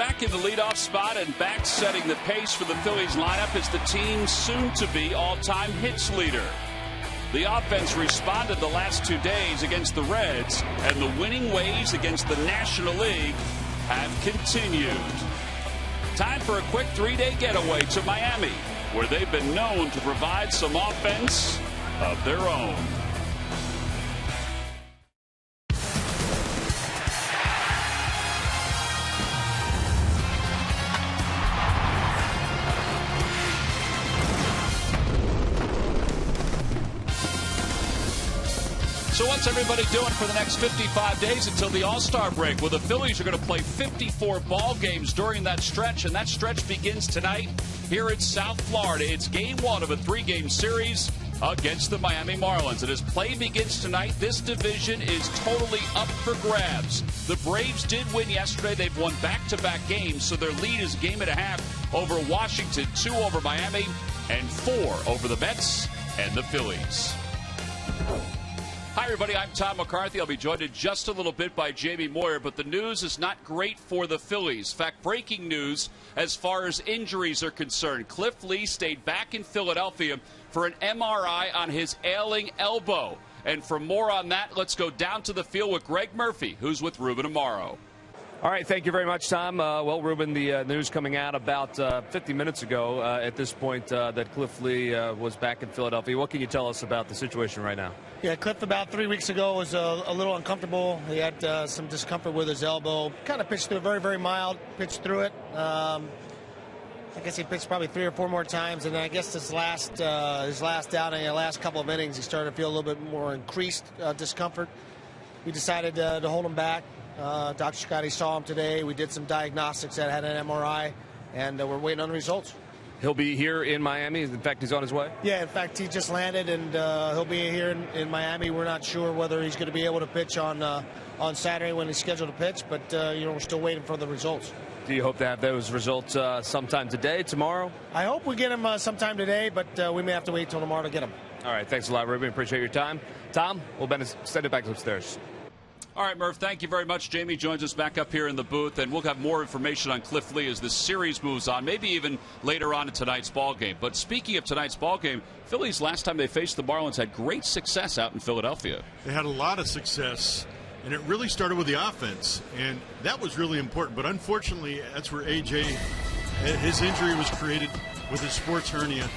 Back in the leadoff spot and back setting the pace for the Phillies lineup is the team's soon-to-be all-time hits leader. The offense responded the last 2 days against the Reds, and the winning ways against the National League have continued. Time for a quick 3-day getaway to Miami, where they've been known to provide some offense of their own. So what's everybody doing for the next 55 days until the All-Star break? Well, the Phillies are going to play 54 ball games during that stretch, and that stretch begins tonight here in South Florida. It's game 1 of a 3-game series against the Miami Marlins. And as play begins tonight, this division is totally up for grabs. The Braves did win yesterday. They've won back-to-back games, so their lead is a game and a half over Washington, 2 over Miami, and 4 over the Mets and the Phillies. Hi, everybody. I'm Tom McCarthy. I'll be joined in just a little bit by Jamie Moyer, but the news is not great for the Phillies. In fact, breaking news as far as injuries are concerned. Cliff Lee stayed back in Philadelphia for an MRI on his ailing elbow. And for more on that, let's go down to the field with Greg Murphy, who's with Ruben Amaro. All right, thank you very much, Tom. Well, Ruben, the news coming out about 50 minutes ago at this point that Cliff Lee was back in Philadelphia. What can you tell us about the situation right now? Yeah, Cliff about 3 weeks ago was a little uncomfortable. He had some discomfort with his elbow. Kind of pitched through it, very, very mild, pitched through it. I guess he pitched probably 3 or 4 more times, and then I guess his last outing, the last couple of innings, he started to feel a little bit more increased discomfort. We decided to hold him back. Dr. Scotty saw him today. We did some diagnostics that had an MRI, and we're waiting on the results. He'll be here in Miami. In fact, he's on his way. Yeah, in fact, he just landed, and he'll be here in Miami. We're not sure whether he's going to be able to pitch on Saturday when he's scheduled to pitch, but we're still waiting for the results. Do you hope to have those results sometime today, tomorrow? I hope we get them sometime today, but we may have to wait till tomorrow to get them. All right, thanks a lot, Ruben. Appreciate your time. Tom, we'll send it back upstairs. All right, Murph, thank you very much. Jamie joins us back up here in the booth, and we'll have more information on Cliff Lee as the series moves on, maybe even later on in tonight's ball game. But speaking of tonight's ball game, Phillies, last time they faced the Marlins, had great success out in Philadelphia. They had a lot of success, and it really started with the offense, and that was really important. But unfortunately, that's where A.J., his injury was created with his sports hernia,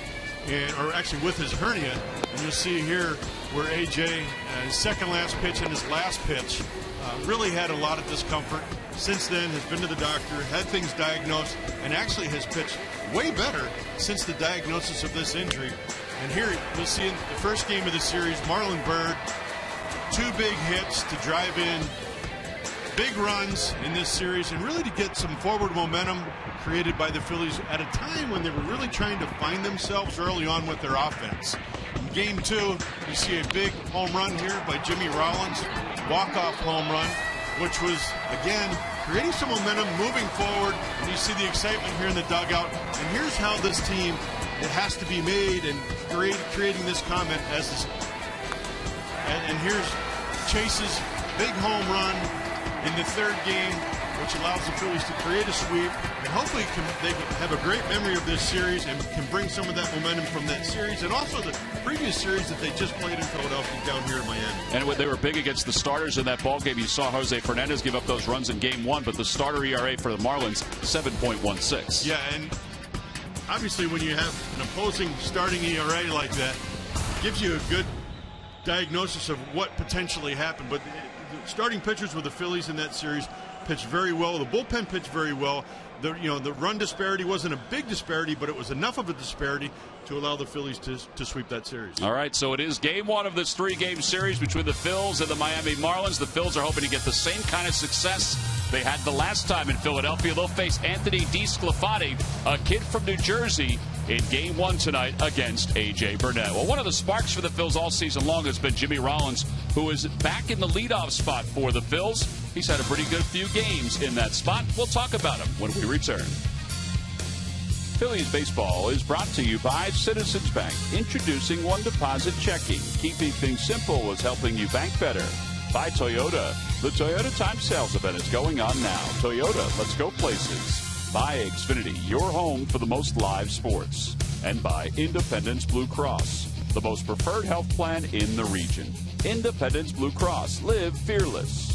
or actually with his hernia. And you'll see here where A.J., his second last pitch and his last pitch, really had a lot of discomfort. Since then, has been to the doctor, had things diagnosed, and actually has pitched way better since the diagnosis of this injury. And here you'll see in the first game of the series, Marlon Byrd, 2 big hits to drive in big runs in this series, and really to get some forward momentum created by the Phillies at a time when they were really trying to find themselves early on with their offense. In game 2, you see a big home run here by Jimmy Rollins, walk-off home run, which was, again, creating some momentum, moving forward, and you see the excitement here in the dugout. And here's how this team, it has to be made, and creating this comment as this. And here's Chase's big home run in the 3rd game, which allows the Phillies to create a sweep, and hopefully they can have a great memory of this series and can bring some of that momentum from that series and also the previous series that they just played in Philadelphia down here in Miami. And when they were big against the starters in that ball game, you saw Jose Fernandez give up those runs in game 1, but the starter ERA for the Marlins, 7.16. Yeah, and obviously when you have an opposing starting ERA like that, it gives you a good diagnosis of what potentially happened. But the starting pitchers with the Phillies in that series pitched very well. The bullpen pitched very well. The run disparity wasn't a big disparity, but it was enough of a disparity to allow the Phillies to sweep that series. All right, so it is game 1 of this 3-game series between the Phils and the Miami Marlins. The Phils are hoping to get the same kind of success they had the last time in Philadelphia. They'll face Anthony DeSclafani, a kid from New Jersey, in game 1 tonight against A.J. Burnett. Well, one of the sparks for the Phils all season long has been Jimmy Rollins, who is back in the leadoff spot for the Phils. He's had a pretty good few games in that spot. We'll talk about him when we return. Phillies baseball is brought to you by Citizens Bank, introducing one deposit checking. Keeping things simple is helping you bank better. by Toyota. The Toyota Time Sales event is going on now. Toyota, let's go places. By Xfinity, your home for the most live sports. And by Independence Blue Cross, the most preferred health plan in the region. Independence Blue Cross. Live fearless.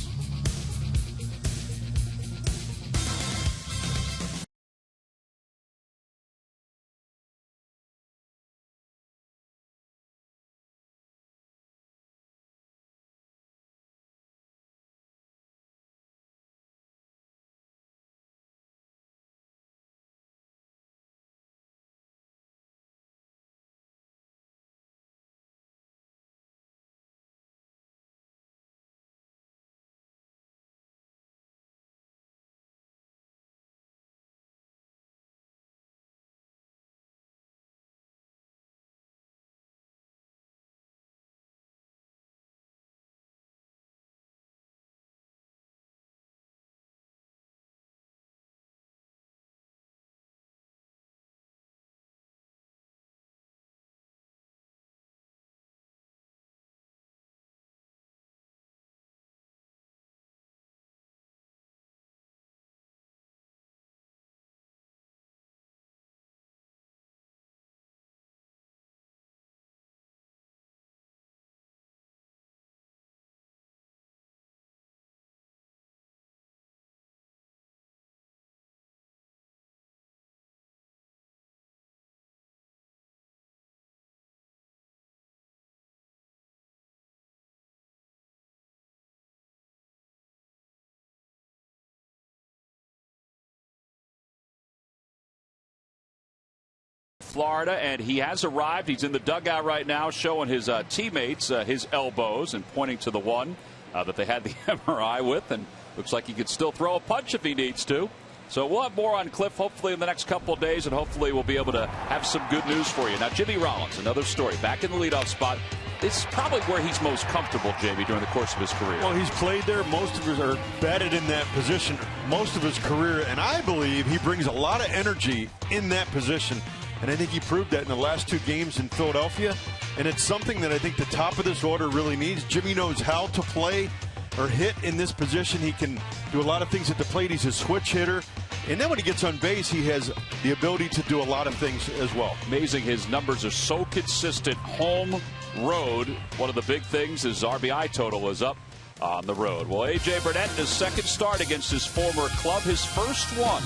Florida, and he has arrived. He's in the dugout right now showing his teammates his elbows and pointing to the one that they had the MRI with, and looks like he could still throw a punch if he needs to. So we'll have more on Cliff hopefully in the next couple of days, and hopefully we'll be able to have some good news for you. Now, Jimmy Rollins, another story, back in the leadoff spot. This is probably where he's most comfortable, Jamie, during the course of his career. Well, he's played there. Most of his are batted in that position most of his career, and I believe he brings a lot of energy in that position. And I think he proved that in the last 2 games in Philadelphia. And it's something that I think the top of this order really needs. Jimmy knows how to play or hit in this position. He can do a lot of things at the plate. He's a switch hitter. And then when he gets on base, he has the ability to do a lot of things as well. Amazing. His numbers are so consistent. Home, road. One of the big things is RBI total is up on the road. Well, A.J. Burnett in his second start against his former club, his first one.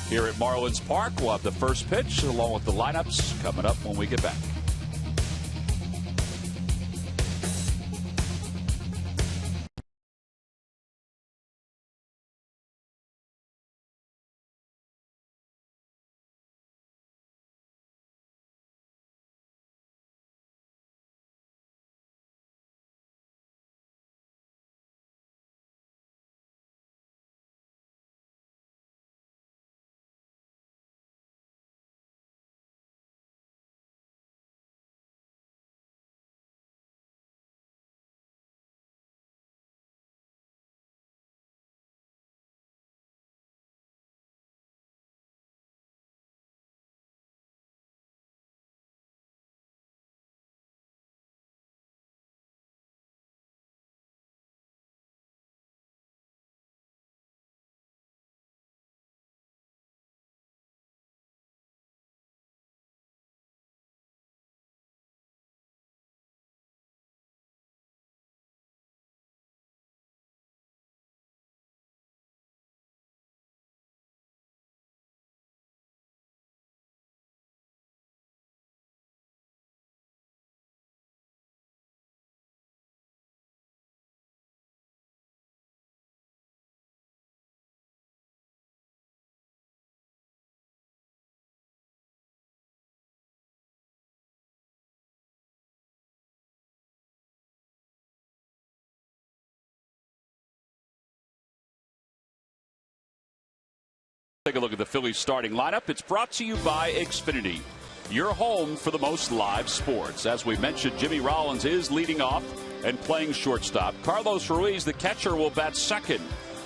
Here at Marlins Park, we'll have the first pitch along with the lineups coming up when we get back. Take a look at the Phillies starting lineup. It's brought to you by Xfinity, your home for the most live sports. As we mentioned, Jimmy Rollins is leading off and playing shortstop. Carlos Ruiz, the catcher, will bat second.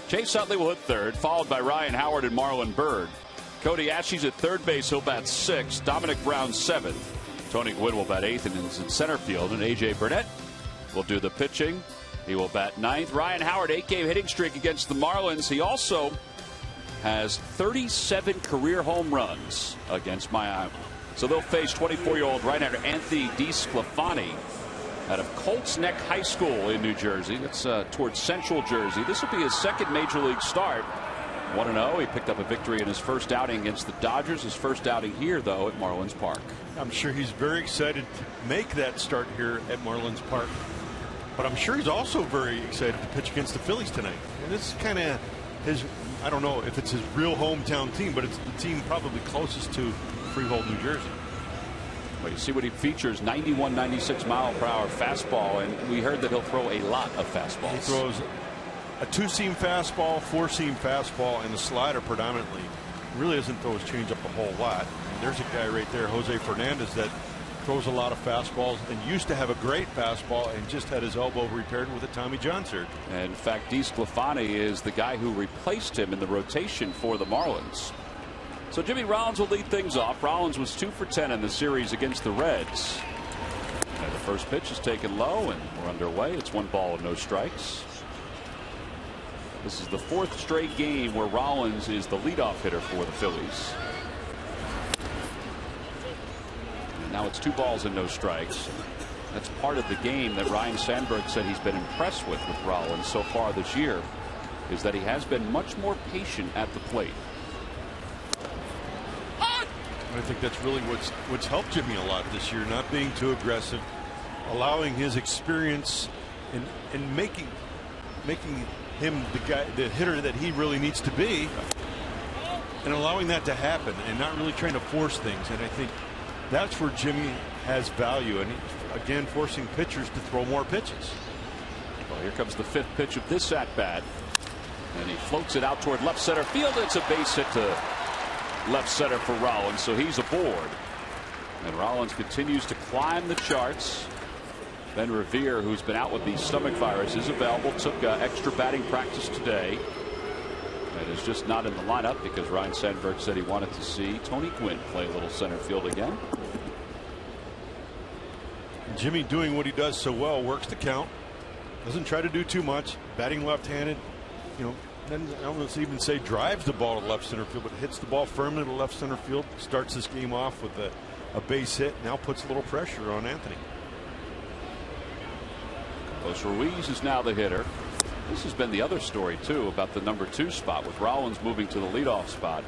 Chase Utley will hit third, followed by Ryan Howard and Marlon Byrd. Cody Ashley's at third base. He'll bat sixth. Dominic Brown seventh. Tony Gwynn will bat eighth and is in center field. And A.J. Burnett will do the pitching He will bat ninth. Ryan Howard, 8-game hitting streak against the Marlins. He also has 37 career home runs against Miami. So they'll face 24-year-old right-hander Anthony DeSclafani out of Colts Neck High School in New Jersey. That's towards Central Jersey. This will be his second major league start. 1-0. He picked up a victory in his first outing against the Dodgers. His first outing here, though, at Marlins Park. I'm sure he's very excited to make that start here at Marlins Park. But I'm sure he's also very excited to pitch against the Phillies tonight. And this is kind of his, I don't know if it's his real hometown team, but it's the team probably closest to Freehold, New Jersey. Well, you see what he features, 91, 96 mile per hour fastball, and we heard that he'll throw a lot of fastballs. He throws a 2-seam fastball, 4-seam fastball, and a slider predominantly. He really doesn't throw his changeup a whole lot. And there's a guy right there, Jose Fernandez, that throws a lot of fastballs and used to have a great fastball and just had his elbow repaired with a Tommy John surgery. And in fact, DeSclafani is the guy who replaced him in the rotation for the Marlins. So Jimmy Rollins will lead things off. Rollins was 2 for 10 in the series against the Reds. And the first pitch is taken low, and we're underway. It's 1 ball and no strikes. This is the 4th straight game where Rollins is the leadoff hitter for the Phillies. And now it's 2 balls and no strikes. That's part of the game that Ryan Sandberg said he's been impressed with Rollins so far this year, is that he has been much more patient at the plate. I think that's really what's helped Jimmy a lot this year, not being too aggressive, allowing his experience and making him the hitter that he really needs to be, and allowing that to happen and not really trying to force things. And I think that's where Jimmy has value, and again forcing pitchers to throw more pitches. Well, here comes the 5th pitch of this at bat, and he floats it out toward left center field. It's a base hit to left center for Rollins, so he's aboard. And Rollins continues to climb the charts. Ben Revere, who's been out with the stomach virus, is available. Took extra batting practice today and is just not in the lineup because Ryan Sandberg said he wanted to see Tony Gwynn play a little center field again. Jimmy doing what he does so well, works the count, doesn't try to do too much, batting left-handed, you know. Then I don't even say drives the ball to left center field, but hits the ball firmly to left center field. Starts this game off with a base hit. Now puts a little pressure on Anthony. Carlos Ruiz is now the hitter. This has been the other story too about the number 2 spot with Rollins moving to the leadoff spot.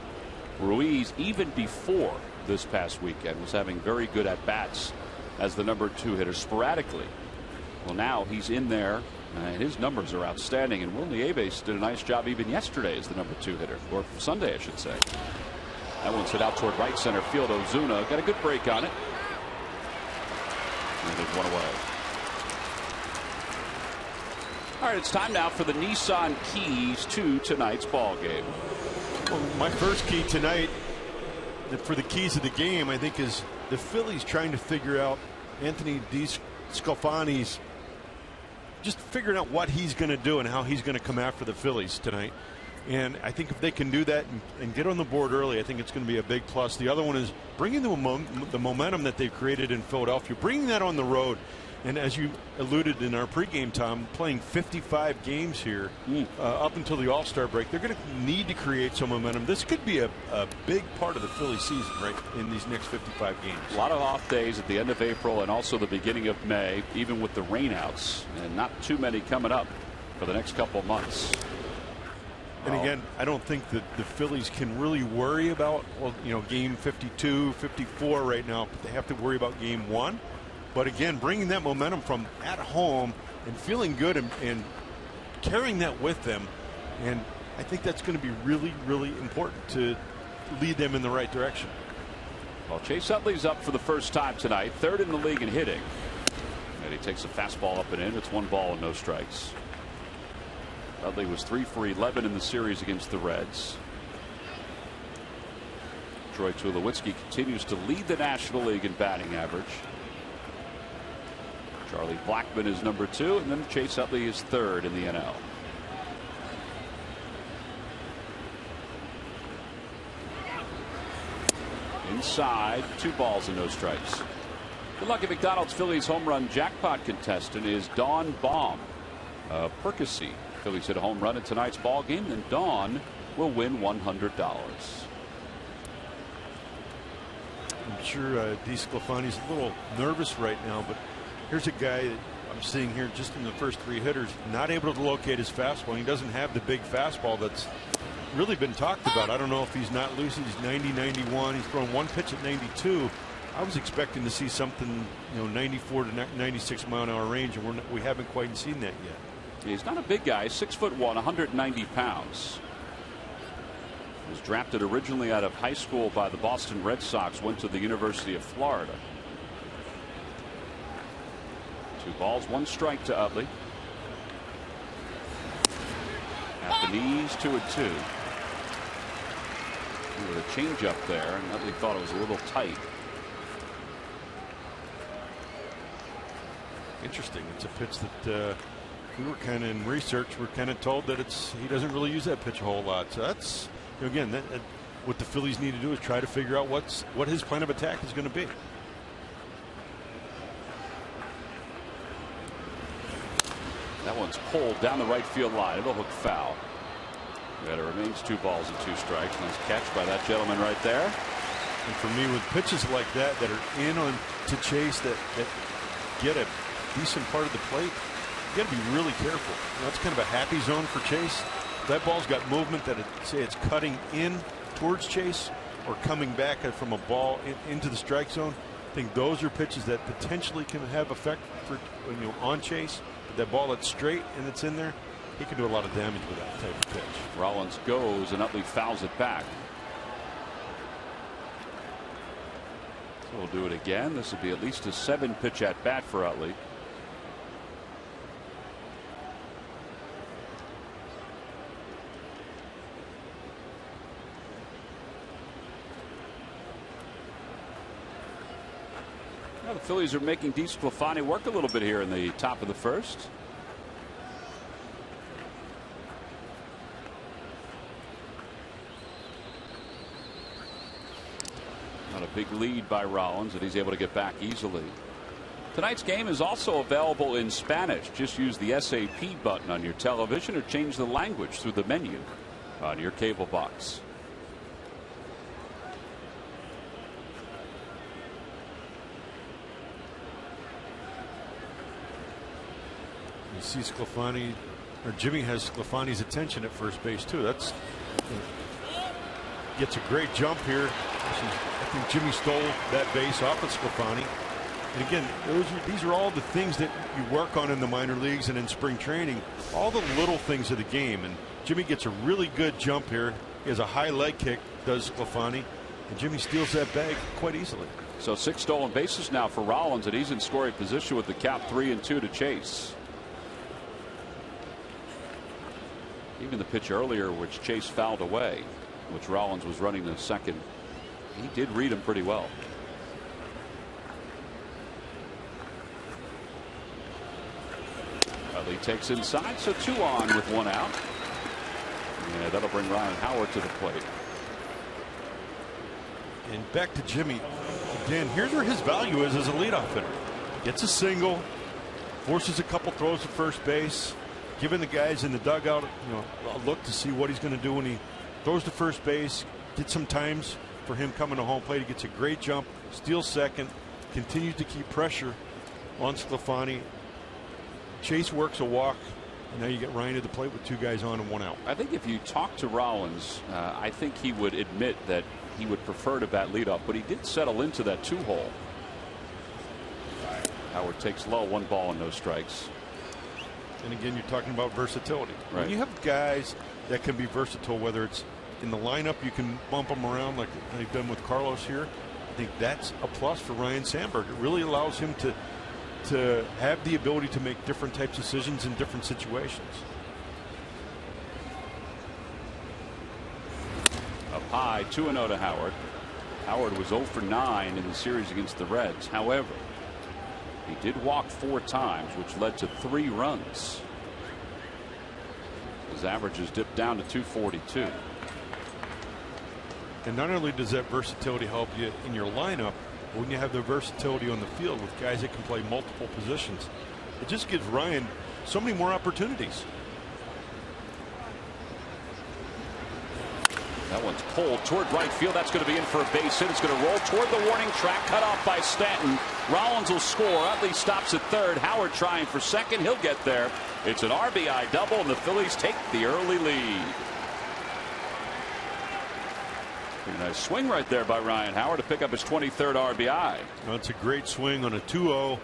Ruiz, even before this past weekend, was having very good at bats as the number 2 hitter sporadically. Well, now he's in there. And his numbers are outstanding, and Will Nieves did a nice job even yesterday as the number 2 hitter, or Sunday I should say. That one's hit out toward right center field. Ozuna got a good break on it, and there's 1 away. All right, it's time now for the Nissan keys to tonight's ball game. Well, my first key tonight for the keys of the game, I think, is the Phillies trying to figure out Anthony DeSclafani's, just figuring out what he's going to do and how he's going to come after the Phillies tonight. And I think if they can do that and get on the board early, I think it's going to be a big plus. The other one is bringing the momentum that they've created in Philadelphia, bringing that on the road. And as you alluded in our pregame, Tom, playing 55 games here up until the All-Star break, they're going to need to create some momentum. This could be a big part of the Phillies season, right, in these next 55 games. A lot of off days at the end of April and also the beginning of May, even with the rainouts, and not too many coming up for the next couple of months. And again, I don't think that the Phillies can really worry about, well, you know, game 52, 54 right now, but they have to worry about game 1. But again, bringing that momentum from at home and feeling good and carrying that with them. And I think that's going to be really, really important to lead them in the right direction. Well, Chase Utley's up for the first time tonight, 3rd in the league in hitting. And he takes a fastball up and in. It's 1 ball and no strikes. Utley was 3 for 11 in the series against the Reds. Troy Tulowitzki continues to lead the National League in batting average. Charlie Blackmon is number 2, and then Chase Utley is 3rd in the NL. Inside, 2 balls and no strikes. The Lucky McDonald's Phillies home run jackpot contestant is Dawn Baum. Percy. Phillies hit a home run in tonight's ball game, and Dawn will win $100. I'm sure DeSclafani's a little nervous right now, but here's a guy that I'm seeing here just in the first 3 hitters, not able to locate his fastball. He doesn't have the big fastball that's really been talked about. I don't know if he's not loose. He's 90, 91. He's thrown 1 pitch at 92. I was expecting to see something, 94 to 96 mile an hour range, and we haven't quite seen that yet. He's not a big guy, 6'1", 190 pounds. He was drafted originally out of high school by the Boston Red Sox, went to the University of Florida. 2 balls, 1 strike to Utley. At the knees, 2-2. With a changeup there, and Utley thought it was a little tight. Interesting. It's a pitch that we were kind of in research. We're kind of told that he doesn't really use that pitch a whole lot. So that's, again, what the Phillies need to do is try to figure out what his plan of attack is going to be. That one's pulled down the right field line. It'll hook foul. But it remains 2 balls and 2 strikes. Nice catch by that gentleman right there. And for me, with pitches like that are in on to Chase that get a decent part of the plate, you got to be really careful. That's kind of a happy zone for Chase. That ball's got movement that say it's cutting in towards Chase or coming back from a ball into the strike zone. I think those are pitches that potentially can have effect for on Chase. But that ball that's straight and it's in there, he can do a lot of damage with that type of pitch. Rollins goes and Utley fouls it back. So we'll do it again. This will be at least a 7-pitch at bat for Utley. Well, the Phillies are making DeSclafani work a little bit here in the top of the first. Not a big lead by Rollins, and he's able to get back easily. Tonight's game is also available in Spanish. Just use the SAP button on your television or change the language through the menu on your cable box. You see Sclafani, or Jimmy has Sclafani's attention at first base too. That's gets a great jump here. I think Jimmy stole that base off of Sclafani. And again, these are all the things that you work on in the minor leagues and in spring training. All the little things of the game. And Jimmy gets a really good jump here. He has a high leg kick, does Sclafani, and Jimmy steals that bag quite easily. So 6 stolen bases now for Rollins, and he's in scoring position with the count 3-2 to Chase. Even the pitch earlier, which Chase fouled away, which Rollins was running the second, he did read him pretty well. Utley takes inside, so 2 on with 1 out. Yeah, that'll bring Ryan Howard to the plate. And back to Jimmy. Again, here's where his value is as a leadoff hitter. Gets a single, forces a couple throws to first base, giving the guys in the dugout, a look to see what he's going to do when he throws to first base. Get some times for him coming to home plate. He gets a great jump, steals second, continues to keep pressure on Sclafani. Chase works a walk, and now you get Ryan to the plate with 2 guys on and 1 out. I think if you talk to Rollins, I think he would admit that he would prefer to bat leadoff, but he did settle into that 2-hole. Howard takes low, 1 ball and no strikes. And again, you're talking about versatility. Right. When you have guys that can be versatile, whether it's in the lineup, you can bump them around like they've done with Carlos here. I think that's a plus for Ryan Sandberg. It really allows him to have the ability to make different types of decisions in different situations. Up high, 2-0 to Howard. Howard was 0 for 9 in the series against the Reds. However, he did walk 4 times, which led to 3 runs. His averages dipped down to 242. And not only does that versatility help you in your lineup, but when you have the versatility on the field with guys that can play multiple positions, it just gives Ryan so many more opportunities. That one's pulled toward right field. That's going to be in for a base hit. It's going to roll toward the warning track. Cut off by Stanton. Rollins will score. Utley stops at third. Howard trying for second. He'll get there. It's an RBI double, and the Phillies take the early lead. A nice swing right there by Ryan Howard to pick up his 23rd RBI. Well, it's a great swing on a 2-0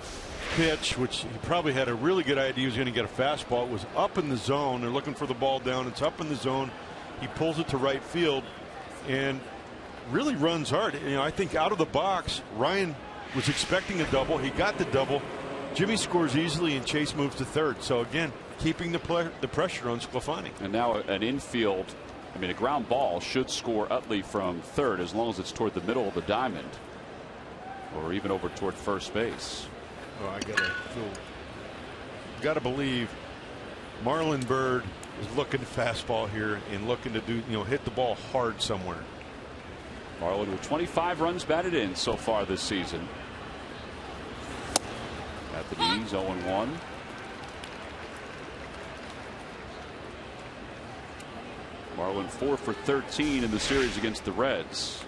pitch, which he probably had a really good idea he was going to get a fastball. It was up in the zone. They're looking for the ball down. It's up in the zone. He pulls it to right field and really runs hard. You know, I think out of the box, Ryan was expecting a double. He got the double. Jimmy scores easily, and Chase moves to third. So again, keeping the pressure on Sclafani. And now an infield, I mean, a ground ball should score Utley from third as long as it's toward the middle of the diamond, or even over toward first base. Oh, I gotta believe Marlon Byrd is looking fastball here and looking to do, hit the ball hard somewhere. Marlon with 25 runs batted in so far this season. At the knees, 0-1. Marlon 4 for 13 in the series against the Reds.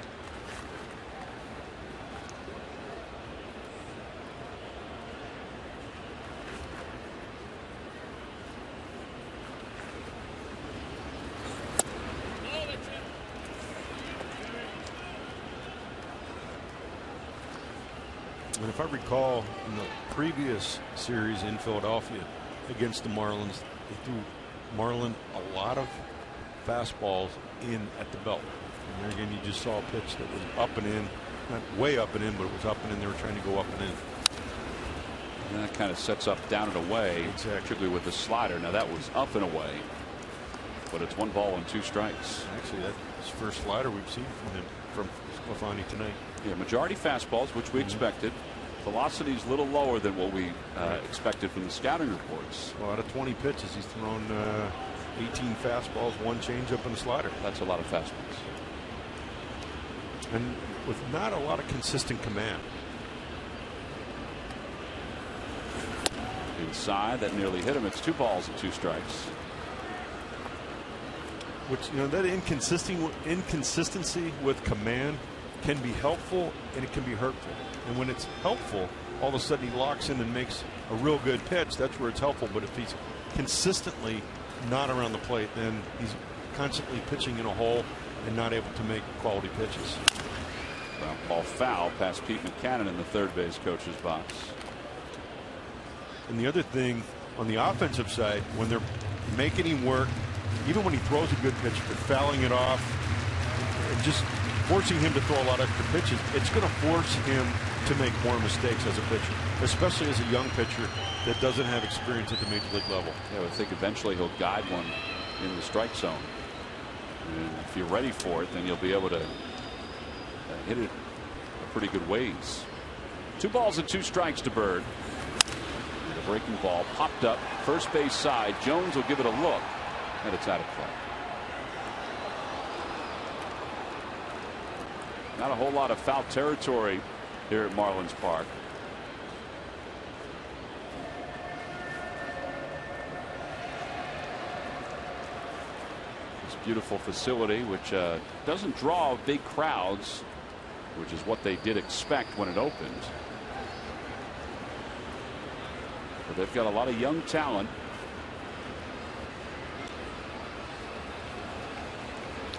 And if I recall, in the previous series in Philadelphia against the Marlins, they threw Marlon a lot of fastballs in at the belt. And there again, you just saw a pitch that was up and in, not way up and in, but it was up and in. They were trying to go up and in. And that kind of sets up down and away, particularly with the slider. Now that was up and away, but it's 1 ball and 2 strikes. Actually, that's the first slider we've seen from him, from Sclafani tonight. Yeah, majority fastballs, which we expected. Velocity's a little lower than what we expected from the scouting reports. Well, out of 20 pitches, he's thrown 18 fastballs, 1 changeup, and a slider. That's a lot of fastballs. And with not a lot of consistent command. Inside, that nearly hit him. It's 2 balls and 2 strikes. Which, that inconsistency with command can be helpful and it can be hurtful. And when it's helpful, all of a sudden he locks in and makes a real good pitch. That's where it's helpful. But if he's consistently not around the plate, then he's constantly pitching in a hole and not able to make quality pitches. Ground ball foul past Pete Buchanan in the third base coach's box. And the other thing on the offensive side, when they're making him work, even when he throws a good pitch, they're fouling it off and just forcing him to throw a lot of extra pitches. It's going to force him to make more mistakes as a pitcher, especially as a young pitcher that doesn't have experience at the major league level. Yeah, I think eventually he'll guide one in the strike zone. And if you're ready for it, then you'll be able to hit it a pretty good ways. 2 balls and 2 strikes to Bird. The breaking ball popped up first base side. Jones will give it a look, and it's out of play. Not a whole lot of foul territory here at Marlins Park. This beautiful facility, which doesn't draw big crowds, which is what they did expect when it opened. But they've got a lot of young talent.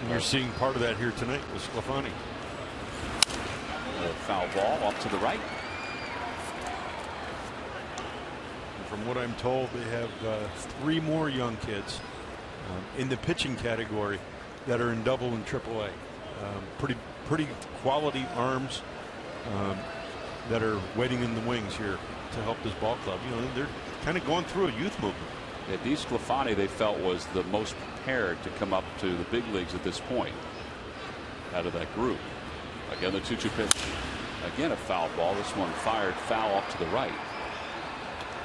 And you're seeing part of that here tonight with Sclafani. A foul ball off to the right. And from what I'm told, they have 3 more young kids in the pitching category that are in Double and Triple A. Pretty quality arms that are waiting in the wings here to help this ball club. They're kind of going through a youth movement. Yeah, Sclafani they felt was the most prepared to come up to the big leagues at this point out of that group. Again, the 2-2 pitch. Again, a foul ball. This one fired foul off to the right.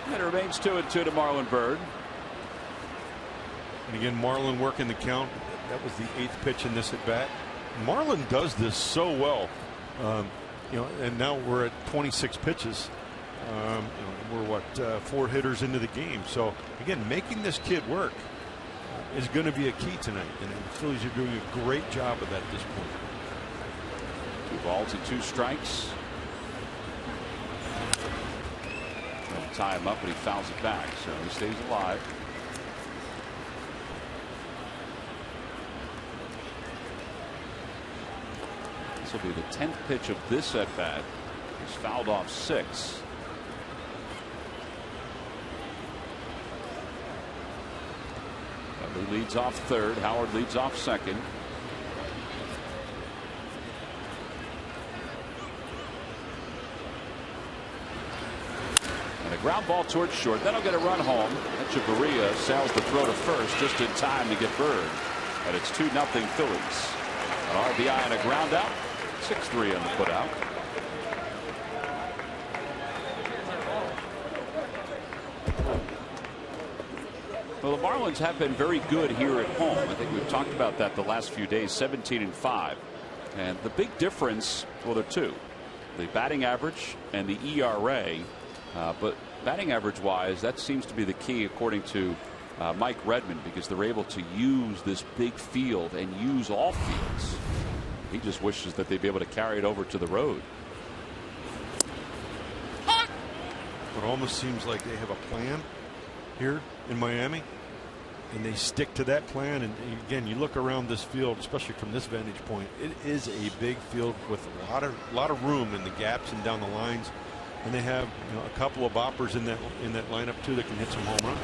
And it remains 2-2 to Marlon Byrd. And again, Marlon working the count. That was the 8th pitch in this at bat. Marlon does this so well. And now we're at 26 pitches. We're what 4 hitters into the game. So again, making this kid work is going to be a key tonight, and the Phillies are doing a great job of that at this point. 2 balls and 2 strikes. They'll tie him up, but he fouls it back, so he stays alive. This will be the 10th pitch of this at bat. He's fouled off 6. He leads off 3rd. Howard leads off 2nd. And a ground ball towards short. Then he'll get a run home. Echeverria sails the throw to first just in time to get Bird. And it's 2-0 Phillies. An RBI and a ground out. 6-3 on the put out. Well, the Marlins have been very good here at home. I think we've talked about that the last few days. 17-5, and the big difference, well, there are 2: the batting average and the ERA. But batting average wise, that seems to be the key according to Mike Redmond, because they're able to use this big field and use all fields. He just wishes that they'd be able to carry it over to the road. It almost seems like they have a plan here in Miami, and they stick to that plan. And again, you look around this field, especially from this vantage point, it is a big field with a lot of room in the gaps and down the lines, and they have a couple of boppers in that lineup too that can hit some home runs.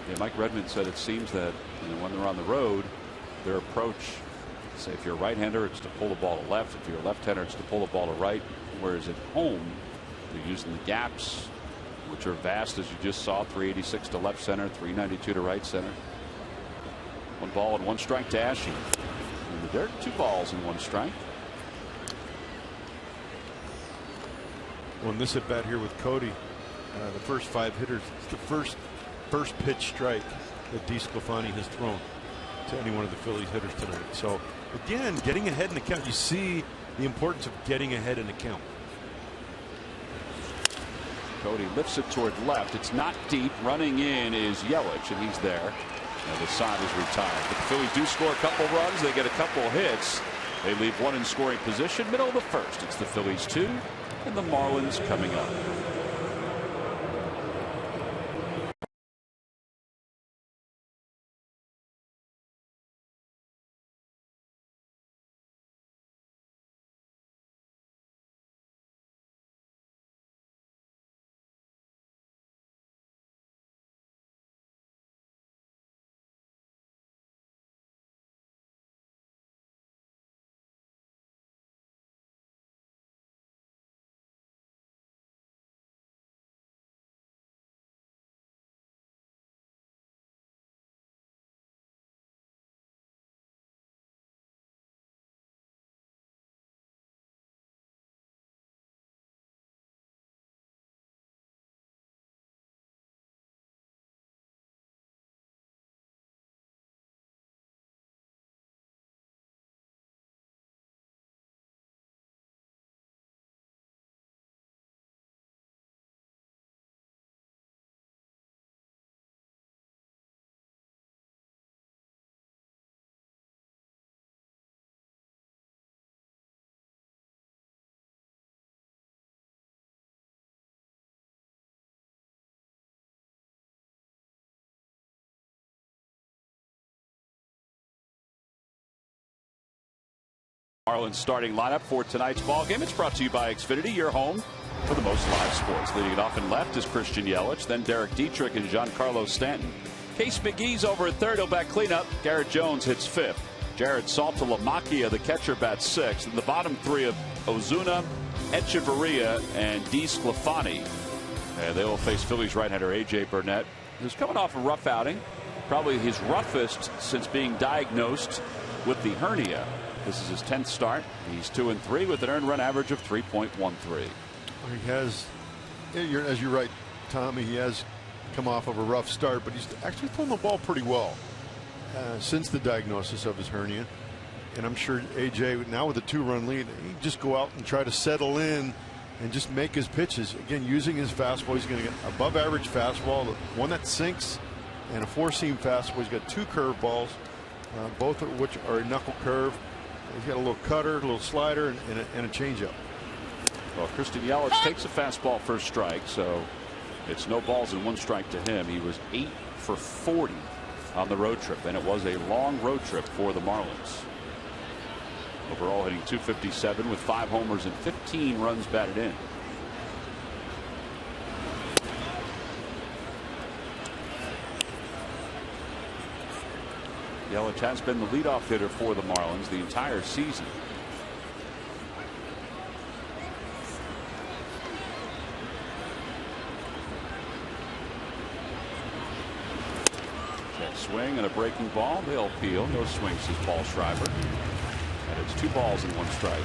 Yeah, Mike Redmond said it seems that when they're on the road, their approach, say if you're a right-hander, it's to pull the ball to left. If you're a left-hander, it's to pull the ball to right. Whereas at home, they're using the gaps, which are vast, as you just saw. 386 to left center, 392 to right center. 1 ball and 1 strike to Ashe. In the dirt, 2 balls and 1 strike. Well, in this at bat here with Cody, the first 5 hitters, it's the first pitch strike that DeSclafani has thrown to any one of the Phillies hitters tonight. So again, getting ahead in the count. You see the importance of getting ahead in the count. Cody lifts it toward left. It's not deep. Running in is Yelich, and he's there. And the side is retired. But the Phillies do score a couple runs. They get a couple hits. They leave 1 in scoring position. Middle of the 1st. It's the Phillies 2 and the Marlins coming up. Marlins starting lineup for tonight's ball game. It's brought to you by Xfinity, your home for the most live sports. Leading it off in left is Christian Yelich, then Derek Dietrich and Giancarlo Stanton. Case McGee's over at 3rd. He'll bat cleanup. Garrett Jones hits 5th. Jared Saltalamacchia, the catcher, bats 6th. And the bottom 3 of Ozuna, Echeverria, and DeSclafani. And they will face Phillies right-hander A.J. Burnett, who's coming off a rough outing. Probably his roughest since being diagnosed with the hernia. This is his 10th start. He's 2-3 with an earned run average of 3.13. He has, as you're right, Tommy, he has come off of a rough start, but he's actually thrown the ball pretty well since the diagnosis of his hernia. And I'm sure AJ, now with a 2-run lead, he'd just go out and try to settle in and just make his pitches. Again, using his fastball, he's going to get above average fastball, one that sinks, and a four-seam fastball. He's got two curveballs, both of which are a knuckle curve. He's got a little cutter, a little slider, and a changeup. Well, Christian Yelich takes a fastball for a strike, so it's no balls and one strike to him. He was 8 for 40 on the road trip, and it was a long road trip for the Marlins. Overall hitting .257 with 5 homers and 15 runs batted in. Yelich has been the leadoff hitter for the Marlins the entire season. Check swing and a breaking ball. They'll peel. No swings as Paul Schreiber. And it's 2 balls and 1 strike.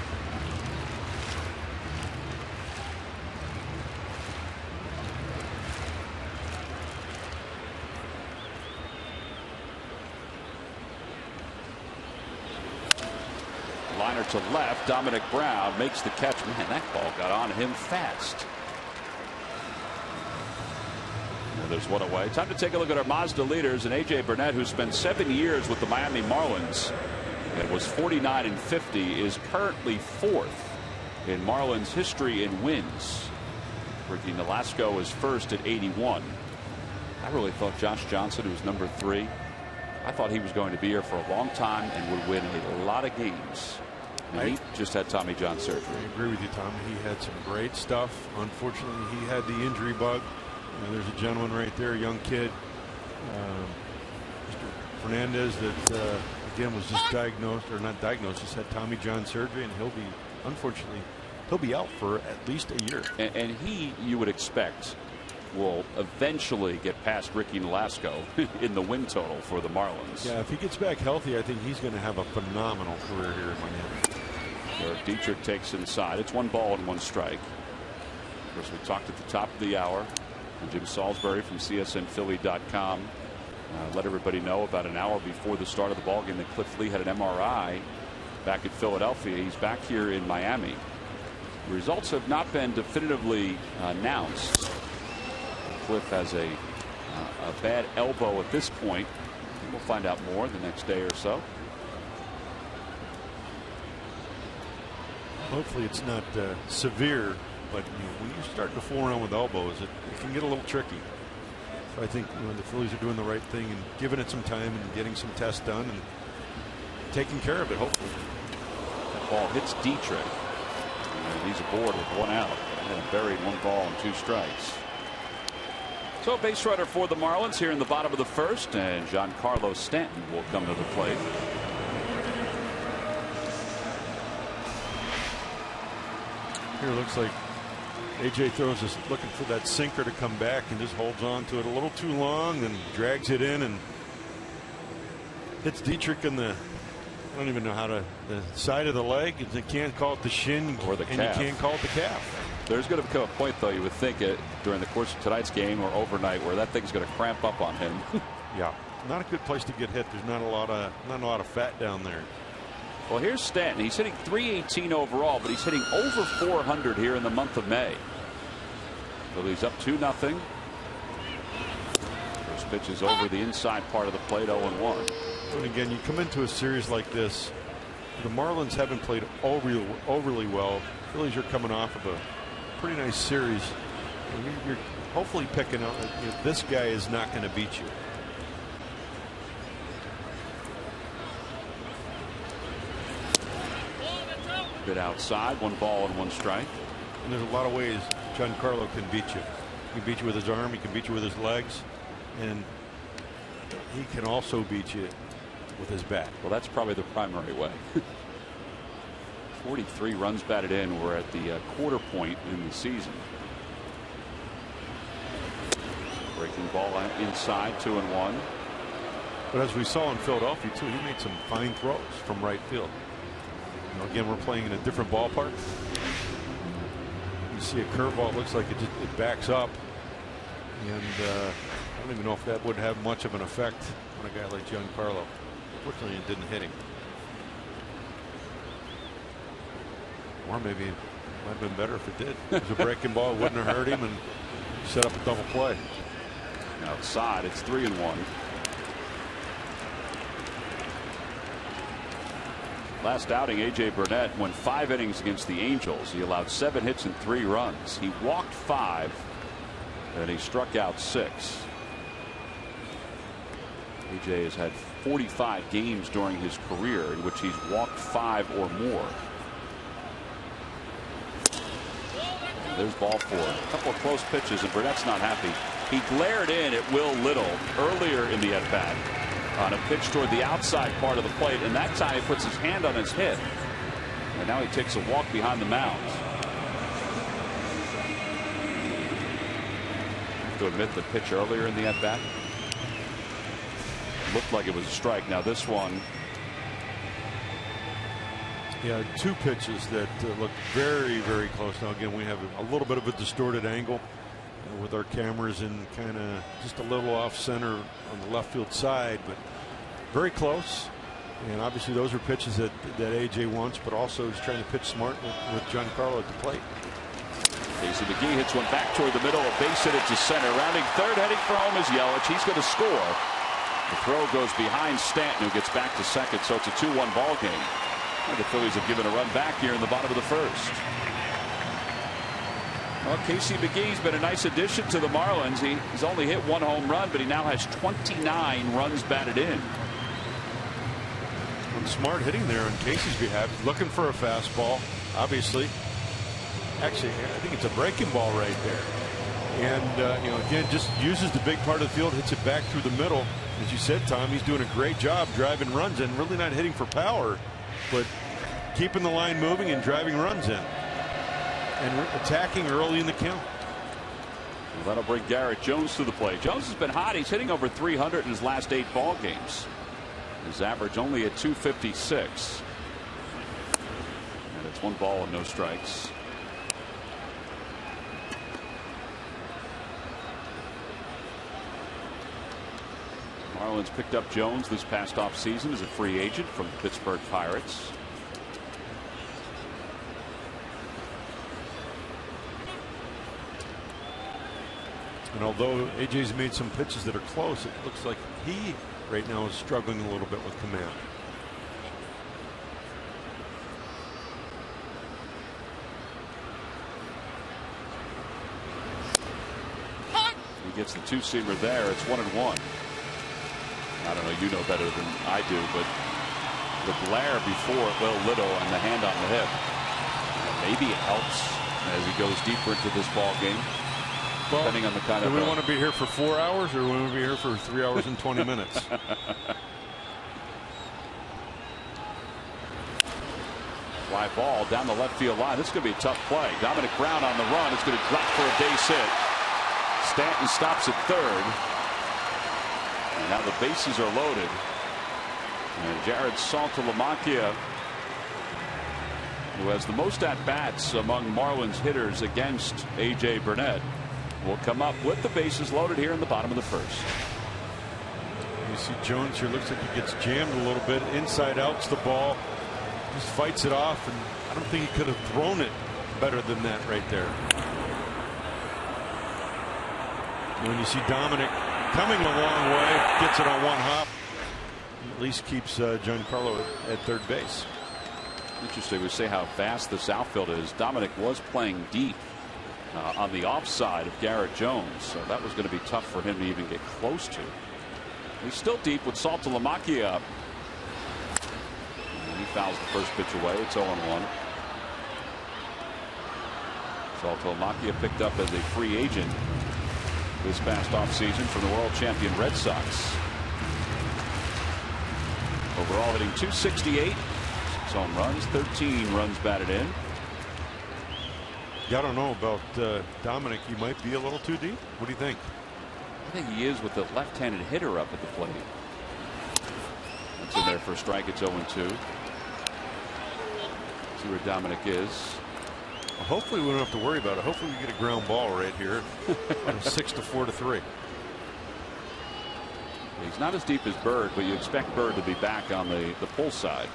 Liner to left. Dominic Brown makes the catch. Man, that ball got on him fast. Well, there's one away. Time to take a look at our Mazda leaders. And A.J. Burnett, who spent 7 years with the Miami Marlins and was 49 and 50, is currently 4th in Marlins history in wins. Ricky Nolasco is first at 81. I really thought Josh Johnson, who's number 3, I thought he was going to be here for a long time and would win a lot of games. And he just had Tommy John surgery. I agree with you, Tom. He had some great stuff. Unfortunately, he had the injury bug. There's a gentleman right there, a young kid, Mr. Fernandez, that again was just diagnosed, or not diagnosed, just had Tommy John surgery, and he'll be, unfortunately, he'll be out for at least a year. And he, you would expect, will eventually get past Ricky Nolasco in the win total for the Marlins. Yeah, if he gets back healthy, I think he's going to have a phenomenal career here in Miami. Derek Dietrich takes inside. It's 1 ball and 1 strike. Of course, we talked at the top of the hour. Jim Salisbury from CSNPhilly.com let everybody know about an hour before the start of the ballgame that Cliff Lee had an MRI back at Philadelphia. He's back here in Miami. The results have not been definitively announced. Cliff has a bad elbow at this point. We'll find out more the next day or so. Hopefully it's not severe, but when you start to fool around with elbows, it can get a little tricky. So I think the Phillies are doing the right thing and giving it some time and getting some tests done and taking care of it, hopefully. That ball hits Dietrich. And he's aboard with 1 out and buried 1 ball and 2 strikes. So a base runner for the Marlins here in the bottom of the first, and Giancarlo Stanton will come to the plate. Here it looks like AJ throws this, looking for that sinker to come back, and just holds on to it a little too long and drags it in and hits Dietrich in the, I don't even know how to, the side of the leg. You can't call it the shin or the calf. And you can't call it the calf. There's going to become a point, though, you would think it during the course of tonight's game or overnight, where that thing's going to cramp up on him. Yeah, not a good place to get hit. There's not a lot of fat down there. Well, here's Stanton. He's hitting .318 overall, but he's hitting over .400 here in the month of May. Phillies up 2-0. First pitch is over the inside part of the plate, 0-1. And again, you come into a series like this, the Marlins haven't played overly well. Phillies are coming off of a pretty nice series. And you're hopefully picking up that this guy is not going to beat you. Bit outside, 1 ball and 1 strike. And there's a lot of ways Giancarlo can beat you. He can beat you with his arm, he can beat you with his legs, and he can also beat you with his bat. Well, that's probably the primary way. 43 runs batted in. We're at the quarter point in the season. Breaking ball inside, 2-1. But as we saw in Philadelphia too, he made some fine throws from right field. Again, we're playing in a different ballpark. You see a curveball, it looks like it backs up, and I don't even know if that would have much of an effect on a guy like Giancarlo. Fortunately, it didn't hit him. Or maybe Might have been better if it did. It was a breaking ball. It wouldn't have hurt him and set up a double play. Outside, it's 3-1. Last outing, A.J. Burnett went 5 innings against the Angels. He allowed 7 hits and 3 runs. He walked 5, and he struck out 6. A.J. has had 45 games during his career in which he's walked 5 or more. And there's ball 4. A couple of close pitches, and Burnett's not happy. He glared in at Will Little earlier in the at-bat on a pitch toward the outside part of the plate, and that time he puts his hand on his hip. And now he takes a walk behind the mound. I have to admit, the pitch earlier in the at-bat looked like it was a strike. Now this one. Yeah, 2 pitches that look very, very close. Now again, we have a little bit of a distorted angle with our cameras and kind of just a little off center on the left field side, but very close. And obviously those are pitches that AJ wants, but also he's trying to pitch smart with Giancarlo at the plate. Casey McGee hits one back toward the middle, a base hit into center. Rounding third, heading for home is Yelich. He's going to score. The throw goes behind Stanton, who gets back to second, so it's a 2-1 ball game. And the Phillies have given a run back here in the bottom of the first. Well, Casey McGee's been a nice addition to the Marlins. He's only hit 1 home run, but he now has 29 runs batted in. Smart hitting there on Casey's behalf. He's looking for a fastball, obviously. Actually, I think it's a breaking ball right there. And, you know, again, just uses the big part of the field, hits it back through the middle. As you said, Tom, he's doing a great job driving runs in, really not hitting for power, but keeping the line moving and driving runs in. And attacking early in the count. Well, that'll bring Garrett Jones to the plate. Jones has been hot. He's hitting over 300 in his last 8 ball games. His average only at 256. And it's 1 ball and no strikes. Marlins picked up Jones this past offseason as a free agent from the Pittsburgh Pirates. And although AJ's made some pitches that are close, it looks like he right now is struggling a little bit with command. He gets the 2-seamer there. It's 1-1. I don't know, you know better than I do, but the glare before Will Little and the hand on the hip, maybe it helps as he goes deeper into this ball game. Well, depending on the kind do of. we want to be here for 4 hours, or do we want to be here for 3 hours and 20 minutes? Fly ball down the left field line. This is going to be a tough play. Dominic Brown on the run. It's going to drop for a base hit. Stanton stops at third. And now the bases are loaded. And Jared Saltalamacchia, who has the most at-bats among Marlins hitters against A.J. Burnett, will come up with the bases loaded here in the bottom of the first. You see Jones here, looks like he gets jammed a little bit. Inside out's the ball. Just fights it off, and I don't think he could have thrown it better than that right there. When you see Dominic coming a long way, gets it on 1 hop, at least keeps Giancarlo at third base. Interesting. We say how fast this outfield is. Dominic was playing deep on the offside of Garrett Jones, so that was going to be tough for him to even get close to. He's still deep with Saltalamacchia up. And he fouls the first pitch away. It's 0-1. Saltalamacchia picked up as a free agent this past offseason from the world champion Red Sox. Overall hitting .268, 6 home runs, 13 runs batted in. I don't know about Dominic. He might be a little too deep. What do you think? I think he is with the left-handed hitter up at the plate. That's in there for a strike. It's 0-2. See where Dominic is. Well, hopefully we don't have to worry about it. Hopefully we get a ground ball right here. 6-4-3. He's not as deep as Bird, but you expect Bird to be back on the pull side.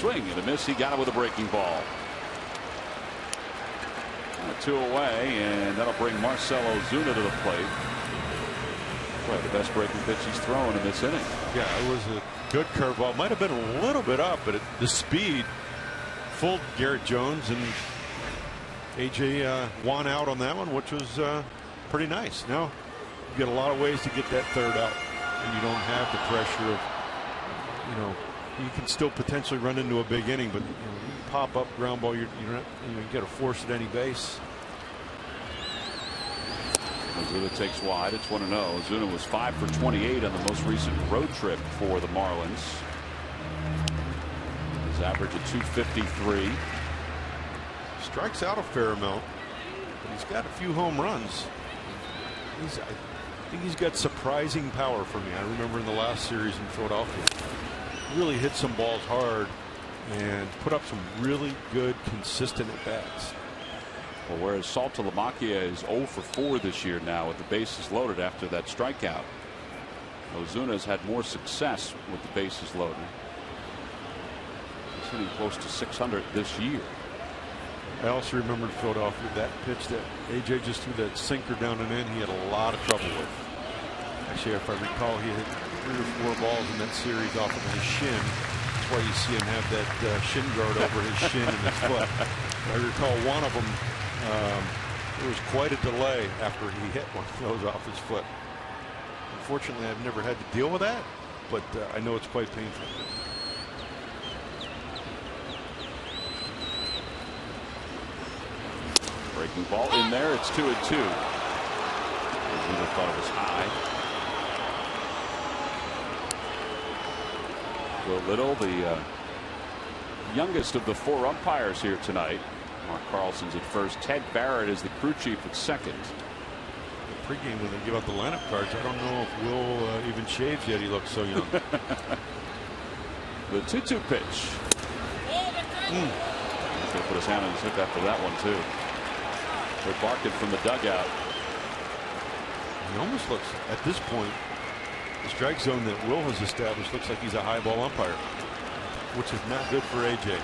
swing and a miss. He got it with a breaking ball. 2 away, and that'll bring Marcell Ozuna to the plate. Boy, the best breaking pitch he's thrown in this inning. Yeah, it was a good curveball. Might have been a little bit up, but the speed fooled Garrett Jones, and AJ won out on that one, which was pretty nice. Now you get a lot of ways to get that third out, and you don't have the pressure of, you can still potentially run into a big inning, but you pop up ground ball, you got to force at any base. Ozuna takes wide. It's 1-0. Ozuna was 5 for 28 on the most recent road trip for the Marlins. His average of 253. Strikes out a fair amount, but he's got a few home runs. I think he's got surprising power for me. I remember in the last series in Philadelphia, really hit some balls hard and put up some really good, consistent at-bats. Well, whereas Saltalamacchia is 0 for 4 this year now with the bases loaded after that strikeout, Ozuna has had more success with the bases loaded. He's hitting close to 600 this year. I also remember in Philadelphia that pitch that AJ just threw that sinker down and in, he had a lot of trouble with. Actually, if I recall, he hit 3 or 4 balls in that series off of his shin. That's why you see him have that shin guard over his shin and his foot. I recall one of them, there was quite a delay after he hit one of those off his foot. Unfortunately, I've never had to deal with that, but I know it's quite painful. Breaking ball in there. It's 2-2. Ozuna thought it was high. Will Little, the youngest of the 4 umpires here tonight. Mark Carlson's at first. Ted Barrett is the crew chief at second. The pregame when they give out the lineup cards, I don't know if Will even shaves yet. He looks so young. The 2-2 pitch. He's going to put his hand on his hip after that one too. They're barking from the dugout. He almost looks, at this point, the strike zone that Will has established looks like he's a high ball umpire, which is not good for AJ.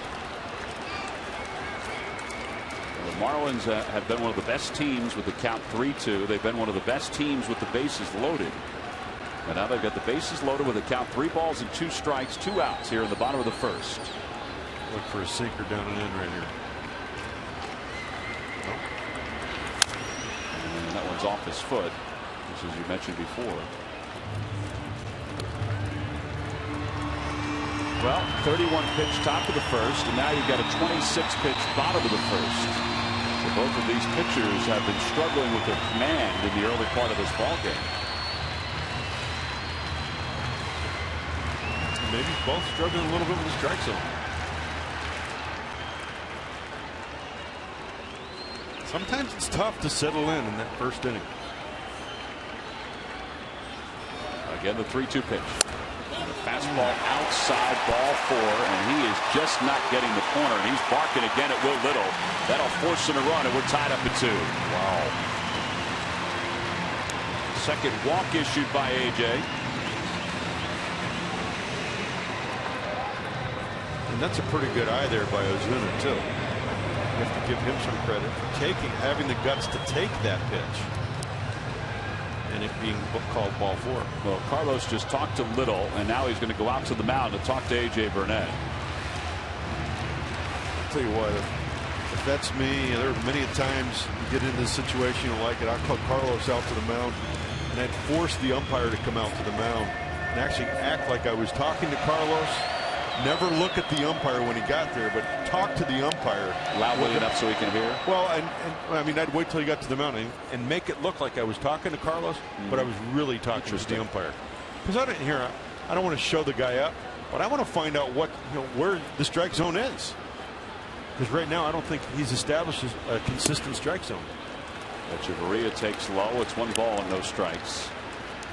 The Marlins have been one of the best teams with the count 3-2. They've been one of the best teams with the bases loaded. And now they've got the bases loaded with a count 3 balls and 2 strikes, 2 outs here in the bottom of the first. Look for a sinker down and in right here. And that one's off his foot, as you mentioned before. Well, 31 pitch top of the first, and now you've got a 26 pitch bottom of the first. So both of these pitchers have been struggling with their command in the early part of this ball game. Maybe both struggling a little bit with the strike zone. Sometimes it's tough to settle in that first inning. Again, the 3-2 pitch. And a fastball outside, ball 4, and he is just not getting the corner. And he's barking again at Will Little. That'll force him to run, and we're tied up at 2. Wow. Second walk issued by AJ. And that's a pretty good eye there by Ozuna too. You have to give him some credit for having the guts to take that pitch. And it being called ball 4. Well, Carlos just talked to Little, and now he's going to go out to the mound to talk to AJ Burnett. I'll tell you what, if that's me, there are many times you get into a situation you don't like it. I'll call Carlos out to the mound, and I'd force the umpire to come out to the mound and actually act like I was talking to Carlos. Never look at the umpire when he got there, but talk to the umpire loudly enough so he can hear. Well, and I mean, I'd wait till he got to the mound and make it look like I was talking to Carlos, but I was really talking to the umpire, because I didn't hear. I don't want to show the guy up, but I want to find out what where the strike zone is, because right now I don't think he's established a consistent strike zone. Echeverria takes low. It's 1 ball and no strikes,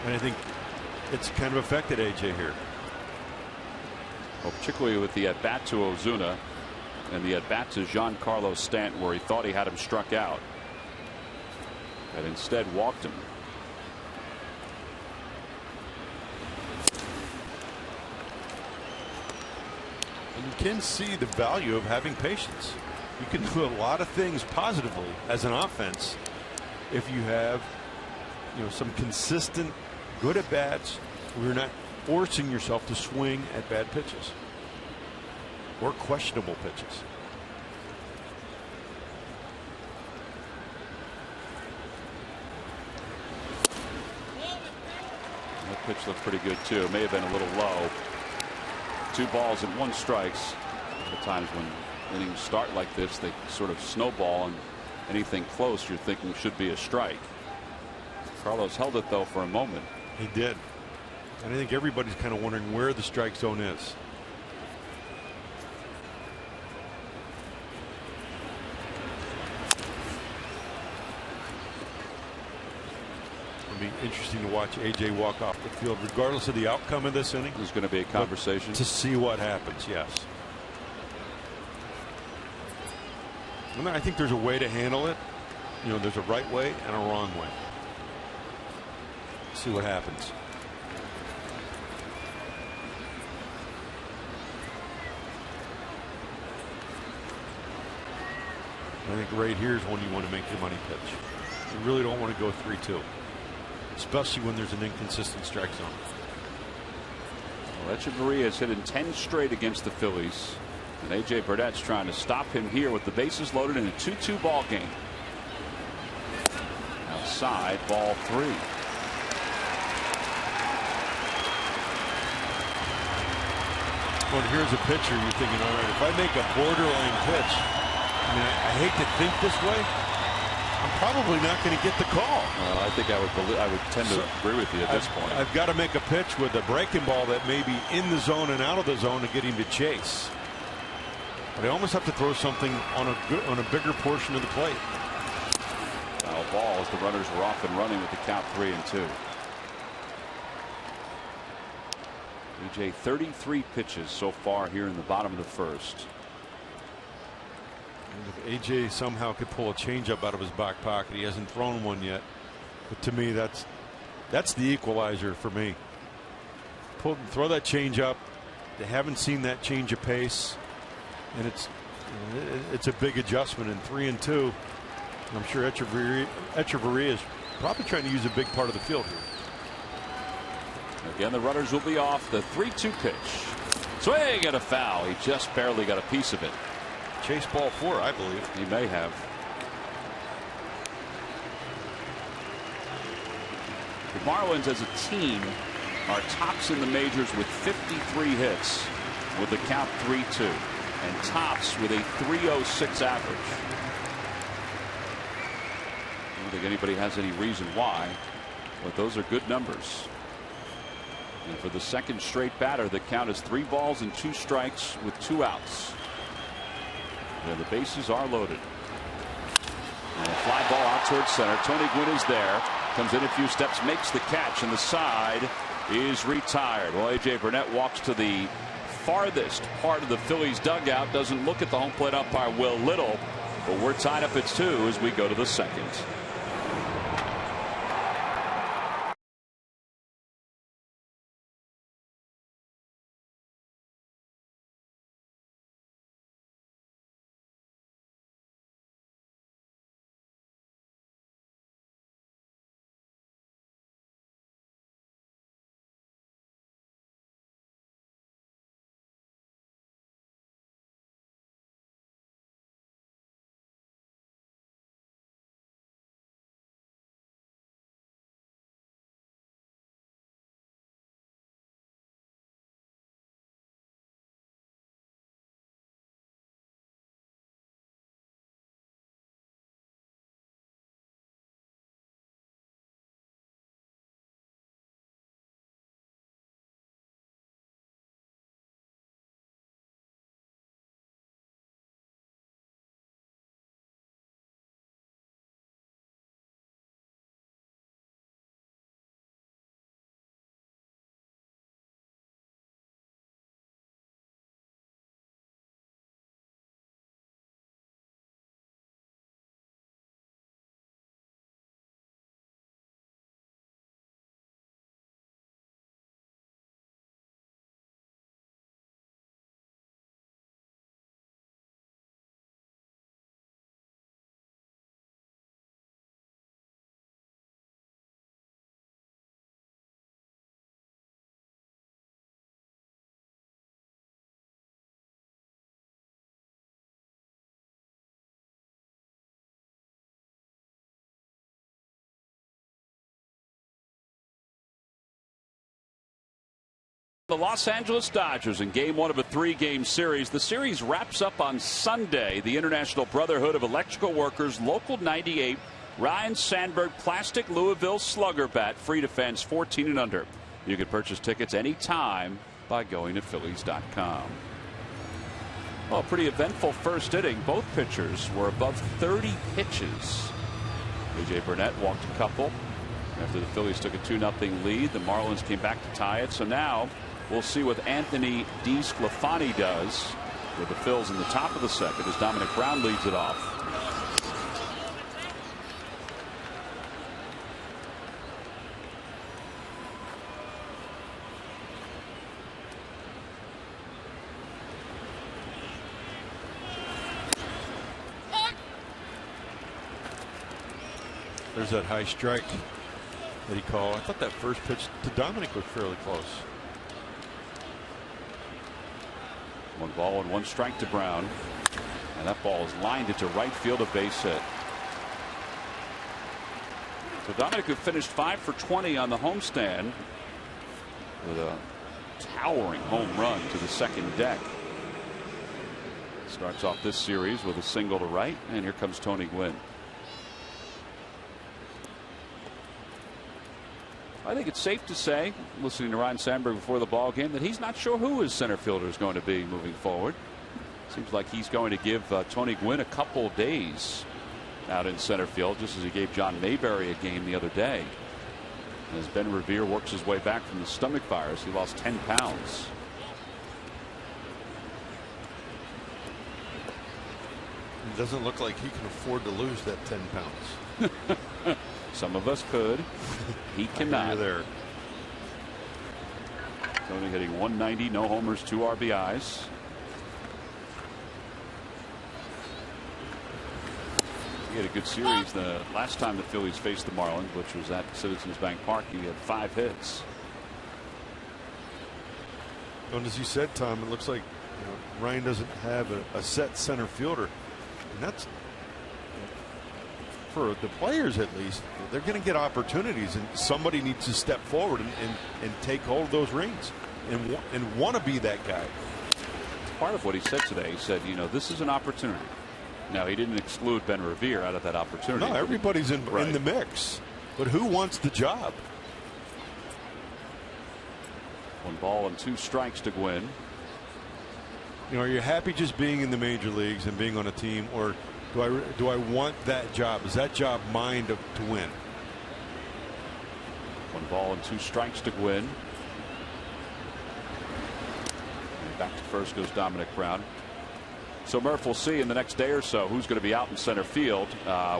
and I think it's kind of affected AJ here. Well, particularly with the at-bat to Ozuna and the at-bat to Giancarlo Stanton, where he thought he had him struck out and instead walked him. And you can see the value of having patience. You can do a lot of things positively as an offense if you have, some consistent good at bats where you're not forcing yourself to swing at bad pitches or questionable pitches. That pitch looked pretty good too. It may have been a little low. 2 balls and 1 strikes. At times when innings start like this, they sort of snowball, and anything close you're thinking should be a strike. Carlos held it though for a moment. He did. And I think everybody's kind of wondering where the strike zone is. It'll be interesting to watch AJ walk off the field regardless of the outcome of this inning. There's going to be a conversation to see what happens. Yes. And I think there's a way to handle it. There's a right way and a wrong way. See what happens. I think right here is when you want to make your money pitch. You really don't want to go 3-2, especially when there's an inconsistent strike zone. Well, Echeverria has hit in 10 straight against the Phillies, and A.J. Burnett's trying to stop him here with the bases loaded in a 2-2 ball game. Outside, ball 3. Well, here's a pitcher you're thinking, all right, if I make a borderline pitch, I hate to think this way, I'm probably not going to get the call. Well, I think I would tend to agree with you at this point. I've got to make a pitch with a breaking ball that may be in the zone and out of the zone to get him to chase. But I almost have to throw something on a bigger portion of the plate. Foul ball as the runners were off and running with the count 3-2. AJ 33 pitches so far here in the bottom of the first. If AJ somehow could pull a changeup out of his back pocket, he hasn't thrown one yet. But to me, that's the equalizer for me. Throw that changeup. They haven't seen that change of pace, and it's a big adjustment in 3-2. I'm sure Echeverria is probably trying to use a big part of the field here. Again, the runners will be off. The 3-2 pitch. Swing and a foul. He just barely got a piece of it. Chase ball 4, I believe. He may have. The Marlins as a team are tops in the majors with 53 hits with the count 3-2, and tops with a 3.06 average. I don't think anybody has any reason why, but those are good numbers. And for the second straight batter, the count is 3 balls and 2 strikes with 2 outs. And the bases are loaded. And a fly ball out towards center. Tony Gwynn is there. Comes in a few steps, makes the catch, and the side is retired. Well, A.J. Burnett walks to the farthest part of the Phillies dugout. Doesn't look at the home plate umpire, Will Little. But we're tied up at 2 as we go to the second. The Los Angeles Dodgers in game 1 of a 3-game series. The series wraps up on Sunday. The International Brotherhood of Electrical Workers Local 98 Ryne Sandberg Plastic Louisville Slugger Bat, free to fans 14 and under. You can purchase tickets anytime by going to Phillies.com. Well, pretty eventful first inning. Both pitchers were above 30 pitches. A.J. Burnett walked a couple after the Phillies took a 2-0 lead. The Marlins came back to tie it. So now we'll see what Anthony DeSclafani does with the Phils in the top of the second as Dominic Brown leads it off. There's that high strike that he called. I thought that first pitch to Dominic was fairly close. 1 ball and 1 strike to Brown, and that ball is lined into right field, a base hit. So Dominic, who finished 5 for 20 on the homestand with a towering home run to the second deck, starts off this series with a single to right, and here comes Tony Gwynn. I think it's safe to say, listening to Ryne Sandberg before the ball game, that he's not sure who his center fielder is going to be moving forward. Seems like he's going to give Tony Gwynn a couple days out in center field, just as he gave John Mayberry a game the other day. As Ben Revere works his way back from the stomach virus, he lost 10 pounds. It doesn't look like he can afford to lose that 10 pounds. Some of us could. He cannot. There. Tony hitting 190, no homers, 2 RBIs. He had a good series the last time the Phillies faced the Marlins, which was at Citizens Bank Park. He had 5 hits. And as you said, Tom, it looks like Ryne doesn't have a set center fielder, and that's, for the players at least, they're going to get opportunities, and somebody needs to step forward and take hold of those reins and want to be that guy. Part of what he said today, he said, this is an opportunity. Now, he didn't exclude Ben Revere out of that opportunity. No, everybody's in the mix, but who wants the job? 1 ball and 2 strikes to Gwynn. Are you happy just being in the major leagues and being on a team, or do I want that job? Is that job mine to win? 1 ball and 2 strikes to Gwynn. And back to first goes Dominic Brown. So Murph, we'll see in the next day or so who's going to be out in center field,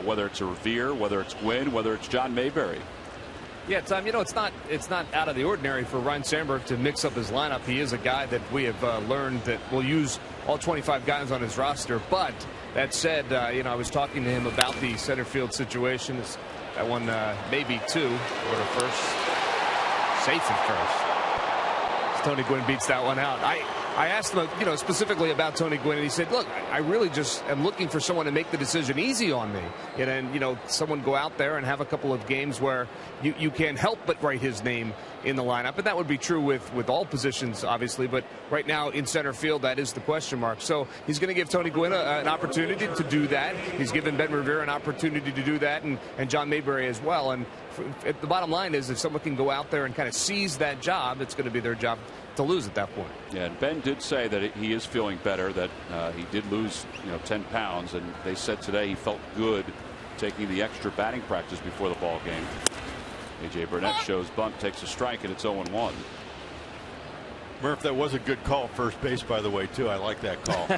whether it's a Revere, whether it's Gwynn, whether it's John Mayberry. Yeah, Tom, it's not out of the ordinary for Ryne Sandberg to mix up his lineup. He is a guy that we have learned that will use all 25 guys on his roster. But that said, I was talking to him about the center field situation. That one maybe 2 or the first, safe at first. Tony Gwynn beats that one out. I asked him, specifically about Tony Gwynn, and he said, look, I really just am looking for someone to make the decision easy on me. And someone go out there and have a couple of games where you can't help but write his name in the lineup. And that would be true with all positions, obviously. But right now in center field, that is the question mark. So he's going to give Tony Gwynn an opportunity to do that. He's given Ben Revere an opportunity to do that, and John Mayberry as well. And the bottom line is, if someone can go out there and kind of seize that job, it's going to be their job to lose at that point. Yeah, and Ben did say that he is feeling better, that he did lose 10 pounds, and they said today he felt good taking the extra batting practice before the ball game. A.J. Burnett shows bunt, takes a strike, and it's 0-1. Murph, that was a good call first base, by the way, too. I like that call.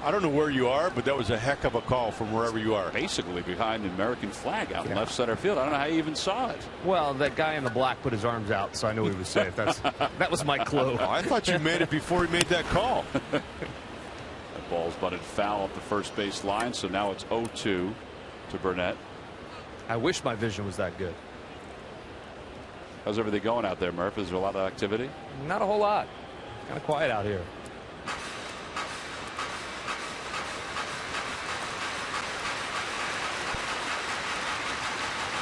I don't know where you are, but that was a heck of a call from wherever you are. Basically behind the American flag out in left center field. I don't know how you even saw it. Well, that guy in the black put his arms out, so I knew he was safe. That was my clue. Oh, I thought you made it before he made that call. That ball's butted foul up the first base line, so now it's 0-2 to Burnett. I wish my vision was that good. How's everything going out there, Murph? Is there a lot of activity? Not a whole lot. Kind of quiet out here.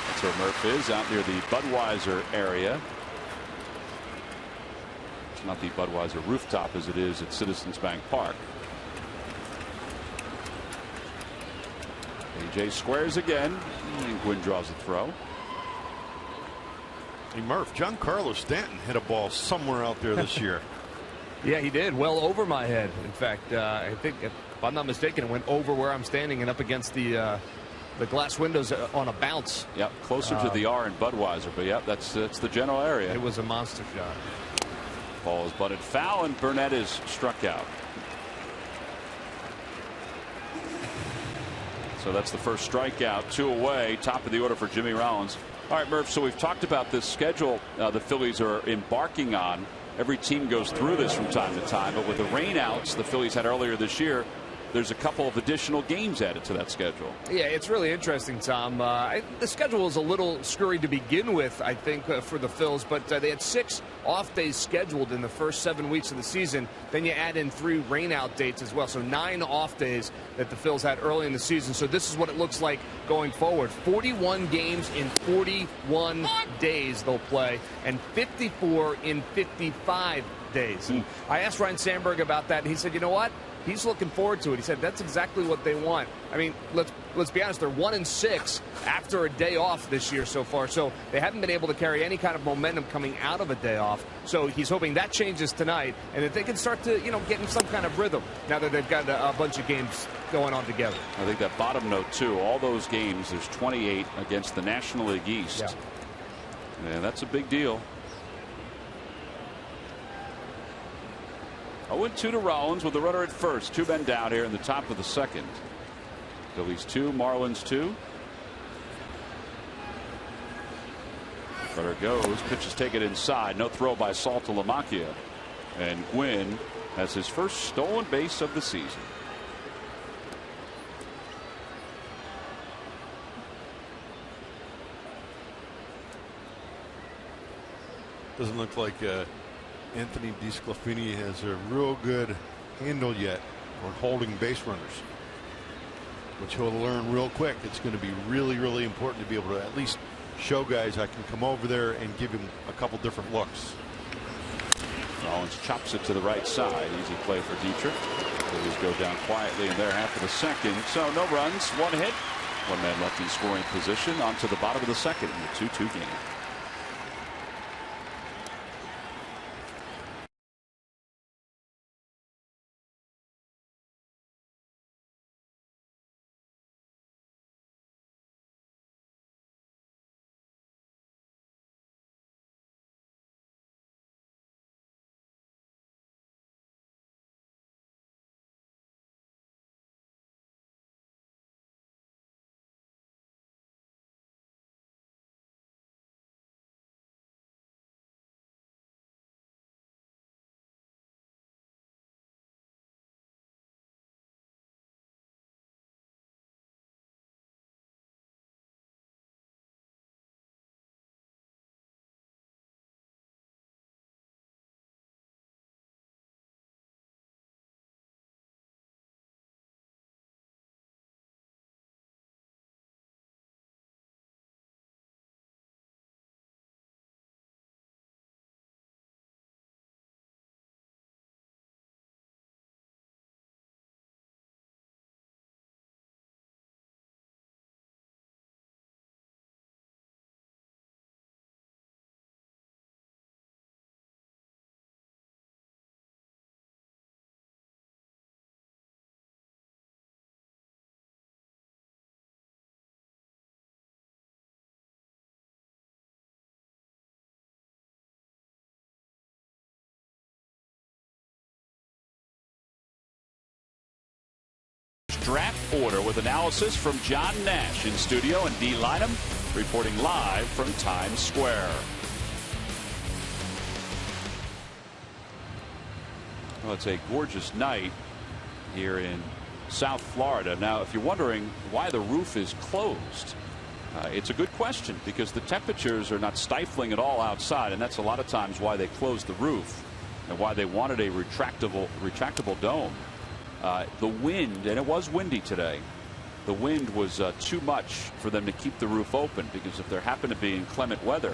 That's where Murph is, out near the Budweiser area. It's not the Budweiser rooftop as it is at Citizens Bank Park. AJ squares again, and Gwynn draws the throw. Hey Murph, Giancarlo Stanton hit a ball somewhere out there this year. Yeah, he did. Well over my head. In fact, I think, if I'm not mistaken, it went over where I'm standing and up against the glass windows on a bounce. Yep, closer to the R in Budweiser, but yep, that's the general area. It was a monster shot. Ball is butted foul, and Burnett is struck out. So that's the first strikeout. 2 away. Top of the order for Jimmy Rollins. All right, Murph, so we've talked about this schedule the Phillies are embarking on. Every team goes through this from time to time, but with the rainouts the Phillies had earlier this year, there's a couple of additional games added to that schedule. Yeah, it's really interesting, Tom. The schedule is a little scurried to begin with, I think, for the Phils, but they had 6 off days scheduled in the first 7 weeks of the season. Then you add in 3 rainout dates as well, so 9 off days that the Phils had early in the season. So this is what it looks like going forward. 41 games in 41 days they'll play, and 54 in 55 days. And I asked Ryan Sandberg about that, and he said, you know what? He's looking forward to it. He said that's exactly what they want. I mean, let's be honest. They're 1-6 after a day off this year so far. So they haven't been able to carry any kind of momentum coming out of a day off. So he's hoping that changes tonight, and that they can start to get in some kind of rhythm now that they've got a bunch of games going on together. I think that bottom note too. All those games, there's 28 against the National League East. Yeah. And that's a big deal. 0-2 to Rollins with the runner at first. 2 men down here in the top of the second. Phillies 2, Marlins 2. Runner goes. Pitch is taken inside. No throw by Saltalamacchia. And Gwynn has his first stolen base of the season. Doesn't look like Anthony DeSclafani has a real good handle yet on holding base runners, which he'll learn real quick. It's going to be really, really important to be able to at least show guys I can come over there and give him a couple different looks. Rollins chops it to the right side. Easy play for Dietrich. Phillies go down quietly in their half of the second. So no runs, 1 hit. 1 man left in scoring position. On to the bottom of the second in the 2-2 game. Draft order with analysis from John Nash in studio and Dee Lynham reporting live from Times Square. Well, it's a gorgeous night here in South Florida. Now, if you're wondering why the roof is closed, it's a good question because the temperatures are not stifling at all outside, and that's a lot of times why they closed the roof and why they wanted a retractable dome. The wind, and it was windy today, the wind was too much for them to keep the roof open because if there happened to be inclement weather,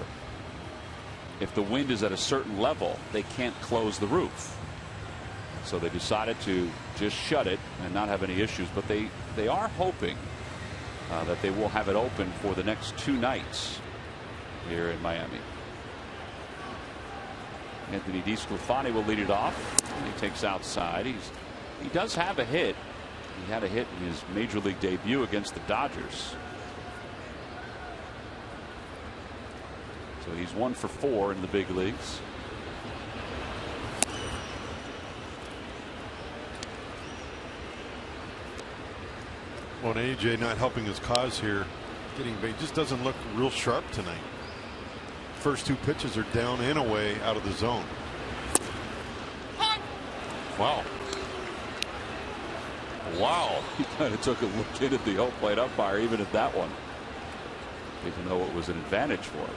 if the wind is at a certain level, they can't close the roof. So they decided to just shut it and not have any issues. But they are hoping that they will have it open for the next 2 nights here in Miami. Anthony DeSclafani will lead it off. And he takes outside. He does have a hit. He had a hit in his major league debut against the Dodgers. So he's 1 for 4 in the big leagues. Well, and AJ not helping his cause here. He just doesn't look real sharp tonight. First 2 pitches are down and away out of the zone. Wow. Wow. He kind of took a look in at the home plate umpire, even at that one. Didn't know it was an advantage for him.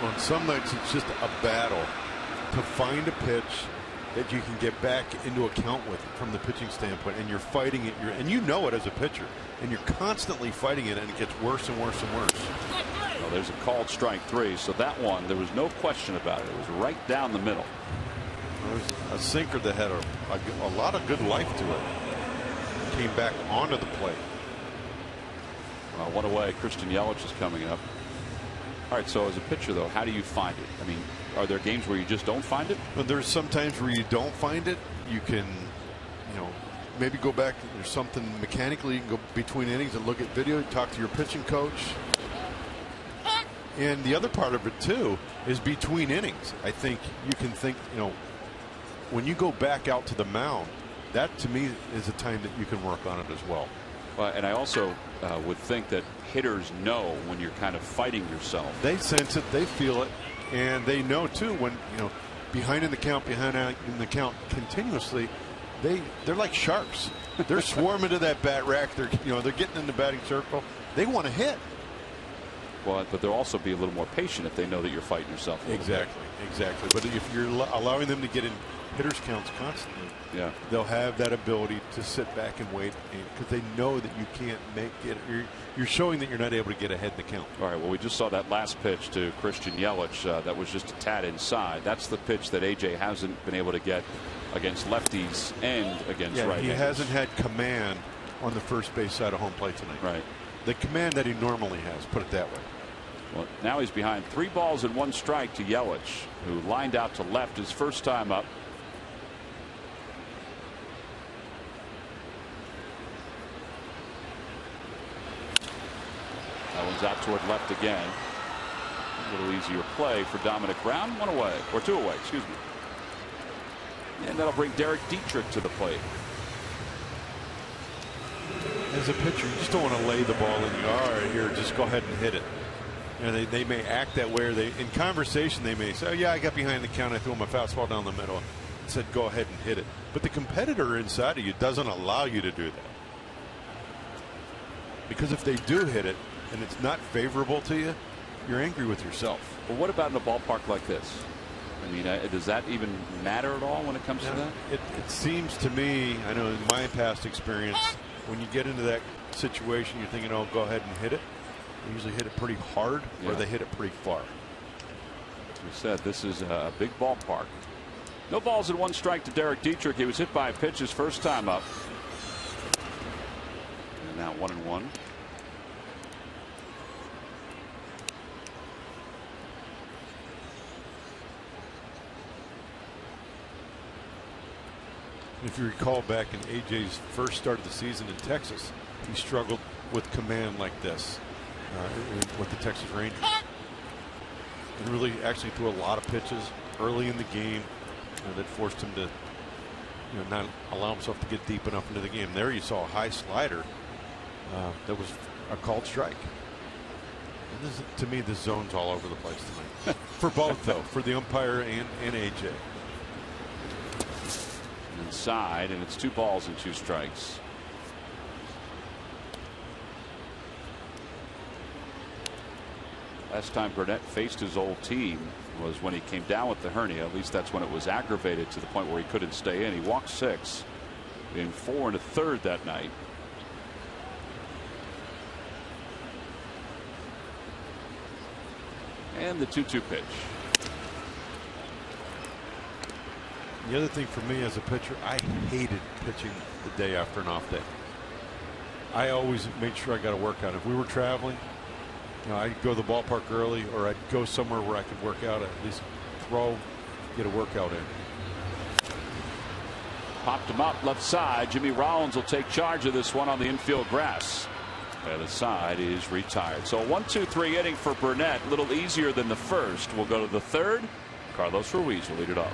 On some nights it's just a battle to find a pitch that you can get back into account with from the pitching standpoint, and you're fighting it, and you know it as a pitcher, and you're constantly fighting it, and it gets worse and worse and worse. Well, there's a called strike 3, so that one there was no question about it. It was right down the middle. There was a sinker that had a lot of good life to it. Came back onto the plate. Well, one away. Christian Yelich is coming up. All right, so as a pitcher, though, how do you find it? I mean, are there games where you just don't find it? But there's some times where you don't find it. You can, maybe go back. There's something mechanically. You can go between innings and look at video, talk to your pitching coach. And the other part of it, too, is between innings. I think you can think, when you go back out to the mound, that, to me, is a time that you can work on it as well. And I also would think that hitters know when you're kind of fighting yourself. They sense it, they feel it, and they know too when behind in the count continuously. They're like sharks. They're swarming to that bat rack. They're getting in the batting circle. They want to hit. Well, but they'll also be a little more patient if they know that you're fighting yourself. Exactly. But if you're allowing them to get in hitters counts constantly, they'll have that ability to sit back and wait, because they know that you can't make it. You're showing that you're not able to get ahead in the count. All right. Well, we just saw that last pitch to Christian Yelich. That was just a tad inside. That's the pitch that AJ hasn't been able to get against lefties and against right-handers. He hasn't had command on the first base side of home plate tonight. Right. The command that he normally has. Put it that way. Well, now he's behind 3 balls and 1 strike to Yelich, who lined out to left his first time up. That one's out toward left again. A little easier play for Dominic Brown. 1 away, or 2 away, excuse me. And that'll bring Derek Dietrich to the plate. As a pitcher, you just don't want to lay the ball in the yard here. Just go ahead and hit it. They may act that way, or in conversation they may say, "Oh yeah, I got behind the count. I threw my fastball down the middle." And said, "Go ahead and hit it." But the competitor inside of you doesn't allow you to do that, because if they do hit it and it's not favorable to you, you're angry with yourself. Well, what about in a ballpark like this? I mean, does that even matter at all when it comes to that? It seems to me, I know in my past experience, when you get into that situation, you're thinking, "Oh, go ahead and hit it." They usually hit it pretty hard, or they hit it pretty far. As we said, this is a big ballpark. No balls and 1 strike to Derek Dietrich. He was hit by a pitch his first time up. And now 1-1. If you recall back in AJ's first start of the season in Texas, he struggled with command like this with the Texas Rangers, and really actually threw a lot of pitches early in the game that forced him to not allow himself to get deep enough into the game. There you saw a high slider that was a called strike. And this, to me, the zone's all over the place tonight. For both, though, for the umpire and AJ. Inside, and it's 2 balls and 2 strikes. Last time Burnett faced his old team was when he came down with the hernia. At least that's when it was aggravated to the point where he couldn't stay in. He walked 6 in 4 1/3 that night. And the 2-2 pitch. The other thing for me as a pitcher, I hated pitching the day after an off day. I always made sure I got a workout. If we were traveling, I'd go to the ballpark early, or I'd go somewhere where I could work out, at least throw, get a workout in. Popped him up left side. Jimmy Rollins will take charge of this one on the infield grass. The other side is retired. So a 1-2-3 inning for Burnett. A little easier than the first. We'll go to the third. Carlos Ruiz will lead it off.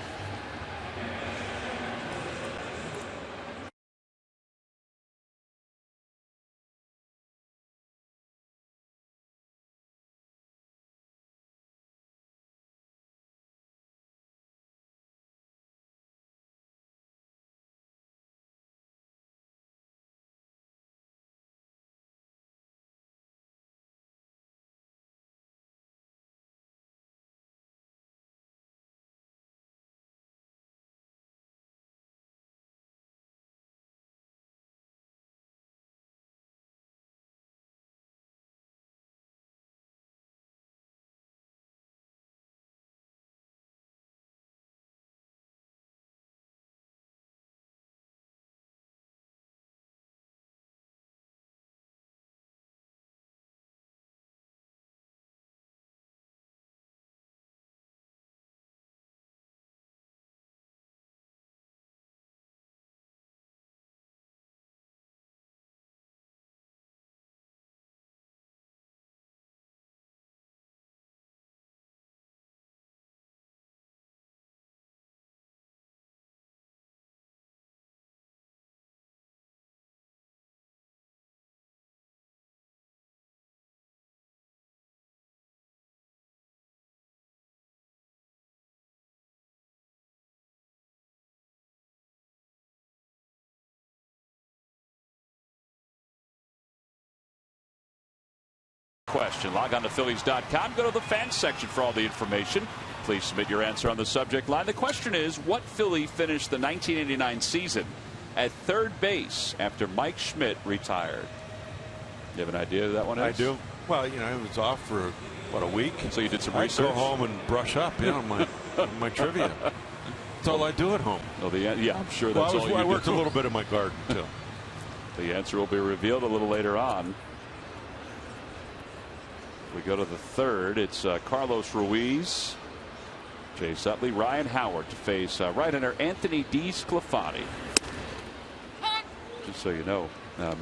Question. Log on to Phillies.com. Go to the fans section for all the information. Please submit your answer on the subject line. The question is, what Philly finished the 1989 season at third base after Mike Schmidt retired? You have an idea who that one is? I do. Well, I was off for, what, a week? So you did some I'd research? go home and brush up, my trivia. That's all I do at home. Well, yeah, I'm sure that's all you do. I worked a little bit in my garden, too. The answer will be revealed a little later on. We go to the third. It's Carlos Ruiz, Chase Utley, Ryan Howard to face right-hander Anthony DeSclafani. Just so you know,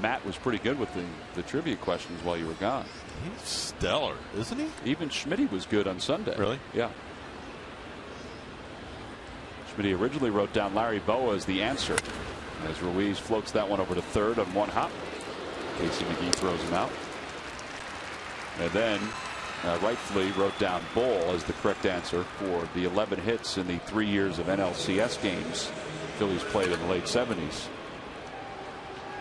Matt was pretty good with the trivia questions while you were gone. He's stellar, isn't he? Even Schmitty was good on Sunday. Really? Yeah. Schmitty originally wrote down Larry Boa as the answer, as Ruiz floats that one over to third on one hop. Casey McGee throws him out. And then rightfully wrote down Bull as the correct answer for the 11 hits in the 3 years of NLCS games Phillies played in the late 70s.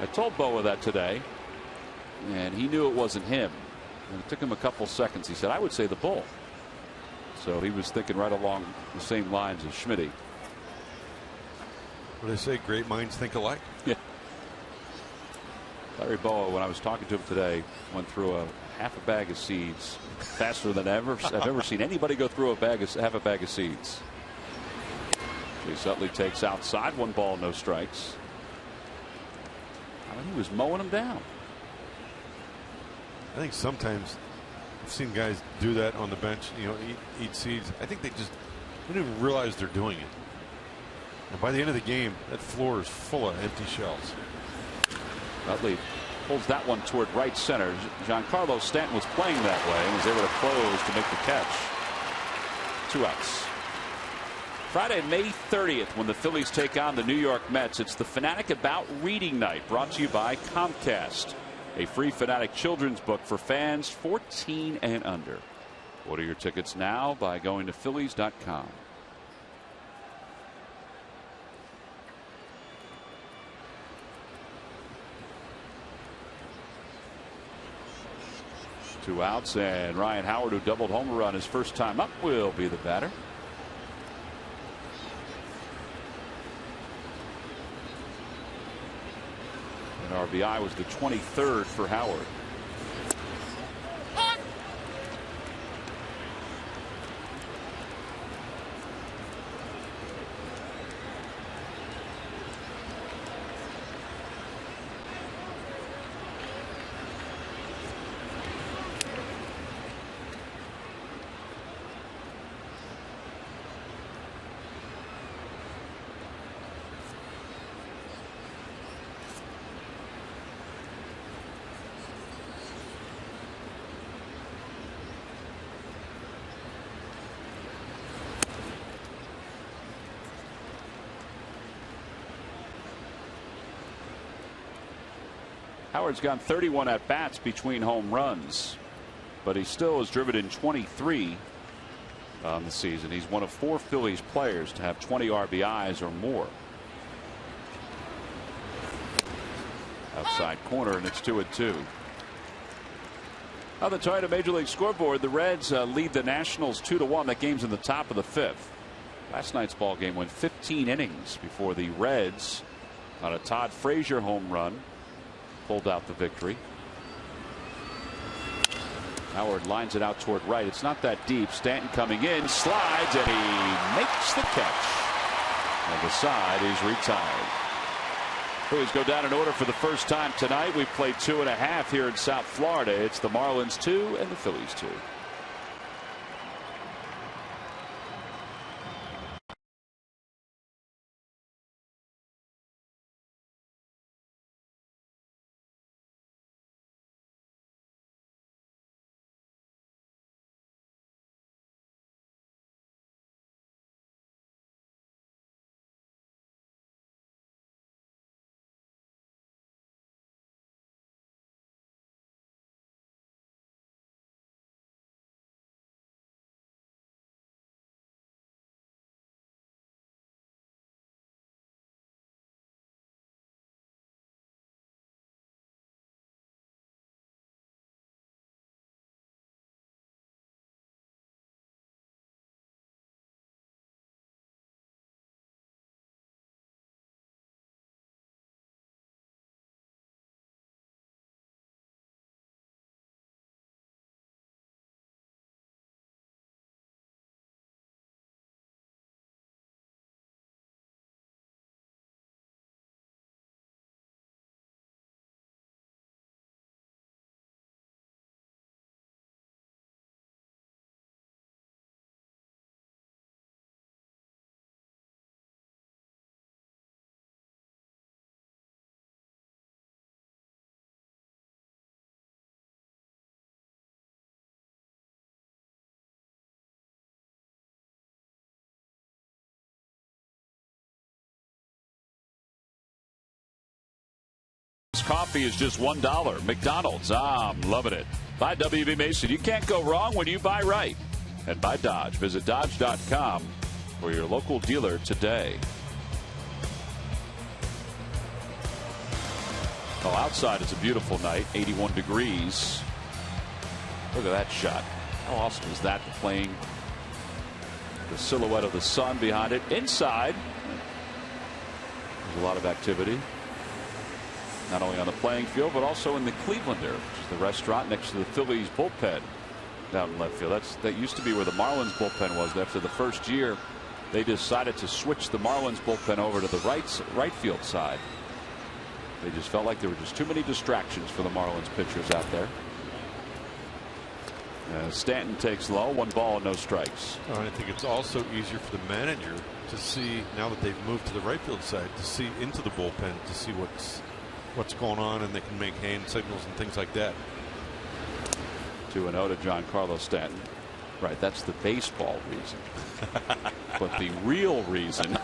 I told Boa that today, and he knew it wasn't him. And it took him a couple seconds. He said, I would say the Bull. So he was thinking right along the same lines as Schmitty. What do they say? Great minds think alike. Yeah. Larry Boa, when I was talking to him today, went through half a bag of seeds faster than I've ever seen anybody go through half a bag of seeds. Chase Utley takes outside, 1 ball, no strikes. I mean, he was mowing him down. I think sometimes I've seen guys do that on the bench, eat seeds. I think they don't even realize they're doing it. And by the end of the game, that floor is full of empty shells. Utley pulls that one toward right center. Giancarlo Stanton was playing that way and was able to close to make the catch. 2 outs. Friday, May 30th, when the Phillies take on the New York Mets. It's the Fanatic About Reading Night, brought to you by Comcast, a free Fanatic children's book for fans 14 and under. Order your tickets now by going to Phillies.com. 2 outs, and Ryan Howard, who doubled homer run his first time up, will be the batter. And RBI was the 23rd for Howard. Howard's gone 31 at bats between home runs, but he still has driven in 23 on the season. He's one of 4 Phillies players to have 20 RBIs or more. Outside corner, and it's 2-2. On the Toyota Major League scoreboard, the Reds lead the Nationals 2-1. That game's in the top of the 5th. Last night's ball game went 15 innings before the Reds, on a Todd Frazier home run, pulled out the victory. Howard lines it out toward right. It's not that deep. Stanton coming in, slides, and he makes the catch. On the side, he's retired. Phillies go down in order for the first time tonight. We've played 2.5 here in South Florida. It's the Marlins 2 and the Phillies 2. Coffee is just $1. McDonald's, I'm loving it. By W.B. Mason. You can't go wrong when you buy right. And by Dodge. Visit Dodge.com for your local dealer today. Oh, outside it's a beautiful night. 81 degrees. Look at that shot. How awesome is that? Playing the silhouette of the sun behind it. Inside, there's a lot of activity. Not only on the playing field, but also in the Clevelander, which is the restaurant next to the Phillies bullpen down in left field. That used to be where the Marlins bullpen was. After the first year, they decided to switch the Marlins bullpen over to the right field side. They just felt like there were just too many distractions for the Marlins pitchers out there. Stanton takes low, 1 ball and no strikes. Oh, and I think it's also easier for the manager to see, now that they've moved to the right field side, to see into the bullpen to see what's going on, and they can make hand signals and things like that. 2-0 to Giancarlo Stanton. Right, that's the baseball reason. But the real reason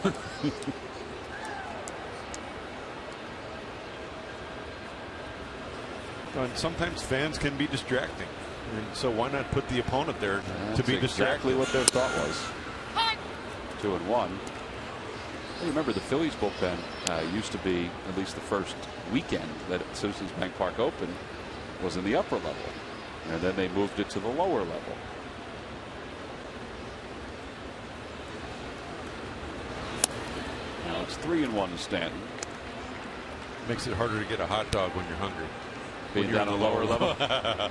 and sometimes fans can be distracting, and so why not put the opponent there to be distracted? Exactly what their thought was. 2-1. You remember the Phillies bullpen used to be, at least the first weekend that Citizens Bank Park opened, was in the upper level. And then they moved it to the lower level. Now it's 3-1 to Stanton. Makes it harder to get a hot dog when you're hungry. Being down on the lower level. I'm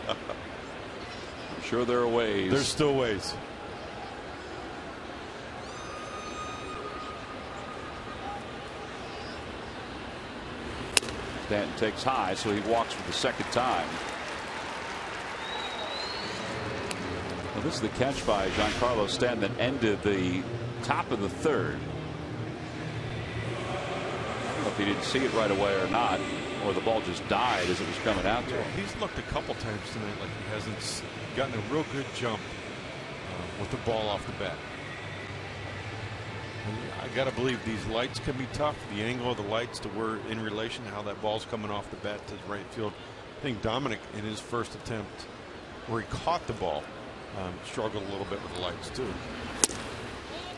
sure there are ways. There's still ways. Stanton takes high, so he walks for the second time. Well, this is the catch by Giancarlo Stanton that ended the top of the third. I don't know if he didn't see it right away or not, or the ball just died as it was coming out to him. He's looked a couple times tonight like he hasn't gotten a real good jump with the ball off the bat. And I got to believe these lights can be tough. The angle of the lights to where in relation to how that ball's coming off the bat to the right field. I think Dominic in his first attempt where he caught the ball struggled a little bit with the lights too.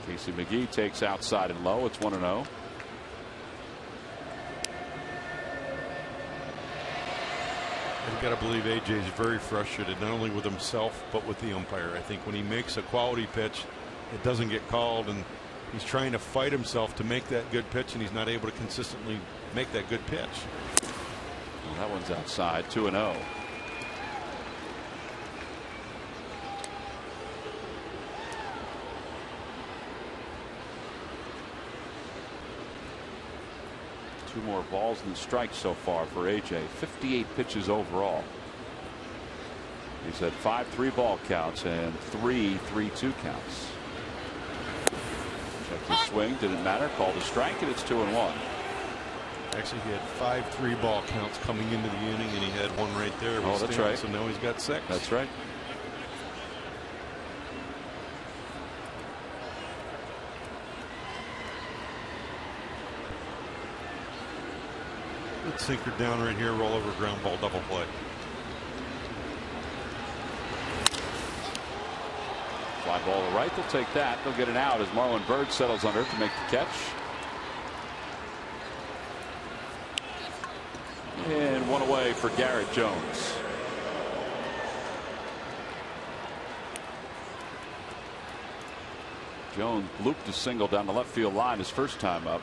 Casey McGee takes outside and low. It's 1-0. I've got to believe AJ is very frustrated not only with himself but with the umpire. I think when he makes a quality pitch it doesn't get called and he's trying to fight himself to make that good pitch and he's not able to consistently make that good pitch. Well, that one's outside. 2-0. Two more balls than strikes so far for AJ. 58 pitches overall. He's had 5 3-ball counts and 3 3-2 counts. Checked his swing, didn't matter. Called a strike, and it's 2-1. Actually, he had 5 3-ball counts coming into the inning, and he had one right there. Oh, that's right. So now he's got 6. That's right. Good sinker down right here, roll over ground ball, double play. Fly ball to right, they'll take that. They'll get an out as Marlon Byrd settles under to make the catch. And one away for Garrett Jones. Jones looped a single down the left field line his first time up.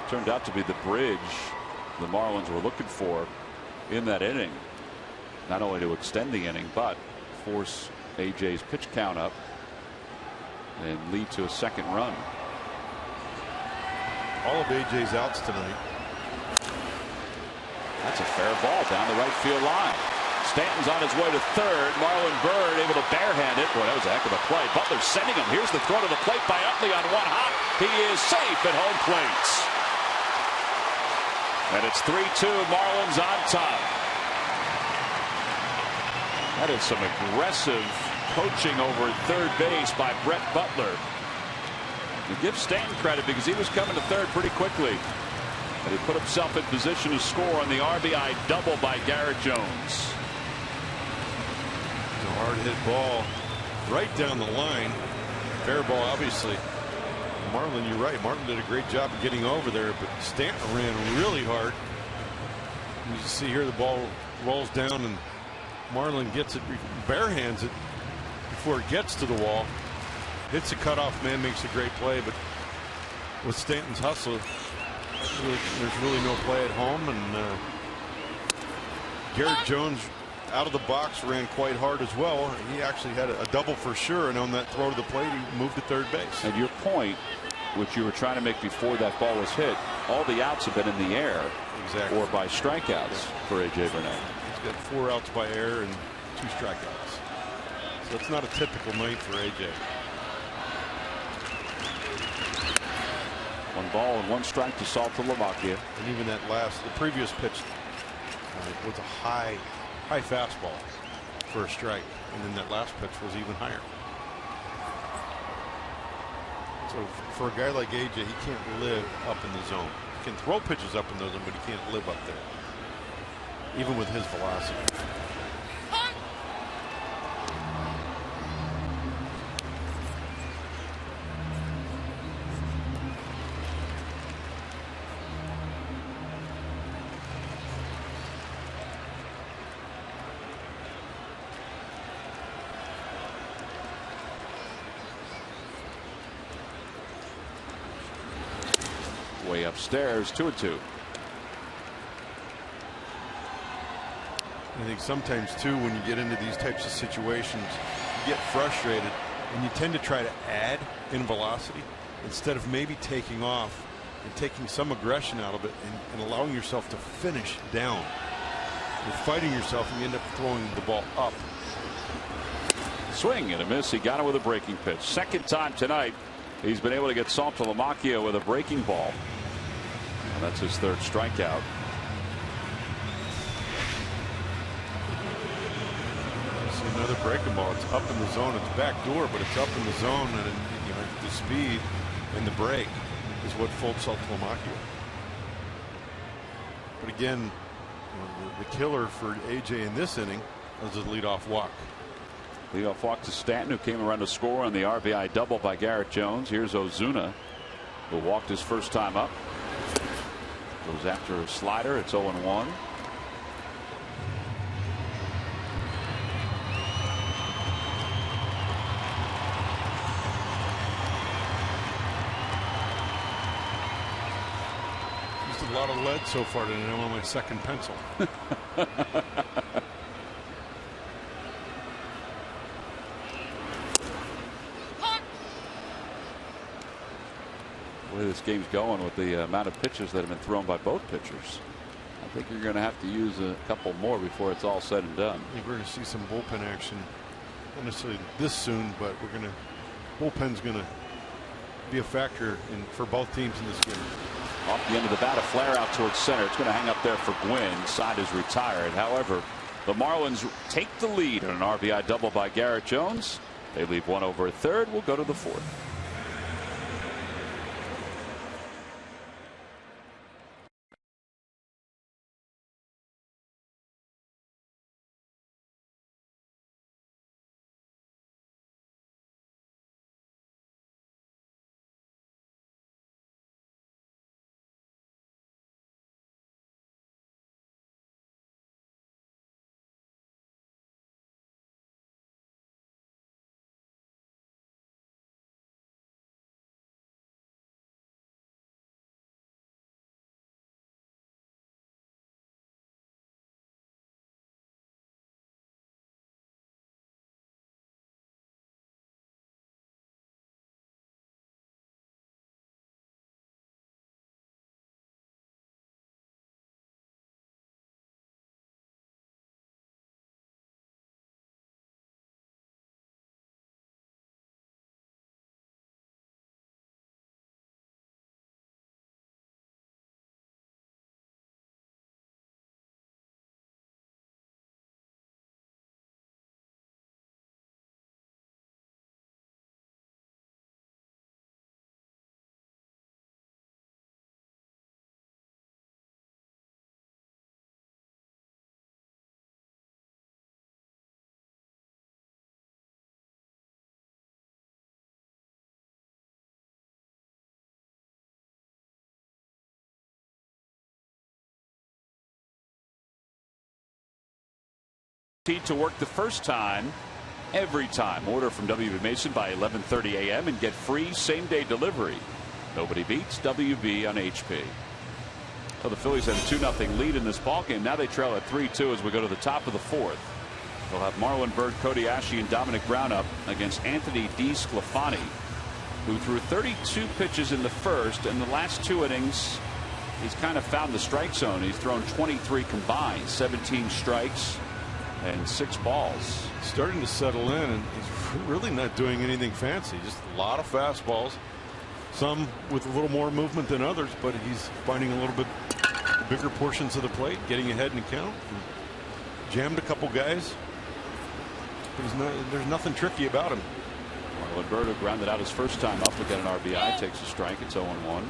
Turned out to be the bridge the Marlins were looking for in that inning. Not only to extend the inning, but force AJ's pitch count up and lead to a second run. All of AJ's outs tonight. That's a fair ball down the right field line. Stanton's on his way to third. Marlon Byrd able to barehand it. Boy, that was a heck of a play. Butler sending him. Here's the throw to the plate by Utley on one hop. He is safe at home plate. And it's 3-2, Marlins on top. That is some aggressive coaching over at third base by Brett Butler. You give Stanton credit because he was coming to third pretty quickly. And he put himself in position to score on the RBI double by Garrett Jones. It's a hard hit ball right down the line. Fair ball, obviously. Marlin, you're right. Marlin did a great job of getting over there, but Stanton ran really hard. You see here the ball rolls down and Marlin gets it, barehands it before it gets to the wall. Hits the cutoff man, makes a great play, but with Stanton's hustle, there's really no play at home. And Garrett Jones out of the box ran quite hard as well. He actually had a double for sure, and on that throw to the plate, he moved to third base. And your point, which you were trying to make before that ball was hit, all the outs have been in the air. Exactly. Or by strikeouts for A.J. Burnett. He's got 4 outs by air and 2 strikeouts. So it's not a typical night for A.J. 1 ball and 1 strike to Saltalamacchia. And even that the previous pitch was a high fastball for a strike, and then that last pitch was even higher. So for a guy like AJ, he can't live up in the zone. He can throw pitches up in the zone, but he can't live up there, even with his velocity. way upstairs. 2-2. I think sometimes too, when you get into these types of situations, you get frustrated and you tend to try to add in velocity instead of maybe taking off and taking some aggression out of it and allowing yourself to finish down. You're fighting yourself and you end up throwing the ball up. Swing and a miss. He got it with a breaking pitch. Second time tonight he's been able to get Saltalamacchia with a breaking ball. And that's his third strikeout. See another breaking ball. It's up in the zone. It's back door, but it's up in the zone, and you know, the speed and the break is what fooled Saltalamacchia. But again, you know, the killer for AJ in this inning was a leadoff walk. Leadoff walk to Stanton, who came around to score on the RBI double by Garrett Jones. Here's Ozuna, who walked his first time up. Goes after a slider. It's 0-1. Used a lot of lead so far today. I'm on my second pencil. Way this game's going with the amount of pitches that have been thrown by both pitchers, I think you're going to have to use a couple more before it's all said and done. I think we're going to see some bullpen action, not necessarily this soon, but we're going to bullpen's going to be a factor for both teams in this game. Off the end of the bat, a flare out towards center. It's going to hang up there for Gwynn. Side is retired. However, the Marlins take the lead on an RBI double by Garrett Jones. They leave one over a third. We'll go to the fourth. To work the first time every time. Order from WB Mason by 11:30 a.m. and get free same-day delivery. Nobody beats WB on HP. Well, the Phillies had a 2-0 lead in this ballgame. Now they trail at 3-2 as we go to the top of the fourth. They'll have Marlon Byrd, Cody Ashley, and Dominic Brown up against Anthony DeSclafani, who threw 32 pitches in the first. In the last 2 innings, he's kind of found the strike zone. He's thrown 23 combined, 17 strikes and 6 balls. Starting to settle in, and he's really not doing anything fancy. Just a lot of fastballs, some with a little more movement than others, but he's finding a little bit bigger portions of the plate, getting ahead in the count. Jammed a couple guys. There's nothing tricky about him. Marlon Byrd, who grounded out his first time up to get an RBI, takes a strike. It's 0-1.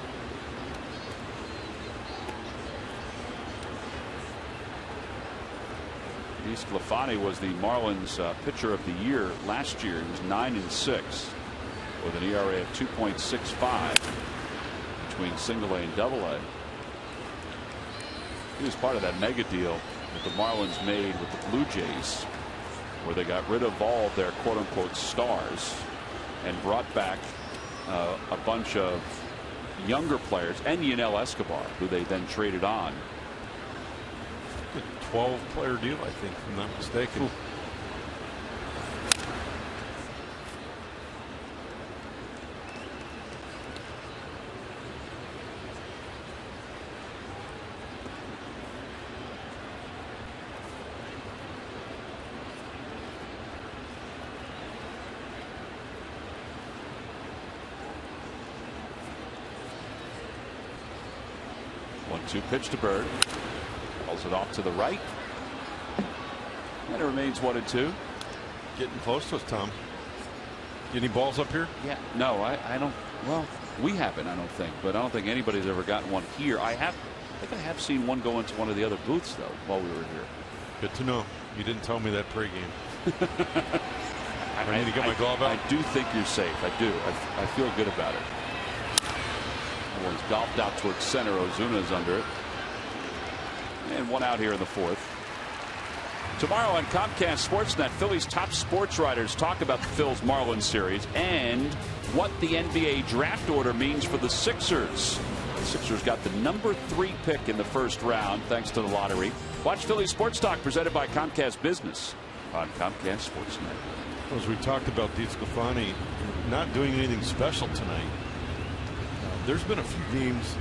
DeSclafani was the Marlins pitcher of the year last year. He was 9-6 with an ERA of 2.65 between single A and double A. He was part of that mega deal that the Marlins made with the Blue Jays, where they got rid of all of their quote-unquote stars and brought back a bunch of younger players, and Yunel Escobar, who they then traded on. A 12-player deal, I think, if I'm not mistaken. Ooh. One-two pitch to Bird. Calls it off to the right. And it remains 1-2. Getting close to us, Tom. Get any balls up here? Yeah. No, I don't. Well, we haven't, I don't think. But I don't think anybody's ever gotten one here. I think I have seen one go into one of the other booths, though, while we were here. Good to know. You didn't tell me that pregame. I need to get my glove out. I do think you're safe. I do. I feel good about it. One's golfed out towards center. Ozuna's under it. And one out here in the fourth. Tomorrow on Comcast Sportsnet, Phillies top sports writers talk about the Phil's Marlins series and what the NBA draft order means for the Sixers. The Sixers got the number 3 pick in the first round thanks to the lottery. Watch Philly Sports Talk presented by Comcast Business on Comcast Sportsnet. As we talked about DeSclafani not doing anything special tonight. There's been a few games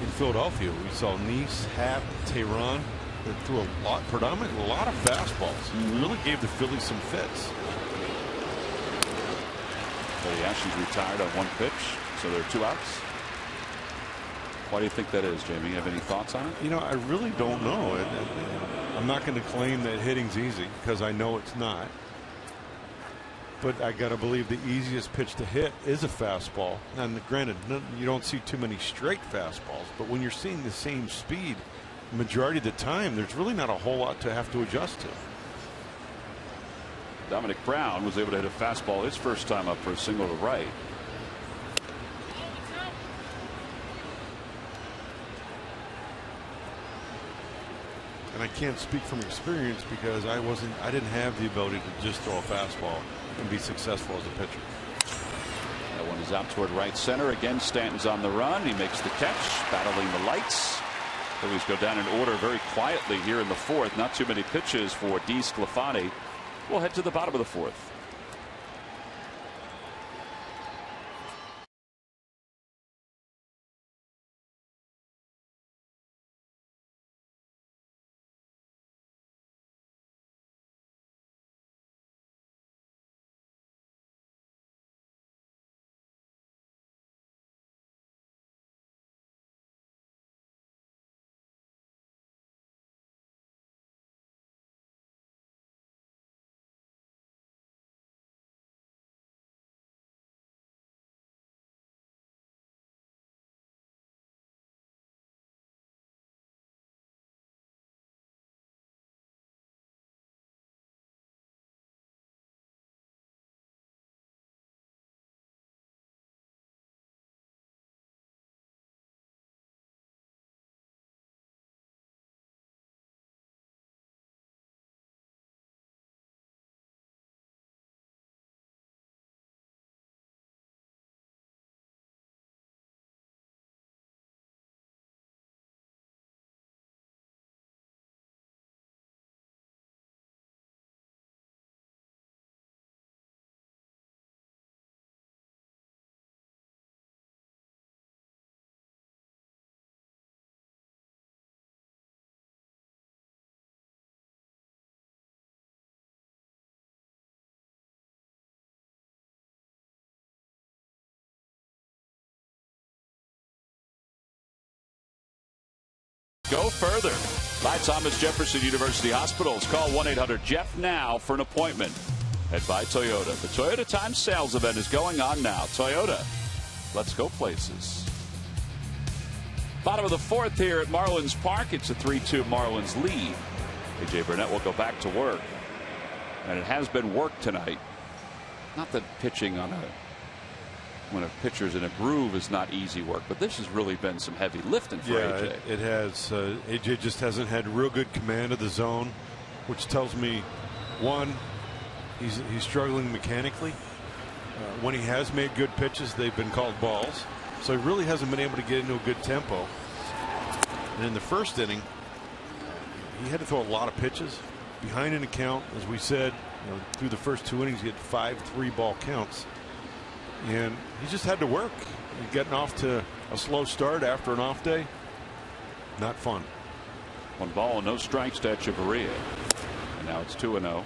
in Philadelphia. We saw Nice, Happ, Tehran that threw a lot of fastballs. Really gave the Phillies some fits. So yeah, she's retired on 1 pitch, so there are 2 outs. Why do you think that is, Jamie? You have any thoughts on it? You know, I really don't know. I'm not going to claim that hitting's easy because I know it's not. But I got to believe the easiest pitch to hit is a fastball. And granted, you don't see too many straight fastballs, but when you're seeing the same speed the majority of the time, there's really not a whole lot to have to adjust to. Dominic Brown was able to hit a fastball his first time up for a single to right. And I can't speak from experience because I didn't have the ability to just throw a fastball and be successful as a pitcher. That one is out toward right center. Again, Stanton's on the run. He makes the catch, battling the lights. Phillies go down in order very quietly here in the fourth. Not too many pitches for DeSclafani. We'll head to the bottom of the fourth. Go further. By Thomas Jefferson University Hospitals. Call 1-800-JEFF now for an appointment. Head by Toyota. The Toyota Times sales event is going on now. Toyota, let's go places. Bottom of the fourth here at Marlins Park. It's a 3-2 Marlins lead. A.J. Burnett will go back to work. And it has been work tonight. Not that pitching on when a pitcher's in a groove is not easy work, but this has really been some heavy lifting for AJ. It has. AJ just hasn't had real good command of the zone, which tells me, one, he's struggling mechanically. When he has made good pitches, they've been called balls. So he really hasn't been able to get into a good tempo. And in the first inning, he had to throw a lot of pitches behind in the count. As we said, through the first 2 innings, he had 5 3-ball counts. And he just had to work. Getting off to a slow start after an off day, not fun. 1 ball, no strikes to Echeverria. And now it's 2-0.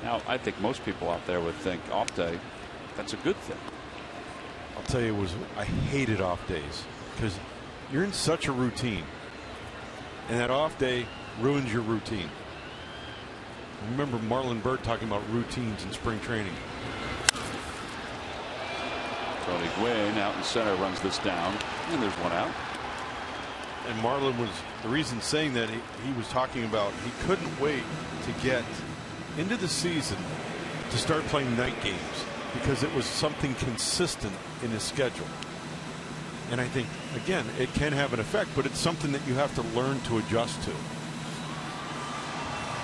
Now, I think most people out there would think off day, that's a good thing. I'll tell you, I hated off days because you're in such a routine, and that off day ruins your routine. I remember Marlon Byrd talking about routines in spring training. Tony Gwynn out in center runs this down, and there's 1 out. And Marlon was the reason saying that he was talking about he couldn't wait to get into the season to start playing night games because it was something consistent in his schedule. And I think, again, it can have an effect, but it's something that you have to learn to adjust to.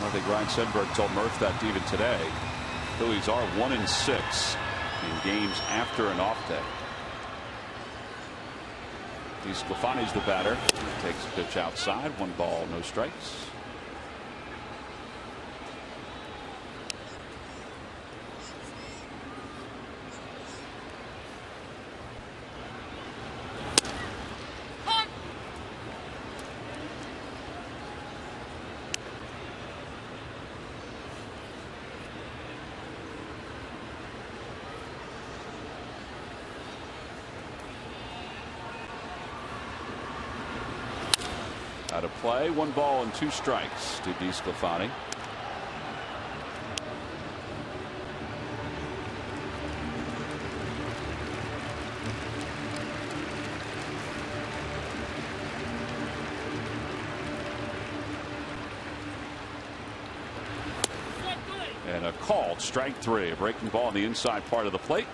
I think Ryan Sandberg told Murph that even today. Phillies are 1-6 in games after an off day. DeSclafani's the batter. Takes a pitch outside. 1 ball, no strikes. Out of play, 1 ball and 2 strikes to DeSclafani. And a called strike 3. A breaking ball on the inside part of the plate.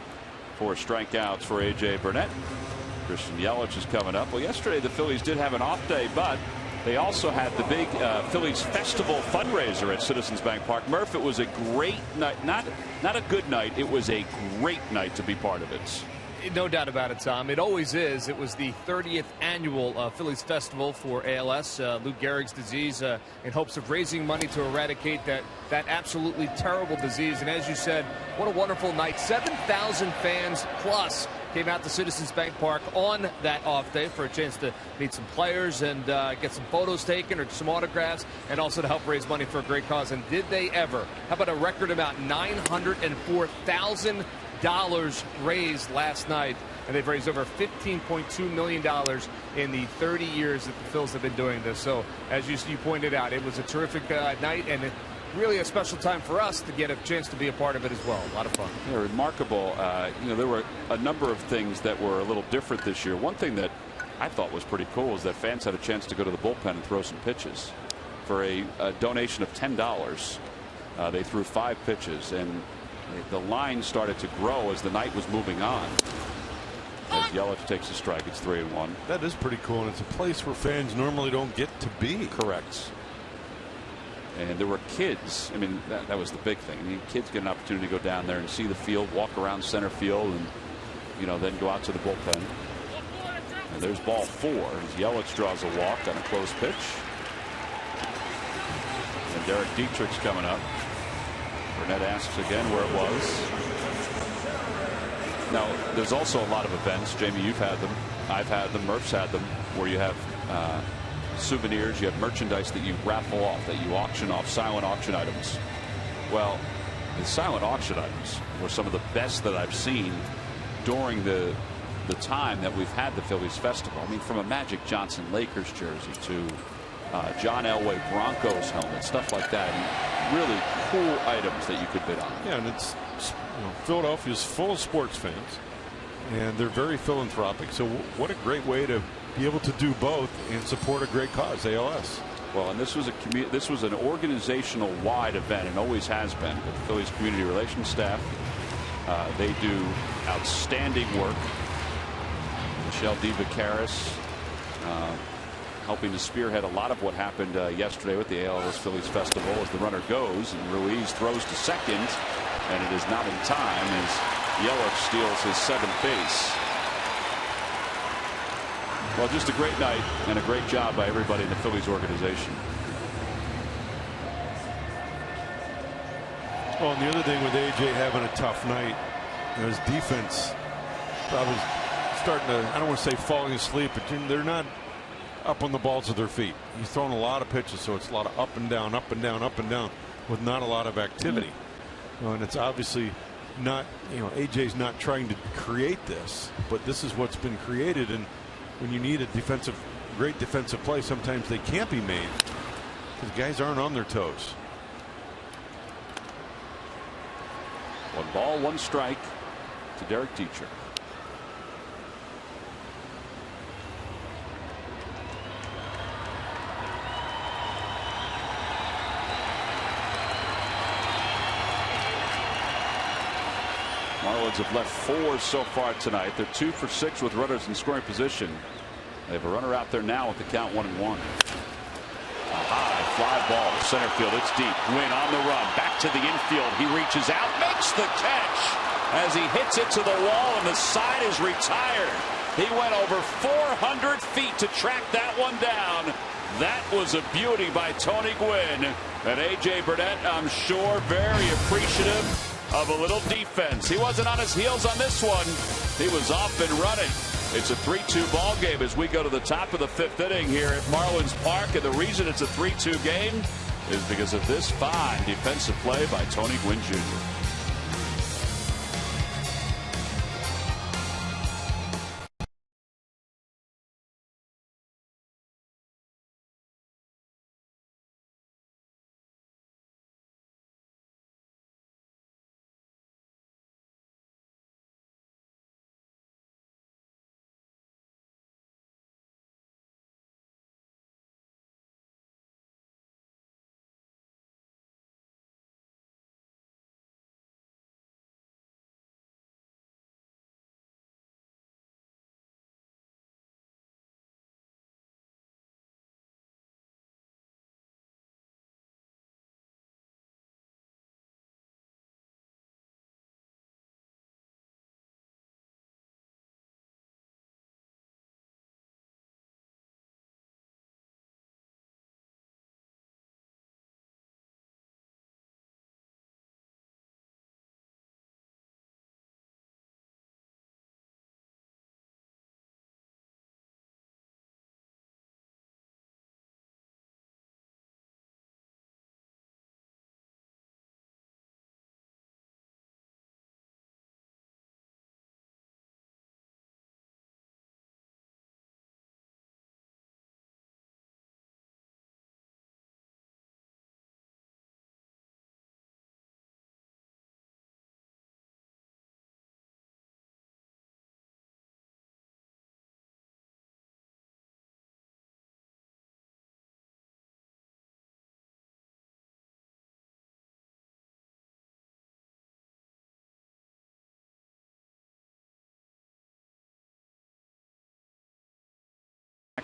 4 strikeouts for A.J. Burnett. Christian Yelich is coming up. Well, yesterday the Phillies did have an off day, but they also had the big Phillies Festival fundraiser at Citizens Bank Park. Murph, it was a great night. Not a good night. It was a great night to be part of it. No doubt about it, Tom. It always is. It was the 30th annual Phillies Festival for ALS, Lou Gehrig's disease, in hopes of raising money to eradicate that absolutely terrible disease. And as you said, what a wonderful night. 7,000 fans plus came out to Citizens Bank Park on that off day for a chance to meet some players and get some photos taken or some autographs, and also to help raise money for a great cause. And did they ever? How about a record amount? $904,000 raised last night, and they've raised over $15.2 million in the 30 years that the Phils have been doing this. So as you pointed out, it was a terrific night, and really a special time for us to get a chance to be a part of it as well. A lot of fun. Yeah, remarkable. There were a number of things that were a little different this year. One thing that I thought was pretty cool is that fans had a chance to go to the bullpen and throw some pitches. For a donation of $10, they threw 5 pitches, and the line started to grow as the night was moving on. As Yelich takes a strike, it's 3-1. That is pretty cool, and it's a place where fans normally don't get to be. Correct. And there were kids. I mean, that was the big thing. I mean, kids get an opportunity to go down there and see the field, walk around center field, and then go out to the bullpen. And there's ball 4 as Yelich draws a walk on a close pitch. And Derek Dietrich's coming up. Burnett asks again where it was. Now, there's also a lot of events. Jamie, you've had them. I've had them. Murph's had them, where you have souvenirs, you have merchandise that you raffle off, that you auction off, silent auction items. Well, the silent auction items were some of the best that I've seen during the time that we've had the Phillies Festival. I mean, from a Magic Johnson Lakers jersey to John Elway Broncos helmet, stuff like that. And really cool items that you could bid on. Yeah, and it's Philadelphia's full of sports fans, and they're very philanthropic. So what a great way to be able to do both and support a great cause, ALS. Well, and this was an organizational wide event, and always has been, with the Phillies community relations staff. They do outstanding work. Michelle DeVacaris helping to spearhead a lot of what happened yesterday with the ALS Phillies Festival as the runner goes, and Ruiz throws to second, and it is not in time as Yelich steals his 7th base. Well, just a great night and a great job by everybody in the Phillies organization. Well, and the other thing with AJ having a tough night, his defense probably starting to, I don't want to say falling asleep, but they're not up on the balls of their feet. He's throwing a lot of pitches, so it's a lot of up and down, up and down, up and down, with not a lot of activity. And it's obviously not, AJ's not trying to create this, but this is what's been created. And when you need a great defensive play, sometimes they can't be made because guys aren't on their toes. 1 ball, 1 strike to Derek Dietrich. Marlins have left 4 so far tonight. They're 2 for 6 with runners in scoring position. They have a runner out there now with the count 1-1. A high fly ball to center field. It's deep. Gwynn on the run. Back to the infield. He reaches out, makes the catch as he hits it to the wall, and the side is retired. He went over 400 feet to track that one down. That was a beauty by Tony Gwynn. And A.J. Burnett, I'm sure, very appreciative of a little defense. He wasn't on his heels on this one. He was off and running. It's a 3-2 ball game as we go to the top of the 5th inning here at Marlins Park. And the reason it's a 3-2 game is because of this fine defensive play by Tony Gwynn Jr.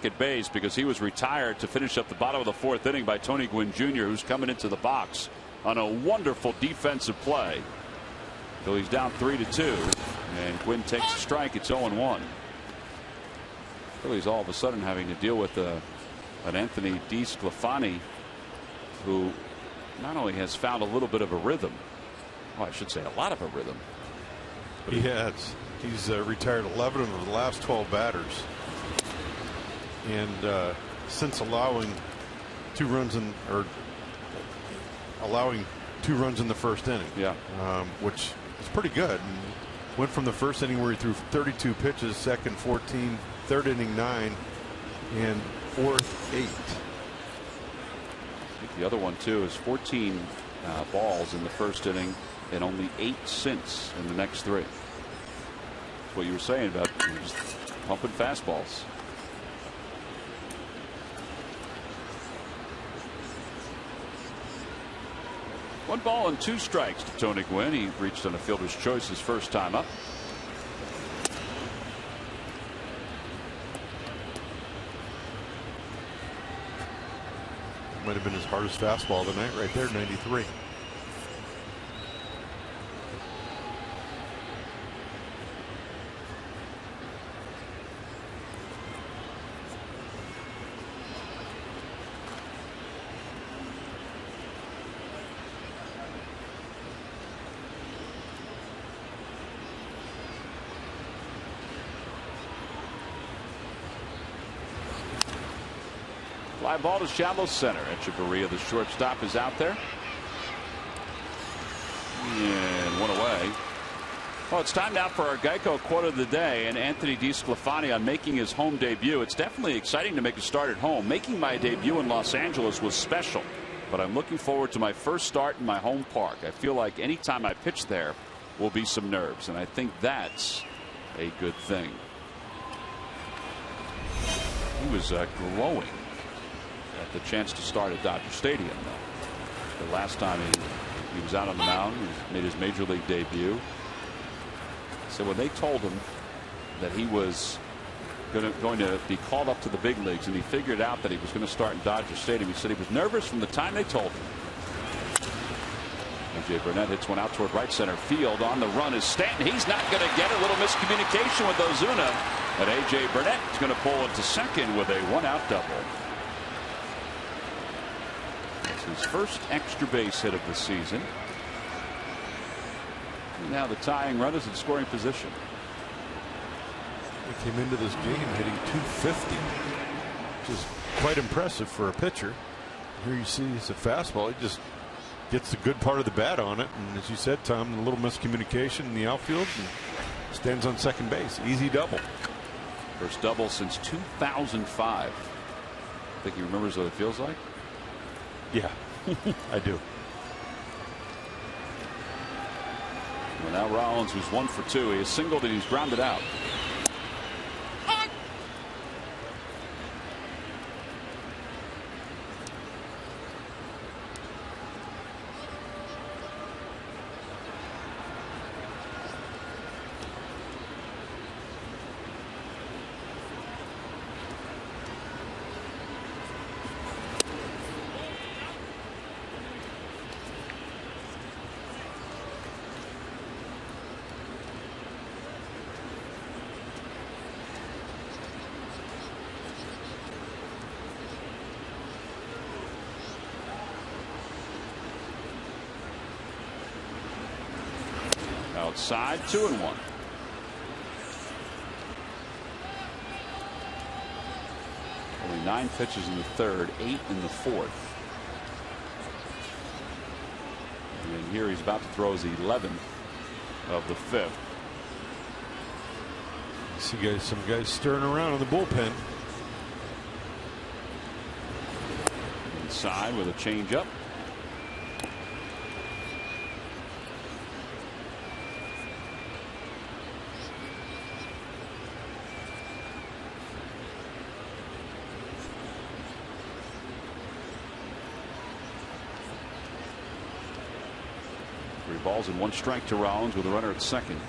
At base because he was retired to finish up the bottom of the 4th inning by Tony Gwynn Jr., who's coming into the box on a wonderful defensive play. So he's down 3-2, and Gwynn takes a strike. It's 0-1. Phillies all of a sudden having to deal with an Anthony DeSclafani, who not only has found a little bit of a rhythm, well, I should say a lot of a rhythm. He has. He's retired 11 of the last 12 batters. And since allowing 2 runs in the first inning, which is pretty good. And went from the first inning where he threw 32 pitches, second 14, third inning 9, and fourth 8. I think the other one too is 14 balls in the first inning and only 8 since in the next 3. That's what you were saying about just pumping fastballs. One ball and 2 strikes to Tony Gwynn. He reached on a fielder's choice his first time up. Might have been his hardest fastball of the night right there, 93. Fly ball to shallow center. Echeverria, the shortstop, is out there. And one away. Well, it's time now for our Geico quote of the day, and Anthony DeSclafani on making his home debut. It's definitely exciting to make a start at home. Making my debut in Los Angeles was special, but I'm looking forward to my first start in my home park. I feel like any time I pitch there will be some nerves, and I think that's a good thing. He was glowing at the chance to start at Dodger Stadium, though. The last time he was out on the mound, he made his major league debut. So when they told him that he was going to be called up to the big leagues, and he figured out that he was going to start in Dodger Stadium, he said he was nervous from the time they told him. A.J. Burnett hits one out toward right center field. On the run is Stanton. He's not going to get a little miscommunication with Ozuna, and A.J. Burnett is going to pull into second with a one-out double. That's his first extra base hit of the season. Now the tying run is in scoring position. He came into this game hitting .250, which is quite impressive for a pitcher. Here you see it's a fastball. He just gets the good part of the bat on it, and as you said, Tom, a little miscommunication in the outfield, and stands on second base. Easy double. First double since 2005. I think he remembers what it feels like. Yeah, I do. Well, now Rollins, who's 1 for 2, he has singled and he's grounded out. Outside, 2-1. Only 9 pitches in the third, 8 in the fourth. And here he's about to throw his 11th of the fifth. See some guys stirring around in the bullpen. Inside with a changeup. Balls and 1 strike to Rollins with a runner at second.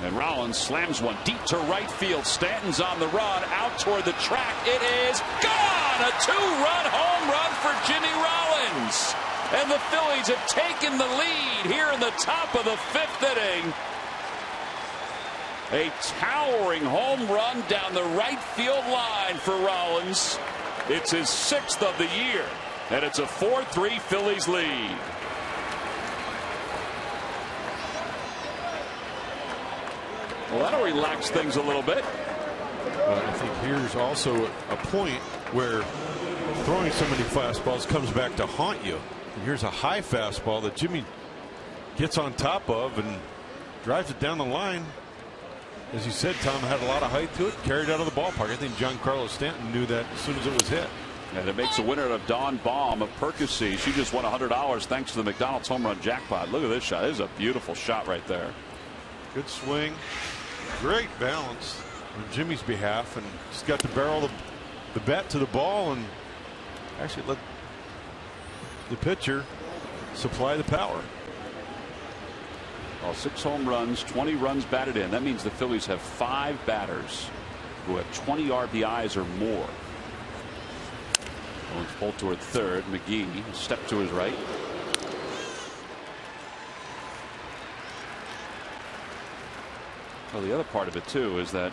And Rollins slams one deep to right field. Stanton's on the run out toward the track. It is gone. A 2-run home run for Jimmy Rollins. And the Phillies have taken the lead here in the top of the 5th inning. A towering home run down the right field line for Rollins. It's his 6th of the year, and it's a 4-3 Phillies lead. Well, that'll relax things a little bit. I think here's also a point where throwing so many fastballs comes back to haunt you. And here's a high fastball that Jimmy gets on top of and drives it down the line. As you said, Tom, had a lot of height to it, carried out of the ballpark. I think Giancarlo Stanton knew that as soon as it was hit. And it makes a winner of Dawn Baum of Percy. She just won $100 thanks to the McDonald's home run jackpot. Look at this shot. This is a beautiful shot right there. Good swing. Great balance on Jimmy's behalf, and just got to barrel the bat to the ball and actually let the pitcher supply the power. Well, 6 home runs, 20 runs batted in. That means the Phillies have 5 batters who have 20 RBIs or more. Owens pulled toward third. McGee step to his right. Well, the other part of it too is that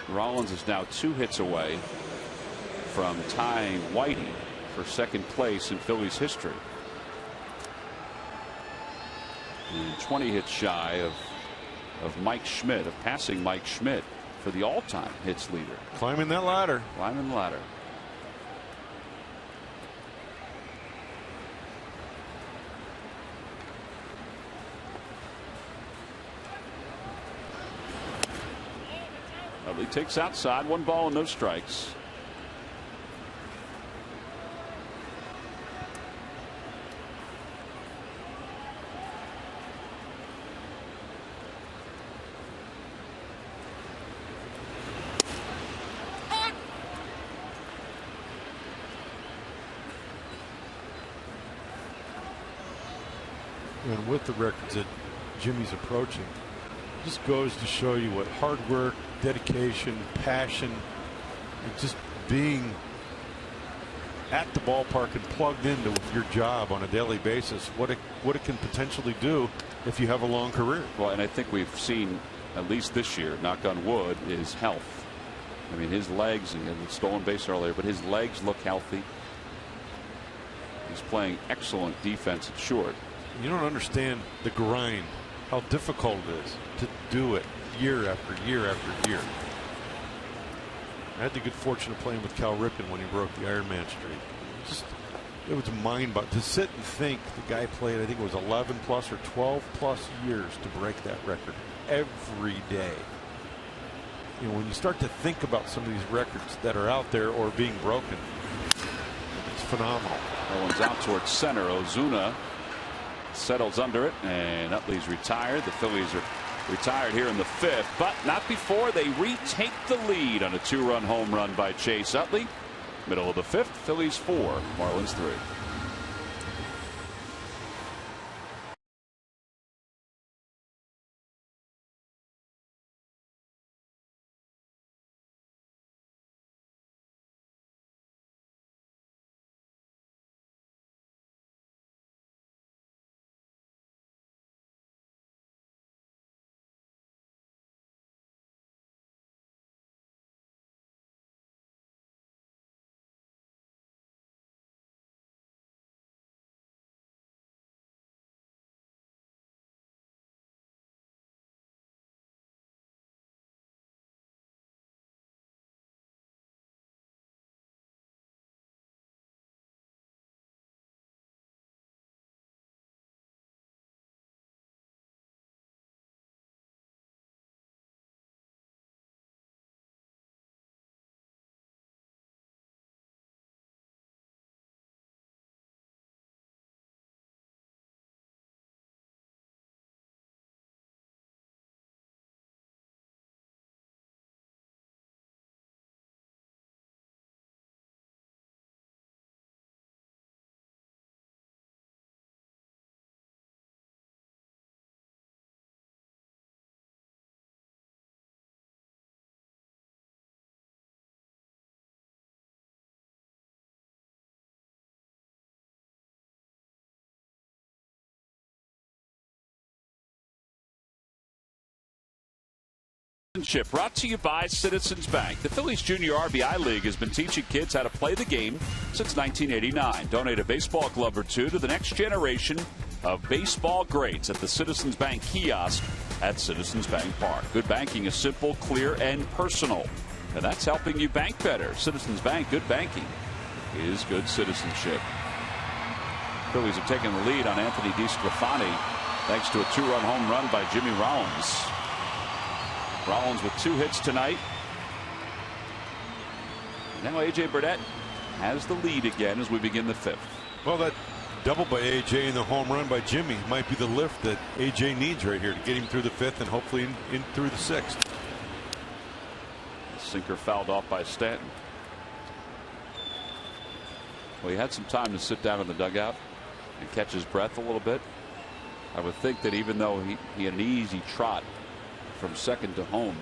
Rollins is now 2 hits away from tying Whitey for second place in Phillies history. And 20 hits shy of Mike Schmidt, of passing Mike Schmidt for the all-time hits leader. Climbing that ladder. Climbing the ladder. He takes outside, 1 ball and no strikes. And with the records that Jimmy's approaching, it just goes to show you what hard work, dedication, passion, and just being at the ballpark and plugged into your job on a daily basis, what it can potentially do if you have a long career. Well, and I think we've seen, at least this year, knock on wood, is health. I mean, his legs, and he had a stolen base earlier, but his legs look healthy. He's playing excellent defense at short. You don't understand the grind, how difficult it is to do it year after year after year. I had the good fortune of playing with Cal Ripken when he broke the Ironman streak. It was mind-boggling to sit and think the guy played, I think it was 11 plus or 12 plus years to break that record every day. You know, when you start to think about some of these records that are out there or being broken, it's phenomenal. That one's out towards center. Ozuna settles under it, and Utley's retired. The Phillies are retired here in the 5th, but not before they retake the lead on a 2-run home run by Chase Utley. Middle of the 5th, Phillies 4, Marlins 3. Brought to you by Citizens Bank. The Phillies Junior RBI League has been teaching kids how to play the game since 1989. Donate a baseball glove or two to the next generation of baseball greats at the Citizens Bank kiosk at Citizens Bank Park. Good banking is simple, clear, and personal. And that's helping you bank better. Citizens Bank, good banking is good citizenship. Phillies have taken the lead on Anthony DeSclafani thanks to a 2-run home run by Jimmy Rollins. Rollins with 2 hits tonight. Now A.J. Burnett has the lead again as we begin the 5th. Well, that double by A.J. and the home run by Jimmy might be the lift that A.J. needs right here to get him through the 5th and hopefully in through the 6th. Sinker fouled off by Stanton. Well, he had some time to sit down in the dugout and catch his breath a little bit. I would think that even though he had an easy trot from second to home,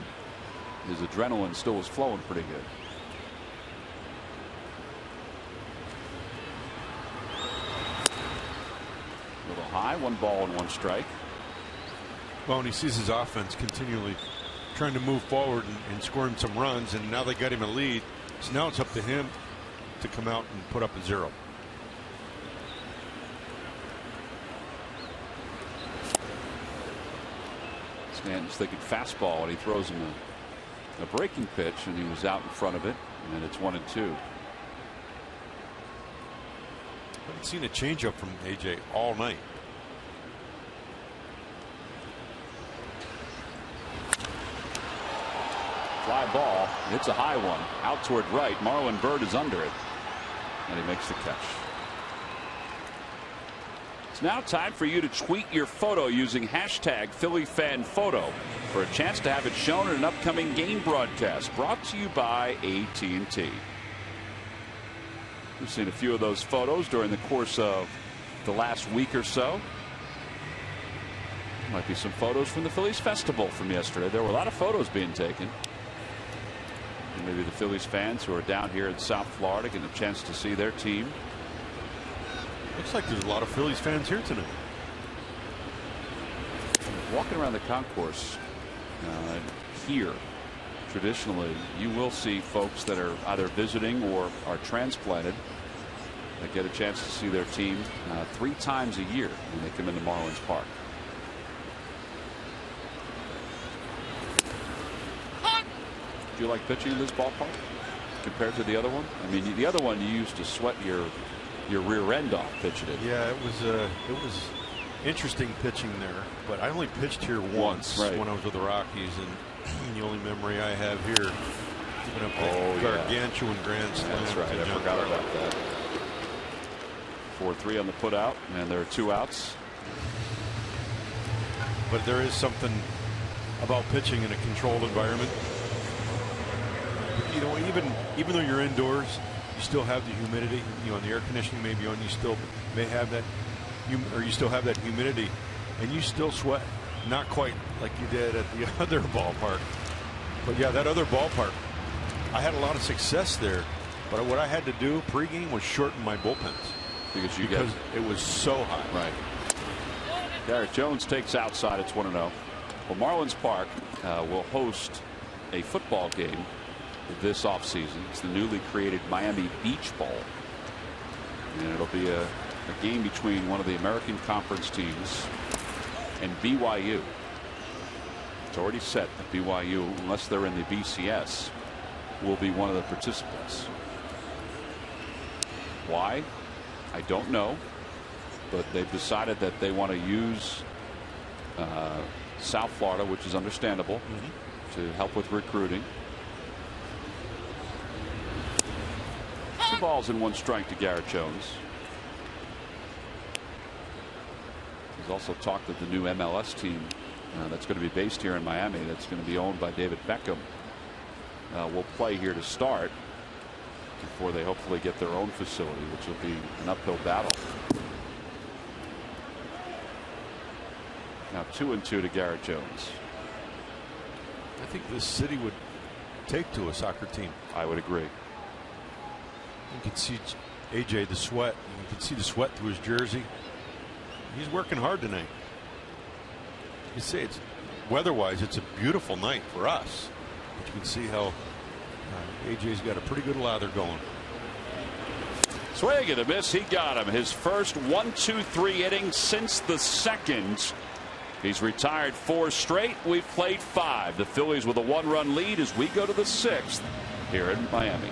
his adrenaline still was flowing pretty good. A little high, 1 ball and 1 strike. Well, and he sees his offense continually trying to move forward and scoring some runs, and now they got him a lead. So now it's up to him to come out and put up a 0. Stanton's thinking fastball, and he throws him a breaking pitch, and he was out in front of it, and it's 1-2. I haven't seen a changeup from AJ all night. Fly ball. It's a high one. Out toward right. Marlon Byrd is under it, and he makes the catch. It's now time for you to tweet your photo using hashtag #PhillyFanPhoto for a chance to have it shown in an upcoming game broadcast brought to you by AT&T. We've seen a few of those photos during the course of the last week or so. Might be some photos from the Phillies Festival from yesterday. There were a lot of photos being taken. And maybe the Phillies fans who are down here in South Florida get a chance to see their team. Looks like there's a lot of Phillies fans here tonight. Walking around the concourse here, traditionally, you will see folks that are either visiting or are transplanted that get a chance to see their team 3 times a year when they come into Marlins Park. Do you like pitching in this ballpark compared to the other one? I mean, the other one you used to sweat your rear end off pitching it. Yeah, it was interesting pitching there, but I only pitched here once right. when I was with the Rockies, and the only memory I have here giving up that gargantuan grand slam. That's right. I forgot about that. 4-3 on the put out, and there are 2 outs. But there is something about pitching in a controlled environment. You know, even though you're indoors, you still have the humidity. You know, and the air conditioning may be on, you still may have that, you still have that humidity, and you still sweat. Not quite like you did at the other ballpark. But yeah, that other ballpark, I had a lot of success there. But what I had to do pregame was shorten my bullpens because it was so hot. Right. Garrett Jones takes outside. It's 1-0. Well, Marlins Park will host a football game this offseason. It's the newly created Miami Beach Bowl, and it'll be a game between one of the American Conference teams and BYU. It's already set that BYU, unless they're in the BCS, will be one of the participants. Why? I don't know, but they've decided that they want to use South Florida, which is understandable, to help with recruiting. 2 balls and 1 strike to Garrett Jones. He's also talked that the new MLS team that's going to be based here in Miami, that's going to be owned by David Beckham, will play here to start before they hopefully get their own facility, which will be an uphill battle. Now 2-2 to Garrett Jones. I think this city would take to a soccer team. I would agree. You can see AJ the sweat. You can see the sweat through his jersey. He's working hard tonight. You see, it's weather-wise, it's a beautiful night for us. But you can see how AJ's got a pretty good lather going. Swing and a miss. He got him. His first 1-2-3 inning since the second. He's retired 4 straight. We've played 5. The Phillies with a 1-run lead as we go to the 6th here in Miami.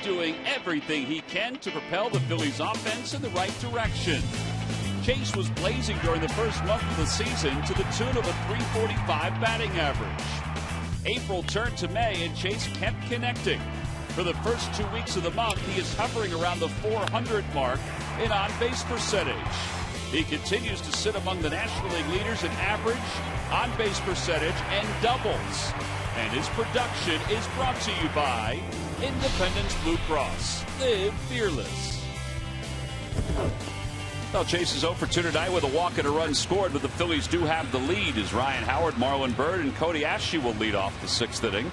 doing everything he can to propel the Phillies offense in the right direction. Chase was blazing during the first month of the season to the tune of a .345 batting average. April turned to May, and Chase kept connecting. For the first 2 weeks of the month, he is hovering around the .400 mark in on-base percentage. He continues to sit among the National League leaders in average, on-base percentage, and doubles. And his production is brought to you by Independence Blue Cross. Live fearless. Well, Chase is 0 for 2 tonight with a walk and a run scored, but the Phillies do have the lead as Ryan Howard, Marlon Byrd, and Cody Ashley will lead off the 6th inning.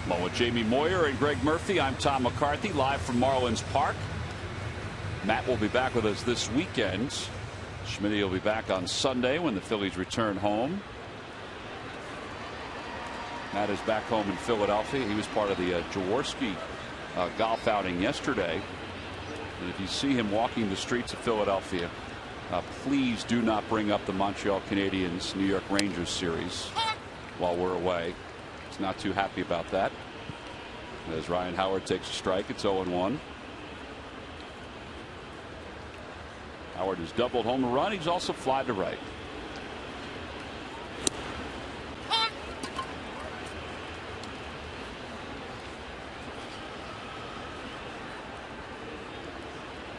Along with Jamie Moyer and Greg Murphy, I'm Tom McCarthy, live from Marlins Park. Matt will be back with us this weekend. Schmitty will be back on Sunday when the Phillies return home. Matt is back home in Philadelphia. He was part of the Jaworski golf outing yesterday. And if you see him walking the streets of Philadelphia, please do not bring up the Montreal Canadiens New York Rangers series while we're away. He's not too happy about that. As Ryan Howard takes a strike, it's 0-1. Howard has doubled home a run. He's also flied to right.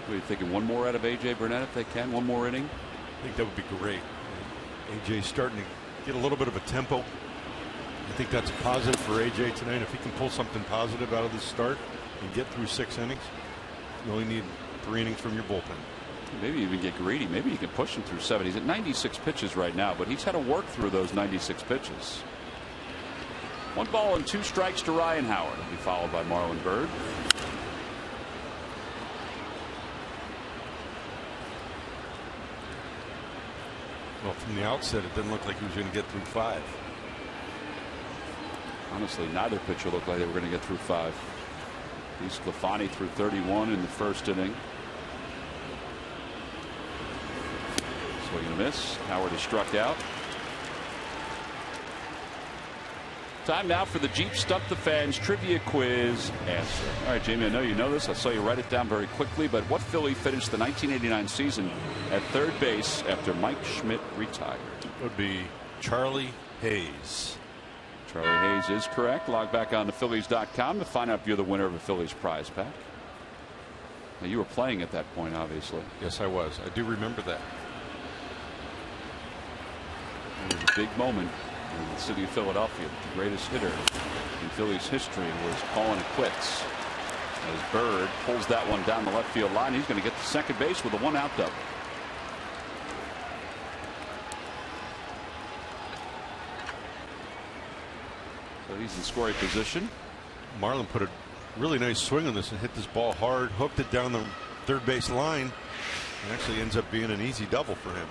What are you thinking? One more out of A.J. Burnett if they can? One more inning? I think that would be great. A.J. starting to get a little bit of a tempo. I think that's a positive for A.J. tonight. If he can pull something positive out of this start and get through 6 innings, you only need 3 innings from your bullpen. Maybe even get greedy. Maybe he can push him through 7. He's at 96 pitches right now, but he's had to work through those 96 pitches. 1 ball and 2 strikes to Ryan Howard. He'll be followed by Marlon Byrd. Well, from the outset, it didn't look like he was going to get through 5. Honestly, neither pitcher looked like they were going to get through 5. DeSclafani threw 31 in the first inning. Swing and a miss. Howard is struck out. Time now for the Jeep Stump the Fans trivia quiz answer. All right, Jamie, I know you know this. I saw you write it down very quickly, but what Philly finished the 1989 season at third base after Mike Schmidt retired? It would be Charlie Hayes. Charlie Hayes is correct. Log back on to Phillies.com to find out if you're the winner of a Phillies prize pack. Now, you were playing at that point, obviously. Yes, I was. I do remember that. It was a big moment in the city of Philadelphia. The greatest hitter in Phillies history was calling it quits. As Bird pulls that one down the left field line, he's going to get to second base with a 1-out double. So he's in scoring position. Marlon put a really nice swing on this and hit this ball hard, hooked it down the third base line, and actually ends up being an easy double for him.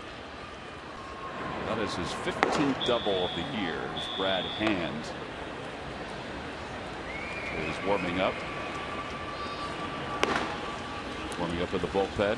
That is his 15th double of the year. As Brad Hand is warming up. Warming up with the bullpen.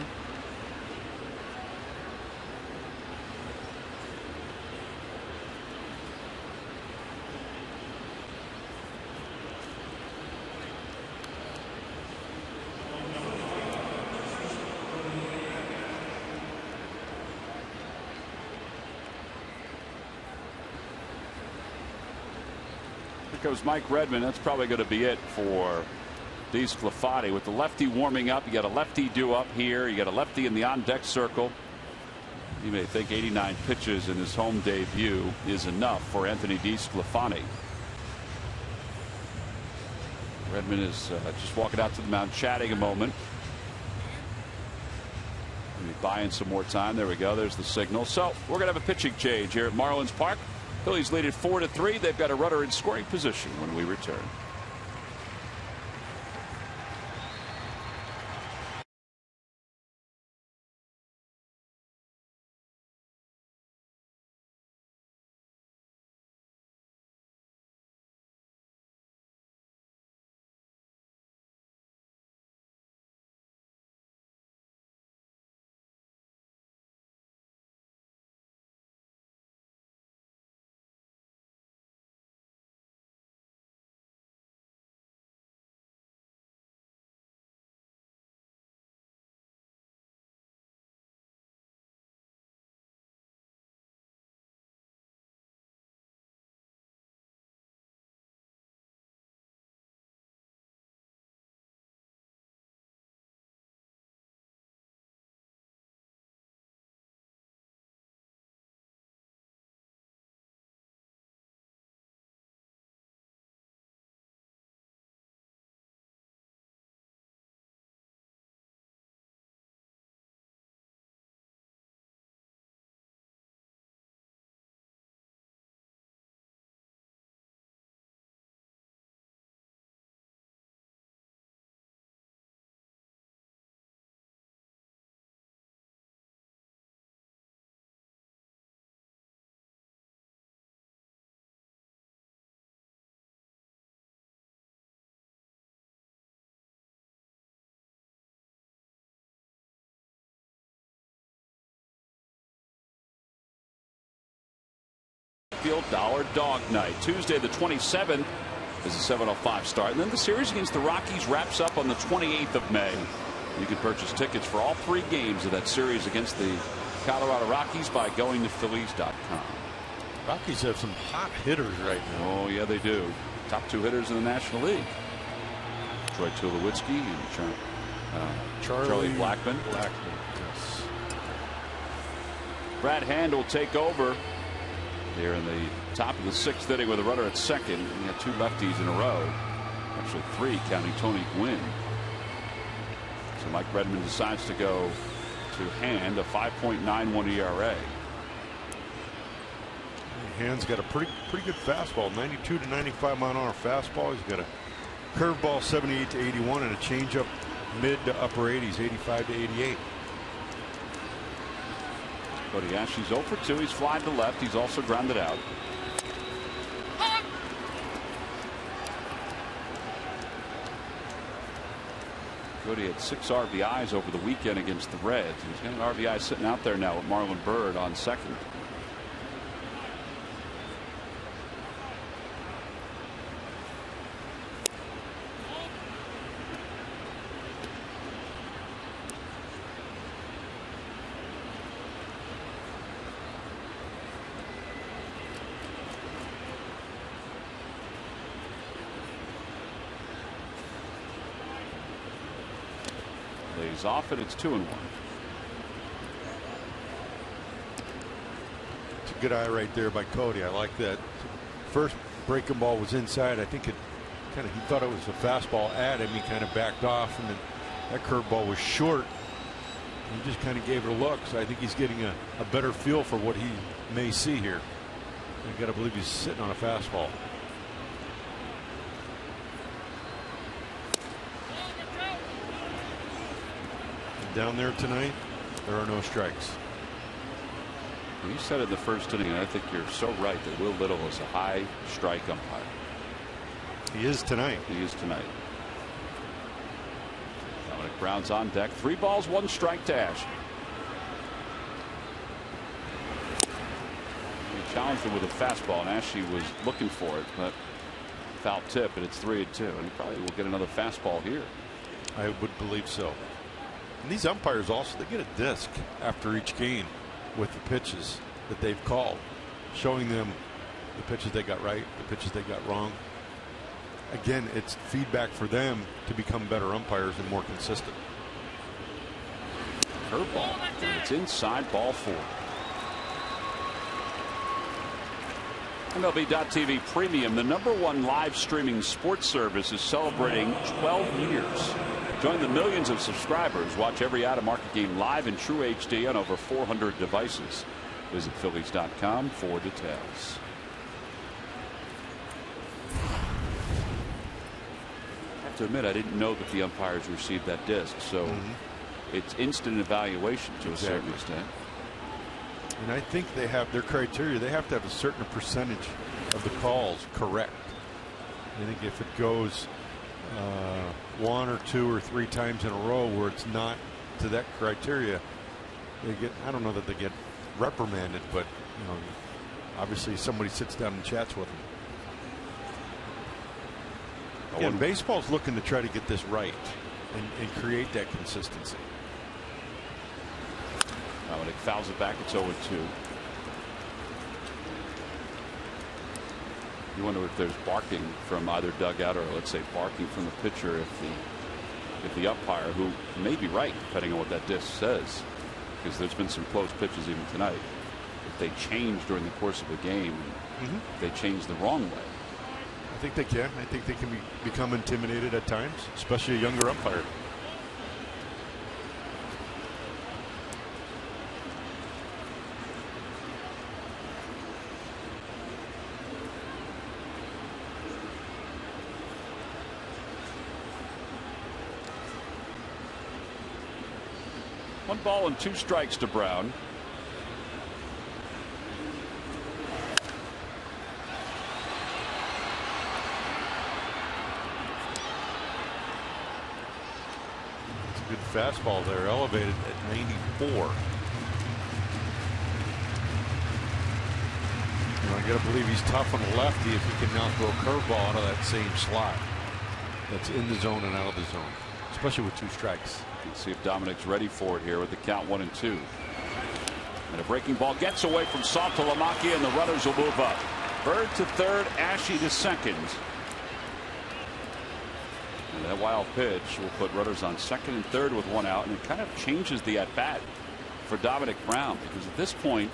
Goes Mike Redmond. That's probably going to be it for DeSclafani. With the lefty warming up, you got a lefty due up here, you got a lefty in the on deck circle. You may think 89 pitches in his home debut is enough for Anthony DeSclafani. Redmond is just walking out to the mound, chatting a moment. Maybe buying some more time. There we go. There's the signal. So we're going to have a pitching change here at Marlins Park. Phillies lead it 4-3. They've got a runner in scoring position when we return. Field Dollar Dog Night. Tuesday the 27th is a 7:05 start. And then the series against the Rockies wraps up on the 28th of May. You can purchase tickets for all 3 games of that series against the Colorado Rockies by going to Phillies.com. Rockies have some hot hitters right now. Oh, yeah, they do. Top 2 hitters in the National League. Troy Tulowitzki and Charlie Blackmon. Yes. Brad Hand will take over here in the top of the 6th inning with a runner at second. He had 2 lefties in a row. Actually 3 counting Tony Gwynn. So Mike Redmond decides to go to Hand, a 5.91 ERA. Hand's got a pretty good fastball, 92 to 95 mile an hour fastball. He's got a curveball 78 to 81 and a changeup mid to upper 80s, 85 to 88. Cody Ashley's 0 for 2. He's flied to left. He's also grounded out. Cody had 6 RBIs over the weekend against the Reds. He's got an RBI sitting out there now with Marlon Byrd on second. Lays off it. It's 2-1. It's a good eye right there by Cody. I like that. First breaking ball was inside. I think he thought it was a fastball at him. He kind of backed off, and then that curveball was short. He just kind of gave it a look. So I think he's getting a better feel for what he may see here. I got to believe he's sitting on a fastball. Down there tonight, there are no strikes. You said in the first inning, and I think you're so right, that Will Little is a high strike umpire. He is tonight. He is tonight. Dominic Brown's on deck. 3 balls, 1 strike to Ash. He challenged him with a fastball, and Ashley was looking for it, but foul tip, and it's 3-2. And he probably will get another fastball here. I would believe so. And these umpires also, they get a disc after each game with the pitches that they've called, showing them the pitches they got right, the pitches they got wrong. Again, it's feedback for them to become better umpires and more consistent. Curveball, and it's inside, ball 4. MLB.TV Premium, the #1 live streaming sports service, is celebrating 12 years. Join the millions of subscribers. Watch every out-of-market game live in true HD on over 400 devices. Visit Phillies.com for details. I have to admit, I didn't know that the umpires received that disc, so it's instant evaluation to a certain extent. And I think they have their criteria. They have to have a certain percentage of the calls correct. I think if it goes 1 or 2 or 3 times in a row where it's not to that criteria, they get, I don't know that they get reprimanded, but you know, obviously somebody sits down and chats with them. Again, baseball's looking to try to get this right and create that consistency. Dominic fouls it back. It's 0-2. You wonder if there's barking from either dugout, or let's say barking from the pitcher, if the umpire, who may be right depending on what that disc says, because there's been some close pitches even tonight, if they change during the course of a game, they change the wrong way. I think they can. I think they can become intimidated at times, especially a younger umpire. One ball and 2 strikes to Brown. It's a good fastball there, elevated at 94. You got to believe he's tough on the lefty if he can now throw a curveball out of that same slot that's in the zone and out of the zone, especially with 2 strikes. Let's see if Dominic's ready for it here with the count 1-2. And a breaking ball gets away from Saltalamacchia, and the runners will move up. Bird to third, Ashe to second. And that wild pitch will put runners on second and third with 1 out, and it kind of changes the at-bat for Dominic Brown, because at this point,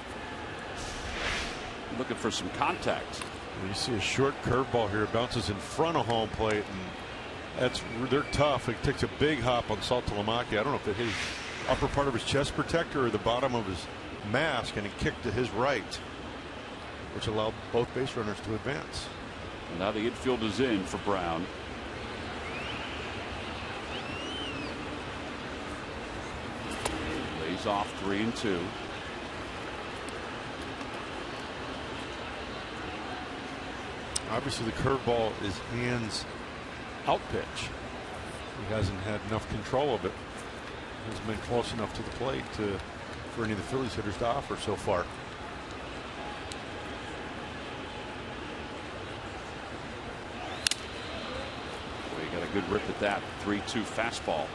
looking for some contact. You see a short curveball here, bounces in front of home plate, and they're tough. It takes a big hop on Saltalamacchia. I don't know if it hit his upper part of his chest protector or the bottom of his mask, and it kicked to his right, which allowed both base runners to advance. And now the infield is in for Brown. Lays off 3-2. Obviously, the curveball is hands out pitch. He hasn't had enough control of it. Hasn't been close enough to the plate for any of the Phillies hitters to offer so far. Well, he got a good rip at that 3-2 fastball.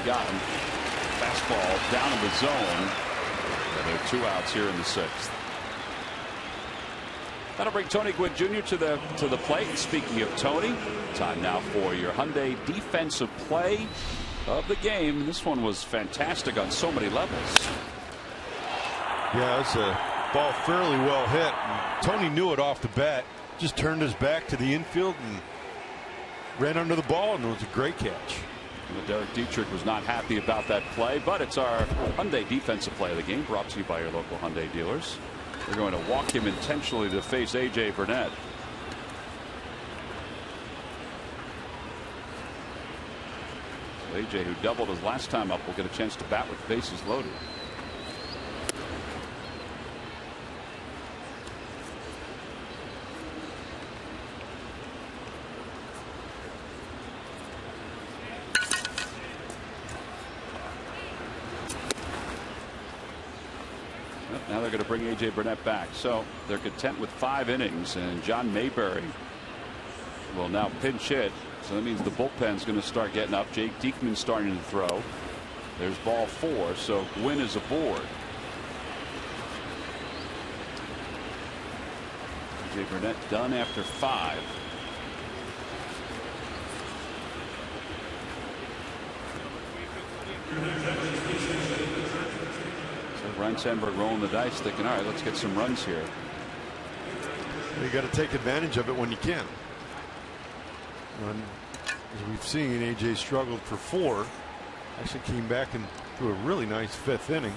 Got him. Fastball down in the zone. And there are 2 outs here in the 6th. That'll bring Tony Gwynn Jr. to the plate. Speaking of Tony, time now for your Hyundai defensive play of the game. This one was fantastic on so many levels. Yeah, it's a ball fairly well hit. And Tony knew it off the bat. Just turned his back to the infield and ran under the ball, and it was a great catch. Derek Dietrich was not happy about that play, but it's our Hyundai defensive play of the game, brought to you by your local Hyundai dealers. We're going to walk him intentionally to face A.J. Burnett. So A.J., who doubled his last time up, will get a chance to bat with bases loaded. Now they're going to bring A.J. Burnett back. So they're content with 5 innings, and John Mayberry will now pinch hit. So that means the bullpen's going to start getting up. Jake Diekman starting to throw. There's ball 4, so Gwynn is aboard. A.J. Burnett done after 5. Ryan Sandberg rolling the dice, thinking, all right, let's get some runs here. You got to take advantage of it when you can. And as we've seen, AJ struggled for 4. Actually came back and threw a really nice 5th inning.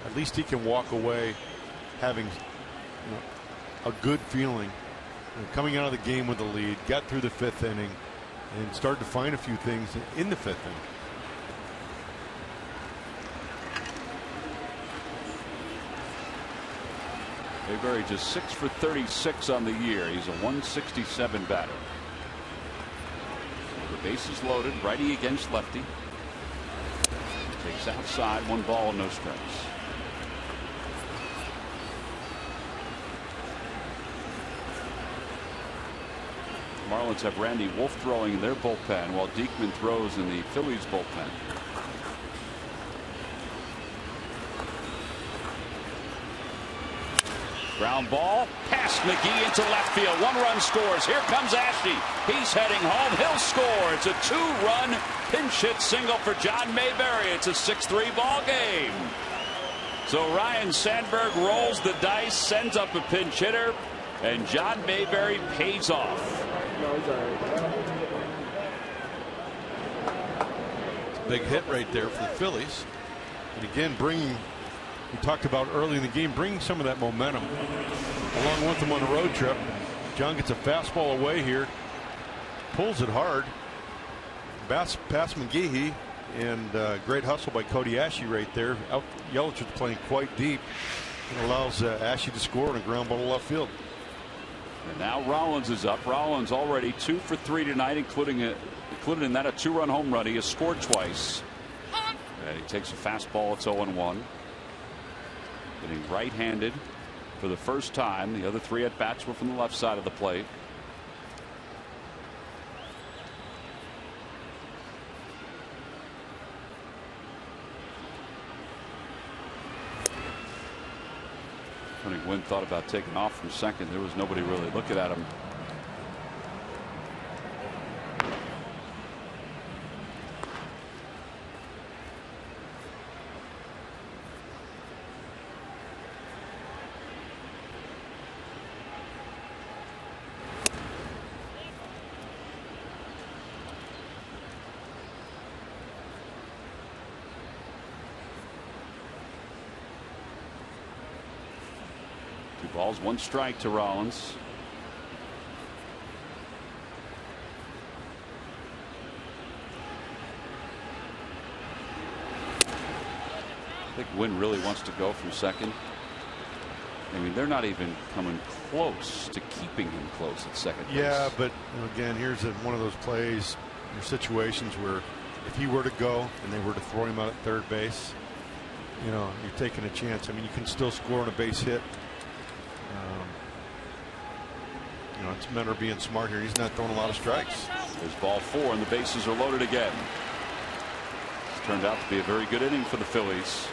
At least he can walk away having a good feeling. Coming out of the game with a lead, got through the 5th inning, and started to find a few things in the 5th inning. Mayberry just 6 for 36 on the year. He's a 167 batter. The base is loaded. Righty against lefty. Takes outside. 1 ball, no strikes. Marlins have Randy Wolf throwing in their bullpen, while Diekman throws in the Phillies bullpen. Ground ball past McGee into left field. 1 run scores. Here comes Ashe. He's heading home. He'll score. It's a 2-run pinch hit single for John Mayberry. It's a 6-3 ball game. So Ryan Sandberg rolls the dice, sends up a pinch hitter, and John Mayberry pays off. Big hit right there for the Phillies. And again, we talked about early in the game, bringing some of that momentum along with them on a road trip. John gets a fastball away here, pulls it hard, past McGehee, and great hustle by Cody Ashe right there. Yelich was playing quite deep and allows Ashe to score on a ground ball to left field. And now Rollins is up. Rollins already 2 for 3 tonight, including in that a 2-run home run. He has scored twice. And he takes a fastball. It's 0-1. Getting right-handed for the first time. The other 3 at bats were from the left side of the plate. Funny, Wynn thought about taking off from second. There was nobody really looking at him. Balls, 1 strike to Rollins. I think Wynn really wants to go from second. I mean, they're not even coming close to keeping him close at second base. Yeah, but again, here's one of those plays or situations where if he were to go and they were to throw him out at third base, you know, you're taking a chance. I mean, you can still score on a base hit. You know, it's men are being smart here. He's not throwing a lot of strikes. There's ball 4 and the bases are loaded again. It's turned out to be a very good inning for the Phillies.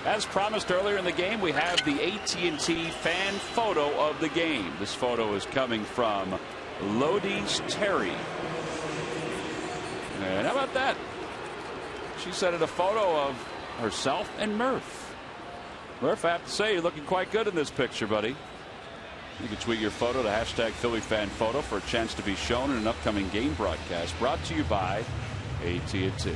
As promised earlier in the game, we have the AT&T fan photo of the game. This photo is coming from Lodi's Terry. And how about that? She sent in a photo of herself and Murph. Murph, I have to say, you're looking quite good in this picture, buddy. You can tweet your photo to #PhillyFanPhoto for a chance to be shown in an upcoming game broadcast brought to you by AT&T.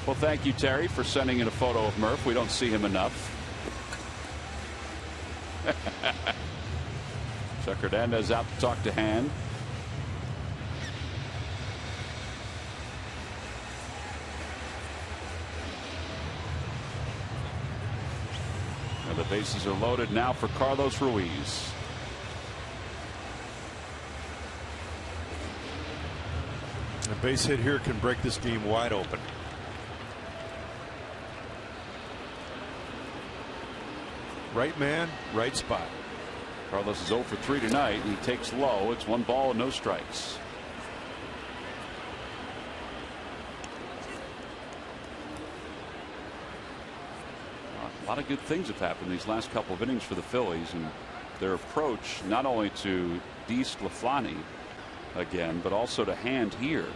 Well, thank you, Terry, for sending in a photo of Murph. We don't see him enough. Chuck Hernandez out to talk to Hand. The bases are loaded now for Carlos Ruiz. A base hit here can break this game wide open. Right man, right spot. Carlos is 0 for 3 tonight. He takes low. It's 1 ball and no strikes. A lot of good things have happened these last couple of innings for the Phillies, and their approach not only to DeSclafani again, but also to Hand here,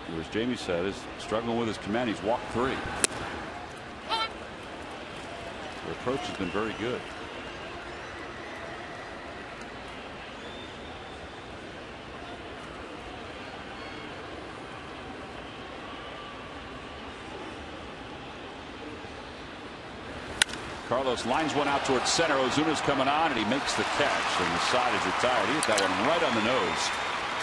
who, as Jamie said, is struggling with his command. He's walked 3. Their approach has been very good. Carlos lines one out towards center. Ozuna's coming on, and he makes the catch, and the side is retired. He hit that one right on the nose.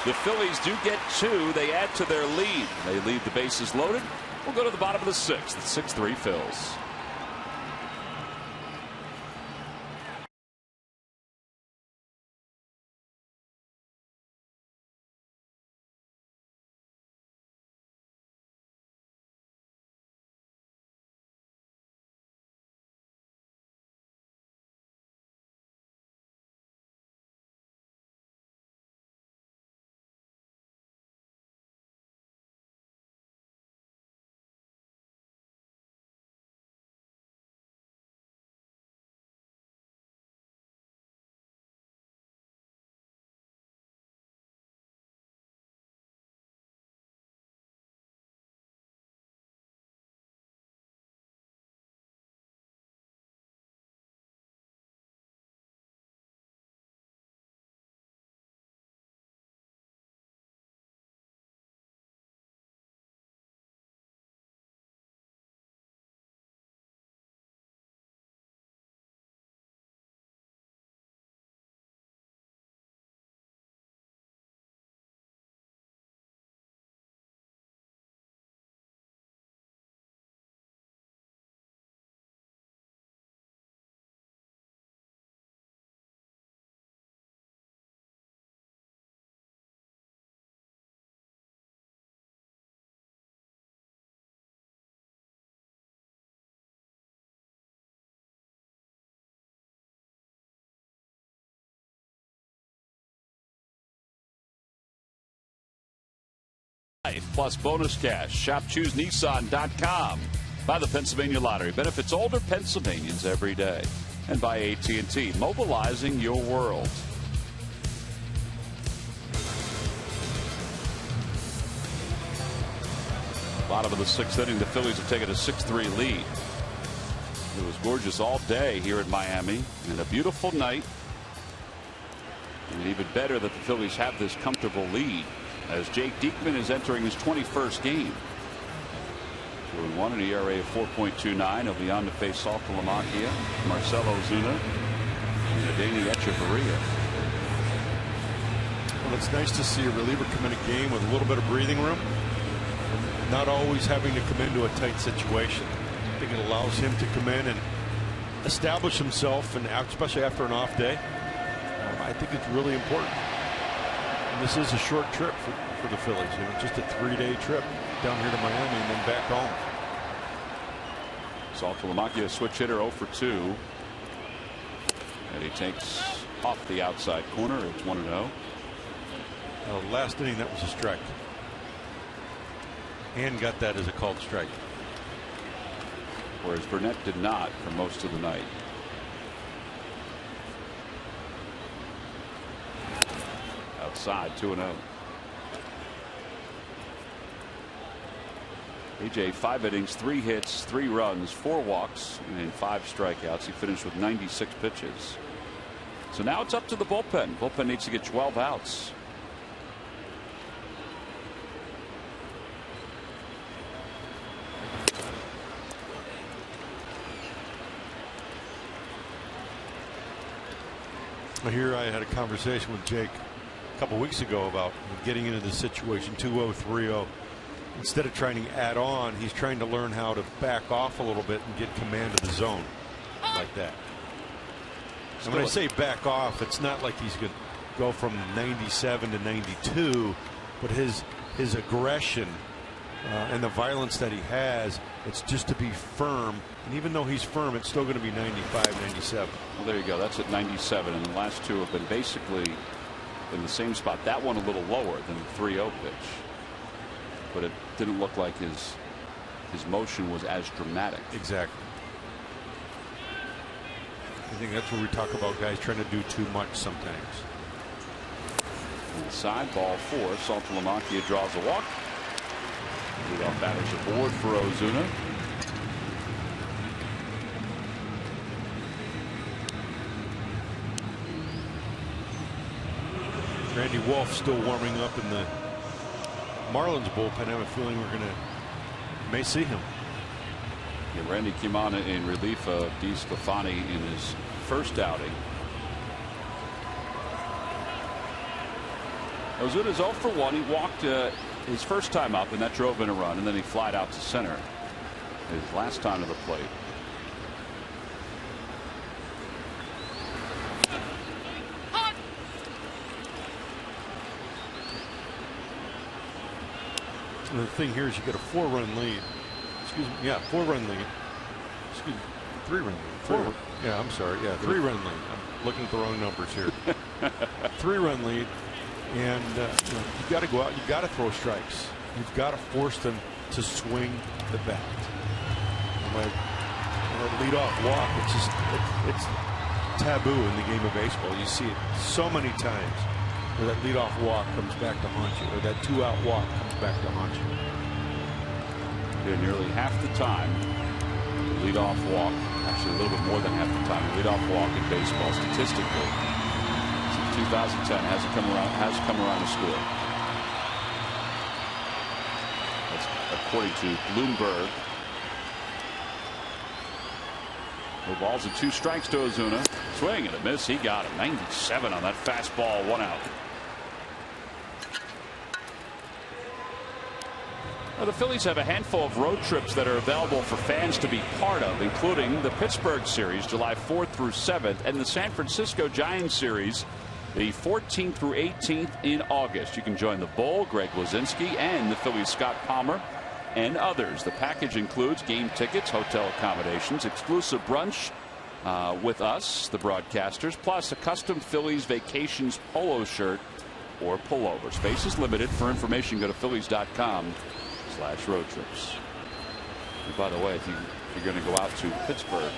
The Phillies do get 2. They add to their lead. They leave the bases loaded. We'll go to the bottom of the 6th. It's 6-3 Phils. plus bonus cash. Shop ChooseNissan.com. By the Pennsylvania Lottery. Benefits older Pennsylvanians every day. And by AT&T, mobilizing your world. Bottom of the 6th inning, the Phillies have taken a 6-3 lead. It was gorgeous all day here in Miami, and a beautiful night. And even better that the Phillies have this comfortable lead as Jake Diekman is entering his 21st game. 2-1, an ERA of 4.29. He'll be on to face Saltalamacchia, Marcell Ozuna, and Adeiny Echeverria. Well, it's nice to see a reliever come in a game with a little bit of breathing room. Not always having to come into a tight situation. I think it allows him to come in and establish himself, and especially after an off day. I think it's really important. And this is a short trip for the Phillies. You know, just a 3-day trip down here to Miami and then back home. Saltalamacchia, switch hitter, 0 for 2. And he takes off the outside corner. It's 1-0. Last inning, that was a strike. And got that as a called strike. Whereas Burnett did not for most of the night. Outside, 2-0. AJ, 5 innings, 3 hits, 3 runs, 4 walks, and 5 strikeouts. He finished with 96 pitches. So now it's up to the bullpen. Bullpen needs to get 12 outs. Here I had a conversation with Jake a couple weeks ago about getting into this situation, 2-0, 3-0. Instead of trying to add on, he's trying to learn how to back off a little bit and get command of the zone like that. And when I say back off, it's not like he's going to go from 97 to 92, but his aggression and the violence that he has, it's just to be firm. And even though he's firm, it's still going to be 95, 97. Well, there you go. That's at 97, and the last 2 have been basically in the same spot. That one a little lower than the 3-0 pitch, but it didn't look like his motion was as dramatic. Exactly. I think that's where we talk about guys trying to do too much sometimes. Inside, ball 4. Saltalamacchia draws a walk. Leadoff batter's aboard for Ozuna. Randy Wolf still warming up in the Marlins bullpen. I have a feeling may see him. Yeah, Randy came on in relief of DeSclafani in his first outing. Ozuna's 0 for 1. He walked his first time up, and that drove in a run, and then he flied out to center his last time to the plate. And the thing here is you get a 4-run lead. Excuse me. Yeah, 4-run lead. Excuse me. 3-run lead. Yeah, I'm sorry. Yeah, 3-run lead. I'm looking at the wrong numbers here. 3-run lead. And you got to go out. You got to throw strikes. You've got to force them to swing the bat. And leadoff walk. It's taboo in the game of baseball. You see it so many times where that leadoff walk comes back to haunt you, or that 2-out walk comes back to haunt you. Yeah, nearly half the time, the leadoff walk, actually a little bit more than half the time, the leadoff walk in baseball statistically since 2010 hasn't come around to score. That's according to Bloomberg. The balls and 2 strikes to Ozuna. Swing and a miss. He got him. 97 on that fastball. 1 out. Well, the Phillies have a handful of road trips that are available for fans to be part of, including the Pittsburgh series July 4th through 7th and the San Francisco Giants series the 14th through 18th in August. You can join the Bull, Greg Luzinski, and the Phillies Scott Palmer and others. The package includes game tickets, hotel accommodations, exclusive brunch with us, the broadcasters, plus a custom Phillies Vacations polo shirt or pullover. Space is limited. For information, go to Phillies.com/road trips. And by the way, if you're going to go out to Pittsburgh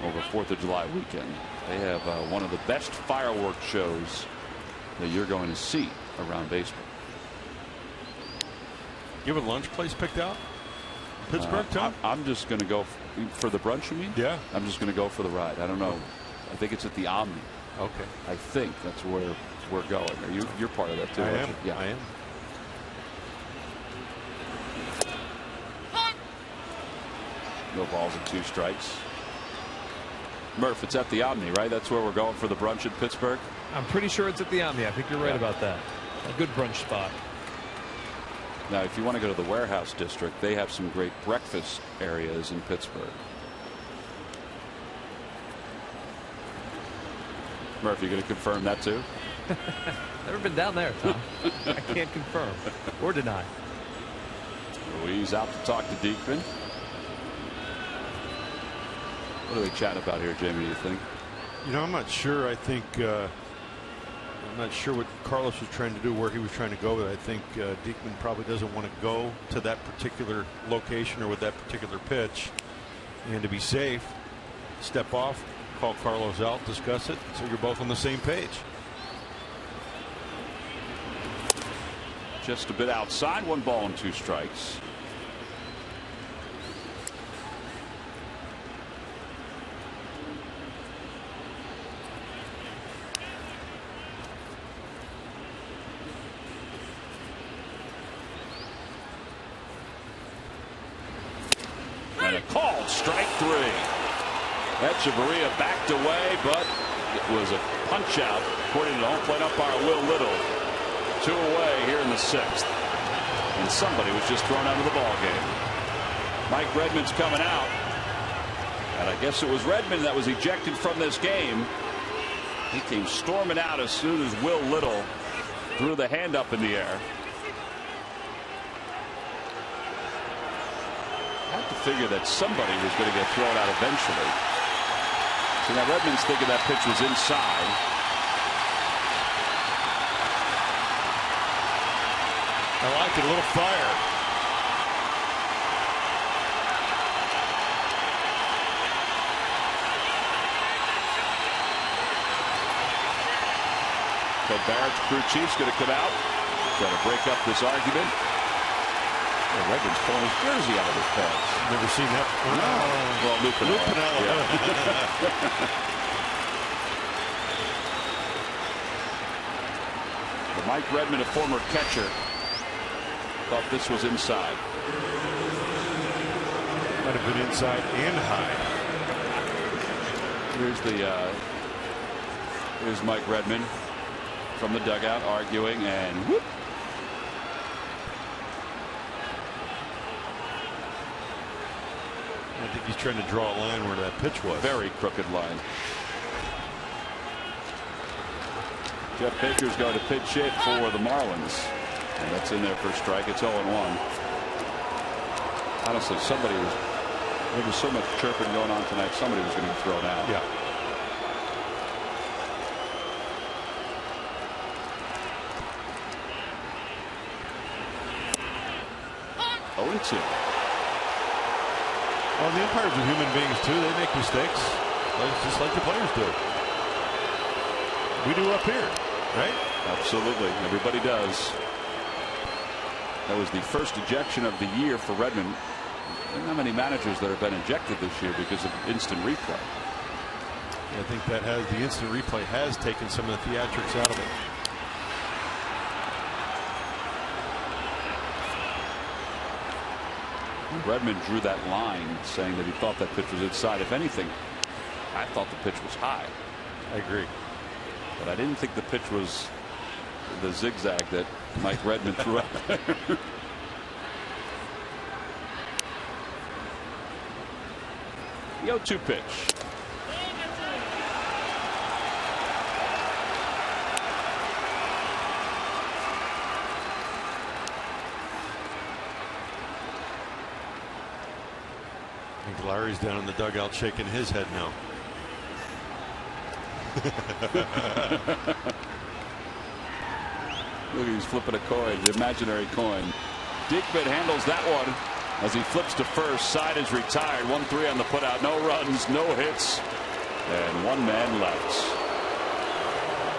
over 4th of July weekend, they have one of the best fireworks shows that you're going to see around baseball. You have a lunch place picked out? Pittsburgh, Tom? I'm just going to go for the brunch, you mean? Yeah. I'm just going to go for the ride. I don't know. I think it's at the Omni. Okay. I think that's where we're going. You're part of that too? I am. You? Yeah, I am. No balls and 2 strikes. Murph, it's at the Omni, right? That's where we're going for the brunch in Pittsburgh? I'm pretty sure it's at the Omni. I think you're right about that. A good brunch spot. Now, if you want to go to the warehouse district, they have some great breakfast areas in Pittsburgh. Murph, you going to confirm that too? Never been down there, Tom. I can't confirm or deny. Ruiz out to talk to Diekman. What are they chatting about here, Jamie, you think? You know, I'm not sure. I think I'm not sure what Carlos was trying to do, where he was trying to go with it. I think Diekman probably doesn't want to go to that particular location or with that particular pitch. And to be safe, step off, call Carlos out, discuss it, so you're both on the same page. Just a bit outside, 1 ball and 2 strikes. And a called strike 3. Echeverria backed away, but it was a punch out according to the home plate umpire Will Little. 2 away here in the 6th, and somebody was just thrown out of the ball game. Mike Redmond's coming out, and I guess it was Redmond that was ejected from this game. He came storming out as soon as Will Little threw the hand up in the air. I have to figure that somebody was going to get thrown out eventually. So now Redmond's thinking that pitch was inside. I like it, a little fire. So Barrett's crew chief's going to come out, try to break up this argument. Oh, Redmond's pulling his jersey out of his pants. Never seen that. No. Well, Lupinella. Yeah. Mike Redmond, a former catcher, thought this was inside. Might have been inside and high. Here's Mike Redmond from the dugout arguing, and whoop. I think he's trying to draw a line where that pitch was. Very crooked line. Jeff Baker's going to pitch hit for the Marlins. And that's in there for a strike. It's 0-1. Honestly, there was so much chirping going on tonight, somebody was going to get thrown out. Yeah. Oh, 2. Well, the umpires are human beings too. They make mistakes, just like the players do. We do up here, right? Absolutely. Everybody does. That was the first ejection of the year for Redmond. There are not many managers that have been ejected this year because of instant replay. I think that the instant replay has taken some of the theatrics out of it. Redmond drew that line saying that he thought that pitch was inside. If anything, I thought the pitch was high. I agree. But I didn't think the pitch was the zigzag that Mike Redmond threw out there. The 0-2 pitch. I think Larry's down in the dugout shaking his head now. Look, he's flipping a coin, the imaginary coin. Diekman handles that one as he flips to first. Side is retired. 1-3 on the putout. No runs, no hits, and one man left.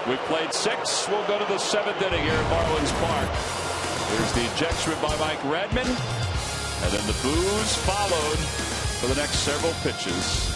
We've played 6. We'll go to the 7th inning here at Marlins Park. Here's the ejection by Mike Redmond, and then the boos followed for the next several pitches.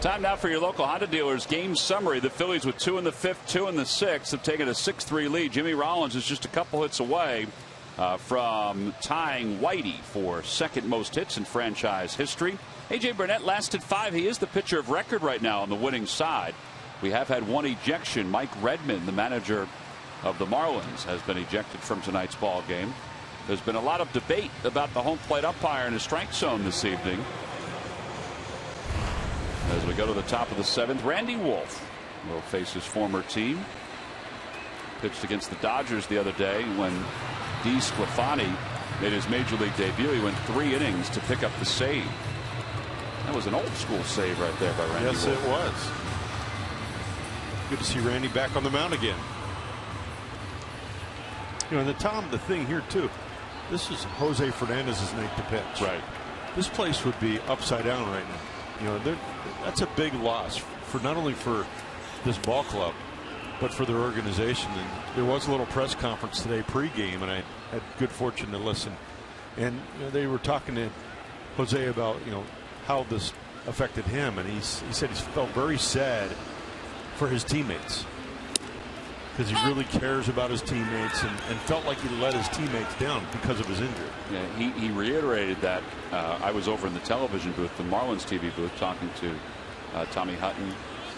Time now for your local Honda dealers game summary. The Phillies with 2 in the 5th, 2 in the 6th have taken a 6-3 lead. Jimmy Rollins is just a couple hits away from tying Whitey for second most hits in franchise history. A.J. Burnett lasted 5. He is the pitcher of record right now on the winning side. We have had one ejection. Mike Redmond, the manager of the Marlins, has been ejected from tonight's ball game. There's been a lot of debate about the home plate umpire in the strike zone this evening. As we go to the top of the 7th, Randy Wolf will face his former team. Pitched against the Dodgers the other day when DeSclafani made his major league debut. He went 3 innings to pick up the save. That was an old school save right there by Randy Wolf. Yes, it was. Good to see Randy back on the mound again. You know, and the thing here too, this is Jose Fernandez's night to pitch. Right. This place would be upside down right now. You know, that's a big loss for not only for this ball club, but for their organization. And there was a little press conference today pregame, and I had good fortune to listen. And you know, they were talking to Jose about how this affected him, and he said he felt very sad for his teammates because he really cares about his teammates and felt like he let his teammates down because of his injury. Yeah, he reiterated that. I was over in the television booth, the Marlins TV booth, talking to Tommy Hutton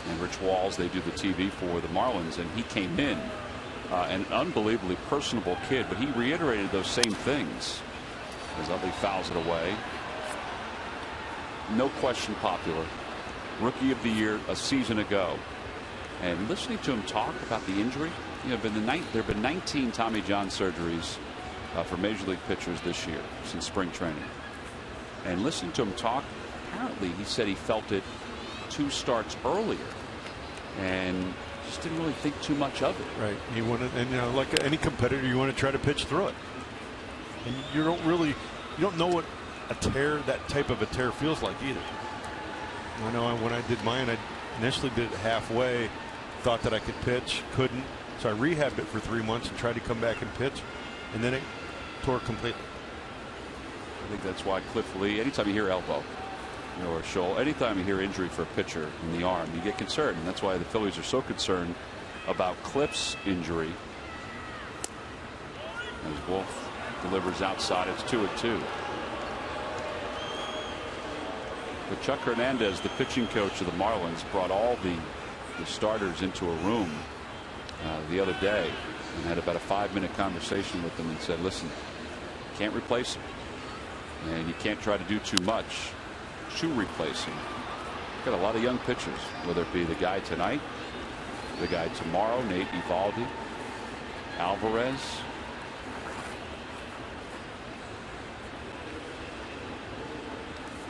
and Rich Walls. They do the TV for the Marlins, and he came in, an unbelievably personable kid, but he reiterated those same things as Utley fouls it away. No question popular. Rookie of the Year a season ago. And listening to him talk about the injury, there have been 19 Tommy John surgeries for major league pitchers this year since spring training. And listening to him talk, apparently he said he felt it 2 starts earlier and just didn't really think too much of it. Right. You want to, and like any competitor, you want to try to pitch through it. And you don't know what that type of a tear feels like either. I know when I did mine, I initially did it halfway, thought that I could pitch, couldn't, so I rehabbed it for 3 months and tried to come back and pitch, and then it tore completely. I think that's why Cliff Lee, anytime you hear elbow or shoulder, anytime you hear injury for a pitcher in the arm, you get concerned, and that's why the Phillies are so concerned about Cliff's injury. As Wolf delivers outside, it's 2-2. But Chuck Hernandez, the pitching coach of the Marlins, brought all the starters into a room the other day and had about a 5-minute conversation with them and said, listen, can't replace him. And you can't try to do too much. Shoe replacing. Got a lot of young pitchers, whether it be the guy tonight, the guy tomorrow, Nate Eovaldi, Alvarez.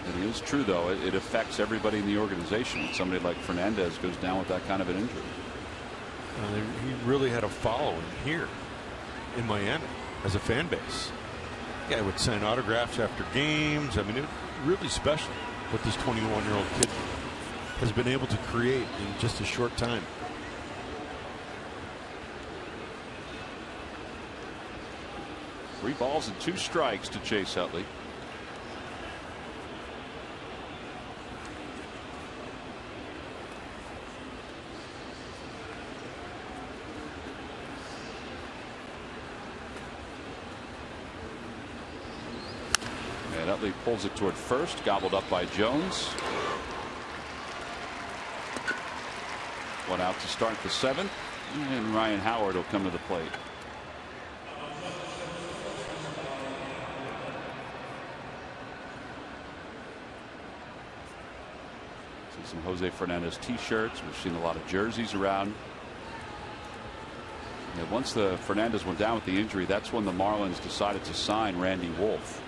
It is true, though, it affects everybody in the organization when somebody like Fernandez goes down with that kind of an injury. He really had a following here in Miami as a fan base. Guy would sign autographs after games. I mean, it really special what this 21-year-old kid has been able to create in just a short time. Three balls and 2 strikes to Chase Utley. And Utley pulls it toward first, gobbled up by Jones. 1 out to start the 7th, and Ryan Howard will come to the plate. See some Jose Fernandez t-shirts. We've seen a lot of jerseys around. And once the Fernandez went down with the injury, that's when the Marlins decided to sign Randy Wolf.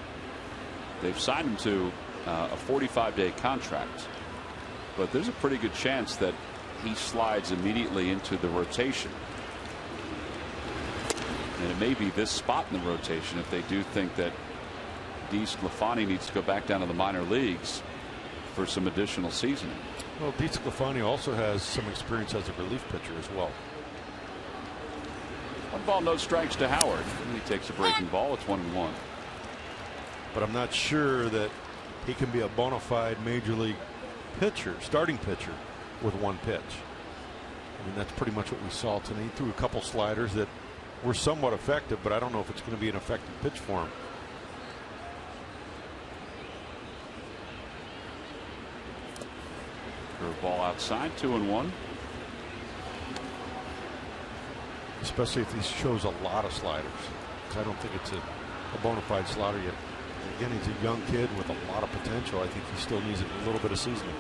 They've signed him to a 45-day contract, but there's a pretty good chance that he slides immediately into the rotation. And it may be this spot in the rotation if they do think that DeSclafani needs to go back down to the minor leagues for some additional seasoning. Well, DeSclafani also has some experience as a relief pitcher as well. 1 ball, no strikes to Howard. He takes a breaking ball. It's 1-1. But I'm not sure that he can be a bona fide major league pitcher, starting pitcher, with 1 pitch. I mean, that's pretty much what we saw tonight. He threw a couple sliders that were somewhat effective, but I don't know if it's going to be an effective pitch for him. Ball outside, 2-1. Especially if he shows a lot of sliders, because I don't think it's a bona fide slider yet. Again, he's a young kid with a lot of potential. I think he still needs a little bit of seasoning.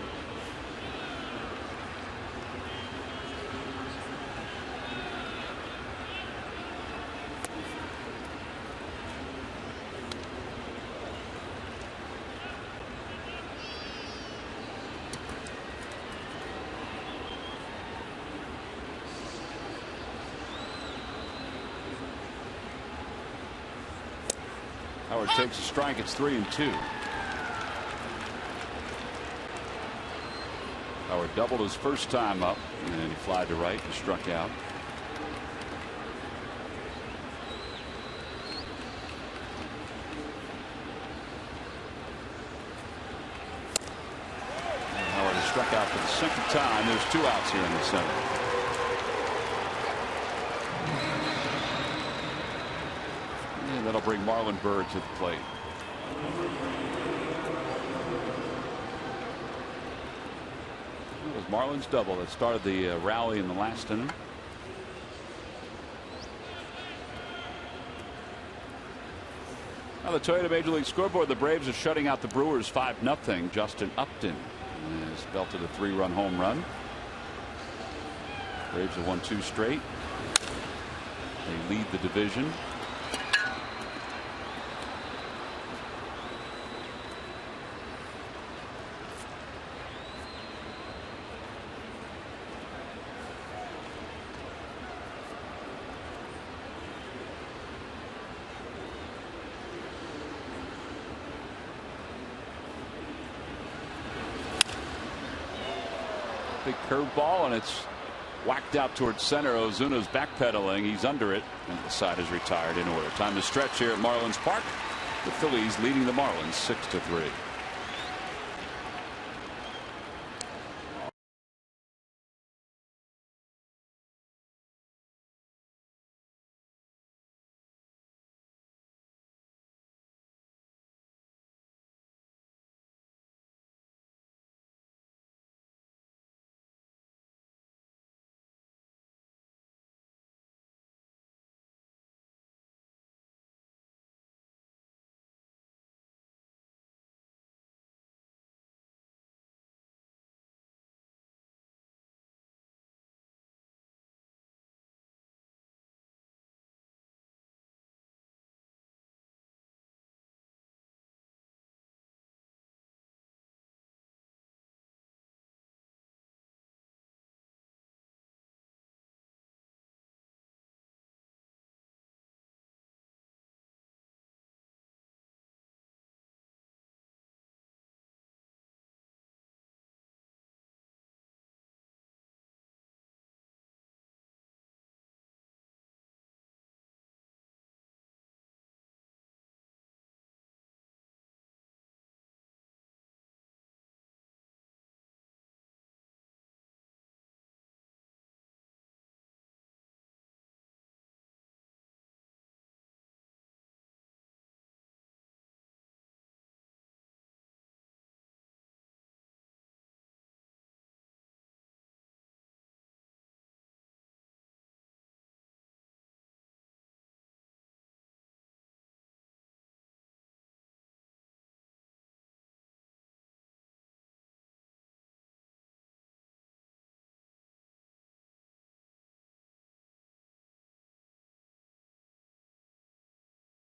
Howard takes a strike. It's 3-2. Howard doubled his first time up, and he flied to right and struck out. And Howard has struck out for the 2nd time. There's 2 outs here in the 7th. That'll bring Marlon Byrd to the plate. It was Marlins double that started the rally in the last inning. Now the Toyota Major League scoreboard, the Braves are shutting out the Brewers 5-0. Justin Upton has belted a 3-run home run. Braves have won 2 straight. They lead the division. Big curveball, and it's whacked out towards center. Ozuna's backpedaling. He's under it, and the side is retired in order. Time to stretch here at Marlins Park. The Phillies leading the Marlins 6-3.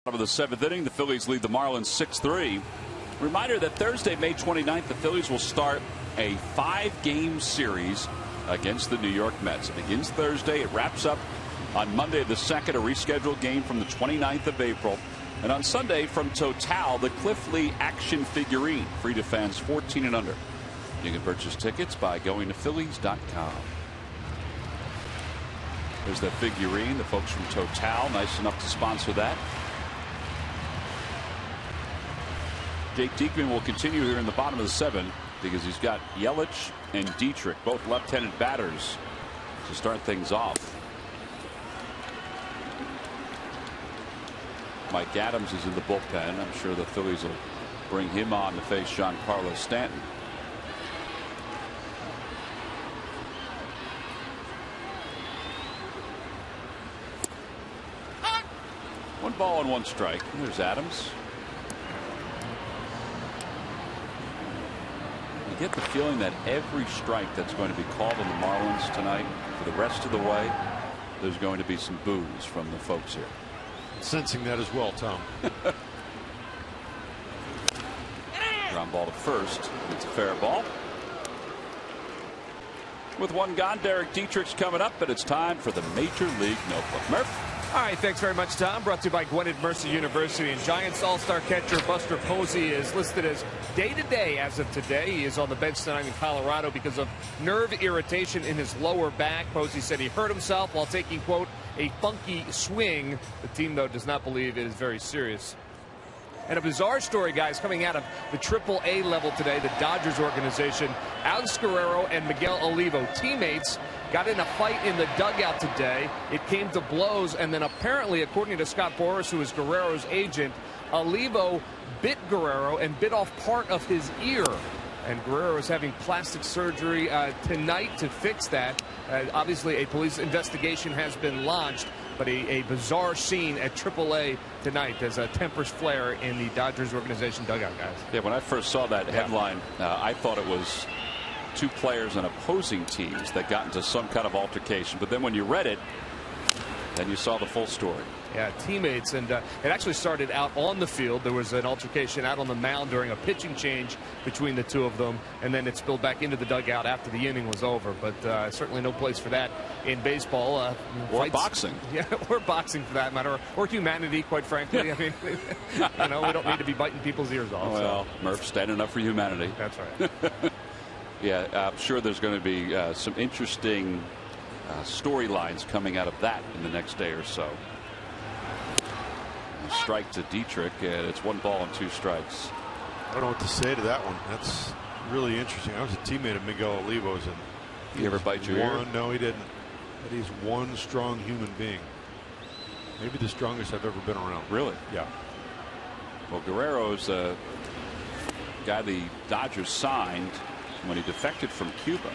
Of the 7th inning, the Phillies lead the Marlins 6-3. Reminder that Thursday, May 29th, the Phillies will start a 5-game series against the New York Mets. It begins Thursday. It wraps up on Monday the 2nd, a rescheduled game from the 29th of April. And on Sunday from Total, the Cliff Lee action figurine, free to fans 14 and under. You can purchase tickets by going to Phillies.com. There's the figurine, the folks from Total, nice enough to sponsor that. Jake Diekman will continue here in the bottom of the 7th because he's got Yelich and Dietrich, both left-handed batters, to start things off. Mike Adams is in the bullpen. I'm sure the Phillies will bring him on to face Giancarlo Stanton. One ball and one strike. There's Adams. You get the feeling that every strike that's going to be called on the Marlins tonight, for the rest of the way, there's going to be some boos from the folks here. Sensing that as well, Tom. Ground ball to first. It's a fair ball. With one gone, Derek Dietrich's coming up, but it's time for the Major League Notebook. Murph. All right, thanks very much, Tom. Brought to you by Gwynedd Mercer University. And Giants all-star catcher Buster Posey is listed as day-to-day as of today. He is on the bench tonight in Colorado because of nerve irritation in his lower back. Posey said he hurt himself while taking, quote, a funky swing. The team, though, does not believe it is very serious. And a bizarre story, guys, coming out of the AAA level today. The Dodgers organization, Alex Guerrero and Miguel Olivo, teammates, got in a fight in the dugout today. It came to blows, and then apparently, according to Scott Boras, who is Guerrero's agent, Olivo bit Guerrero and bit off part of his ear. And Guerrero is having plastic surgery tonight to fix that. Obviously, a police investigation has been launched, but a bizarre scene at AAA tonight as tempers flare in the Dodgers organization dugout, guys. Yeah, when I first saw that headline, I thought it was two players on opposing teams that got into some kind of altercation. But then when you read it, then you saw the full story. Yeah, teammates, and it actually started out on the field. There was an altercation out on the mound during a pitching change between the two of them, and then it spilled back into the dugout after the inning was over. But certainly no place for that in baseball. Or fights, boxing. Yeah, or boxing for that matter, or humanity, quite frankly. I mean, you know, we don't need to be biting people's ears off. Well, so. Murph standing up for humanity. That's right. Yeah, I'm sure there's going to be some interesting storylines coming out of that in the next day or so. Strike to Dietrich, and it's 1 ball and 2 strikes. I don't know what to say to that one. That's really interesting. I was a teammate of Miguel Olivo's, and he ever bite your ear? No, he didn't. But he's one strong human being. Maybe the strongest I've ever been around. Really? Yeah. Well, Guerrero's a guy the Dodgers signed when he defected from Cuba.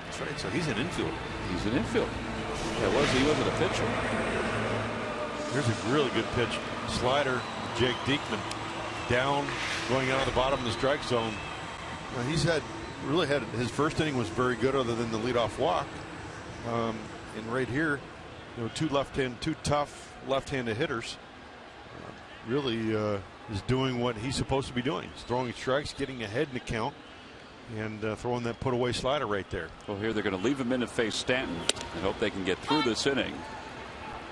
That's right. So he's an infielder. He's an infielder. Yeah, he wasn't a pitcher. Here's a really good pitch. Slider, Jake Diekman, down, going out of the bottom of the strike zone. Now he's really had his first inning was very good, other than the leadoff walk. And right here, you know, two tough left-handed hitters. Really is doing what he's supposed to be doing. He's throwing strikes, getting ahead in the count, and throwing that put-away slider right there. Well, here they're going to leave him in to face Stanton and hope they can get through this inning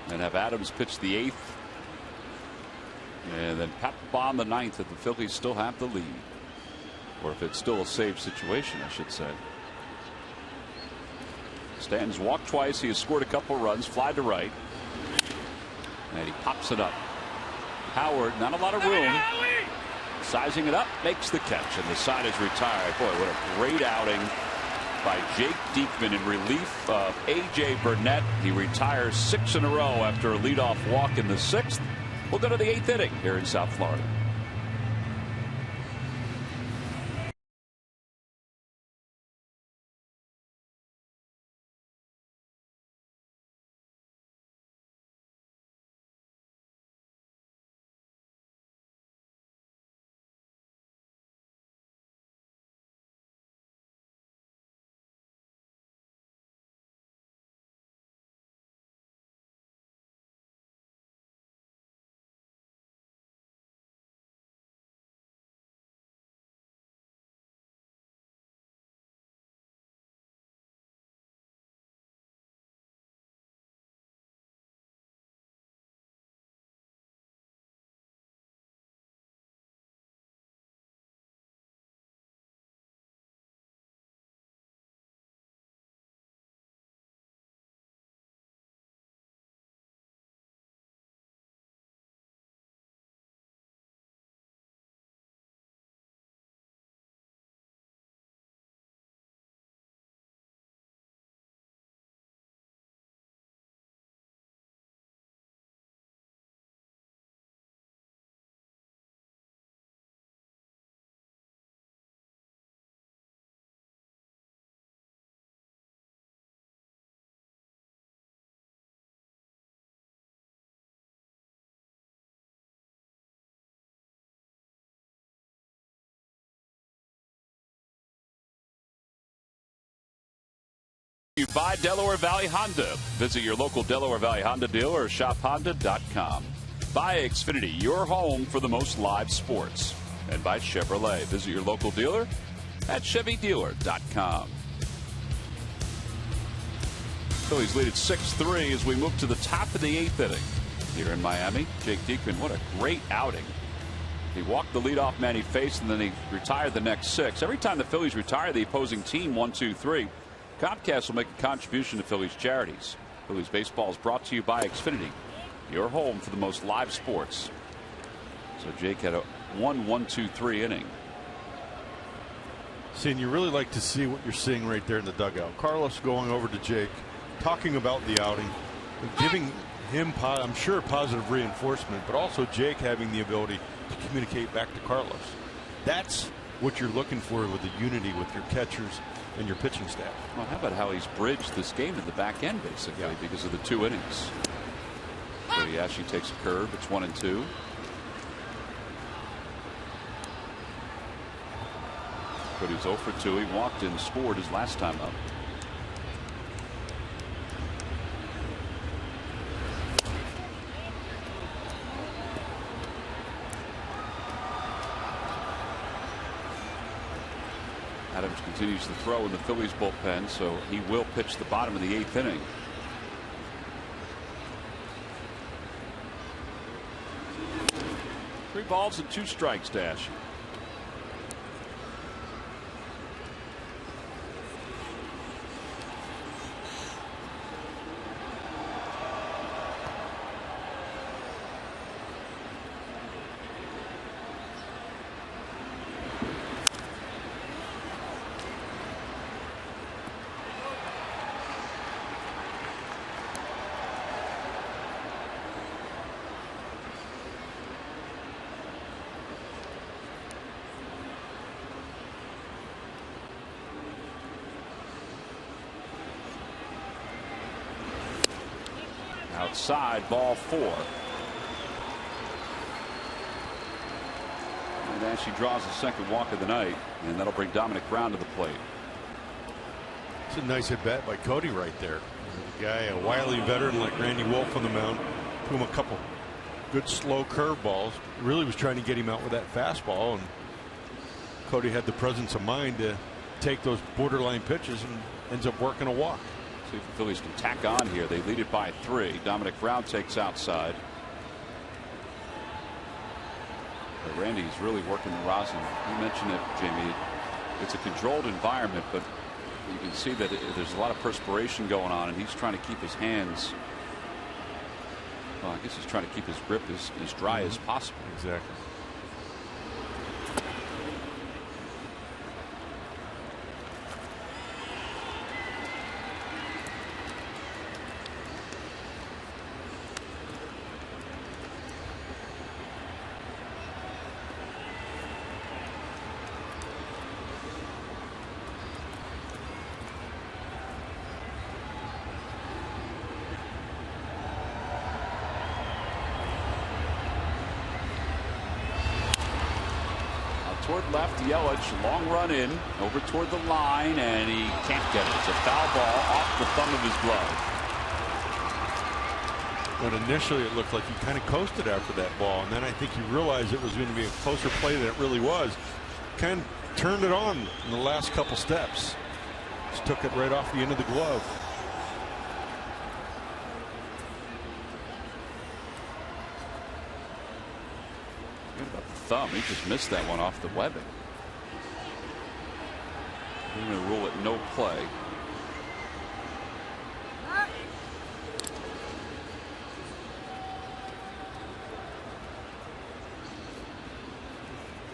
and have Adams pitch the 8th. And then Papelbon the 9th if the Phillies still have the lead. Or if it's still a save situation, I should say. Stanton's walked twice. He has scored a couple runs, fly to right. And he pops it up. Howard, not a lot of room. Sizing it up, makes the catch, and the side is retired. Boy, what a great outing by Jake Diekman in relief of A.J. Burnett. He retires 6 in a row after a leadoff walk in the 6th. We'll go to the 8th inning here in South Florida. By Delaware Valley Honda. Visit your local Delaware Valley Honda dealer or shophonda.com. By Xfinity, your home for the most live sports. And by Chevrolet. Visit your local dealer at chevydealer.com. Phillies lead at 6-3 as we move to the top of the 8th inning. Here in Miami, Jake Diekman, what a great outing. He walked the leadoff man he faced, and then he retired the next 6. Every time the Phillies retire the opposing team 1, 2, 3, Comcast will make a contribution to Phillies charities. Phillies baseball is brought to you by Xfinity, your home for the most live sports. So Jake had a 1-1-2-3 inning. See, and you really like to see what you're seeing right there in the dugout. Carlos going over to Jake, talking about the outing, giving him, I'm sure, positive reinforcement, but also Jake having the ability to communicate back to Carlos. That's what you're looking for with the unity with your catchers and your pitching staff. Well, how about how he's bridged this game to the back end, basically, because of the 2 innings. So he actually takes a curve. It's 1-2. But he's 0 for 2. He walked and scored his last time up. Adams continues to throw in the Phillies bullpen, so he will pitch the bottom of the 8th inning. Three balls and 2 strikes to Ashe. Outside, ball 4. And Ashe draws the second walk of the night, and that'll bring Dominic Brown to the plate. It's a nice at bat by Cody right there. The guy, a wily veteran like Randy Wolf on the mound, threw him a couple good slow curveballs. Really was trying to get him out with that fastball, and Cody had the presence of mind to take those borderline pitches and ends up working a walk. See if the Phillies can tack on here. They lead it by 3. Dominic Brown takes outside. But Randy's really working the rosin. You mentioned it, Jamie. It's a controlled environment, but you can see that there's a lot of perspiration going on, and he's trying to keep his hands. Well, I guess he's trying to keep his grip as dry as possible. Exactly. Toward left, Yelich, long run in, over toward the line, and he can't get it. It's a foul ball off the thumb of his glove. But initially it looked like he kind of coasted after that ball, and then I think he realized it was going to be a closer play than it really was. Kind of turned it on in the last couple steps. Just took it right off the end of the glove. Thumb. He just missed that one off the webbing. We're going to rule it no play.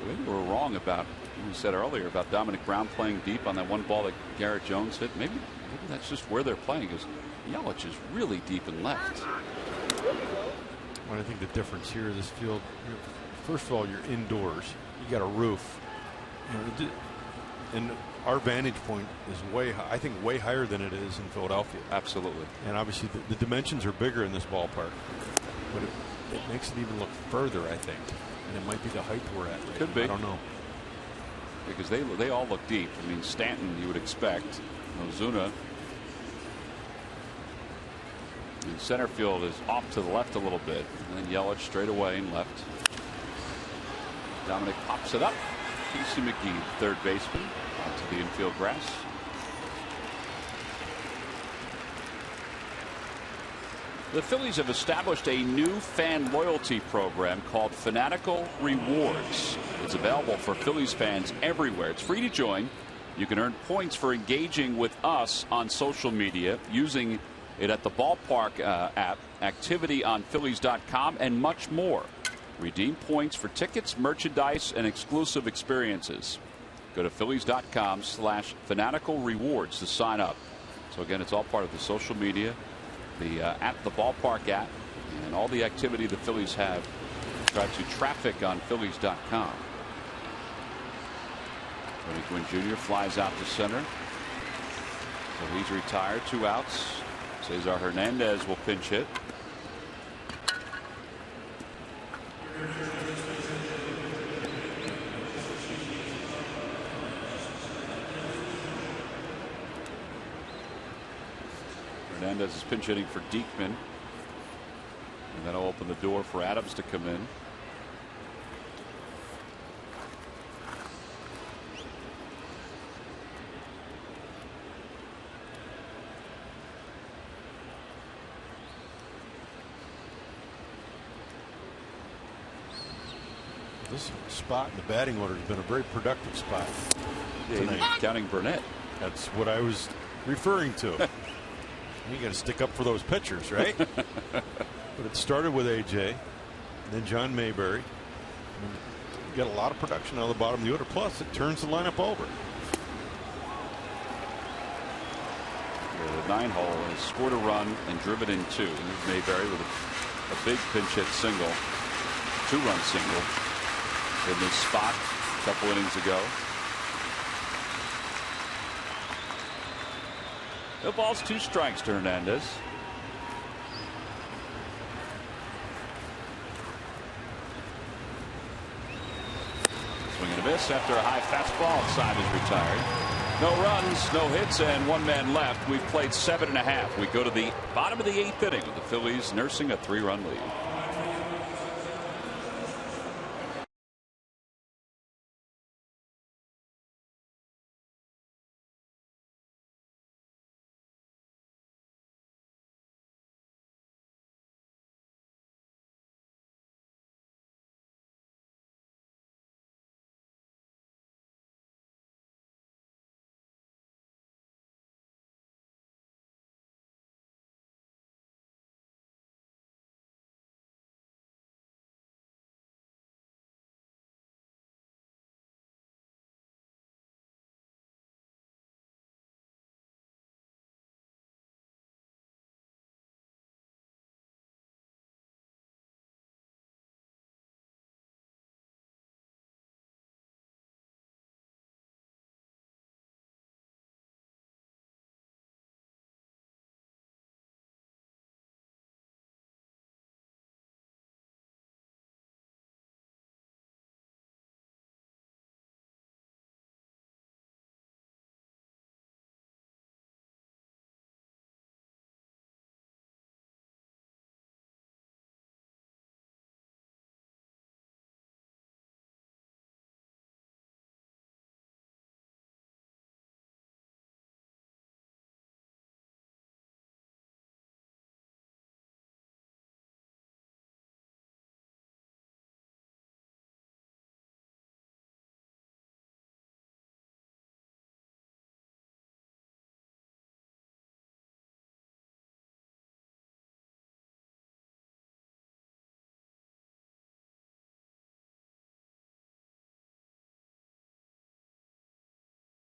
Maybe we were wrong about what we said earlier about Dominic Brown playing deep on that one ball that Garrett Jones hit. Maybe that's just where they're playing, because Yelich is really deep and left. Well, I think the difference here is this field. First of all, you're indoors. You got a roof, and our vantage point is way, I think, way higher than it is in Philadelphia. Absolutely. And obviously, the dimensions are bigger in this ballpark, but it makes it even look further, I think. And it might be the height we're at. Right? Could be. I don't know. Because they all look deep. I mean, Stanton, you would expect. Ozuna And center field is off to the left a little bit, and then Yelich straight away and left. Dominic pops it up. Casey McGee, third baseman, onto the infield grass. The Phillies have established a new fan loyalty program called Fanatical Rewards. It's available for Phillies fans everywhere. It's free to join. You can earn points for engaging with us on social media, using it at the ballpark app, activity on Phillies.com, and much more. Redeem points for tickets, merchandise, and exclusive experiences. Go to Phillies.com/Fanatical Rewards to sign up. So again, it's all part of the social media, the at the ballpark app, and all the activity the Phillies have. Try to traffic on Phillies.com. Tony Gwynn Jr. flies out to center. So he's retired. 2 outs. Cesar Hernandez will pinch hit. Hernandez is pinch hitting for Diekman. And that'll open the door for Adams to come in. This spot in the batting order has been a very productive spot tonight. Counting Burnett. That's what I was referring to. You got to stick up for those pitchers, right? But it started with AJ, and then John Mayberry. You got a lot of production out of the bottom of the order. Plus, it turns the lineup over. The 9-hole has scored a run and driven in 2. And there's Mayberry with a big pinch hit single, 2-run single in this spot a couple innings ago. The ball's 2 strikes to Hernandez. Swing and a miss after a high fastball. Outside is retired. No runs, no hits, and 1 man left. We've played 7.5. We go to the bottom of the 8th inning with the Phillies nursing a 3-run lead.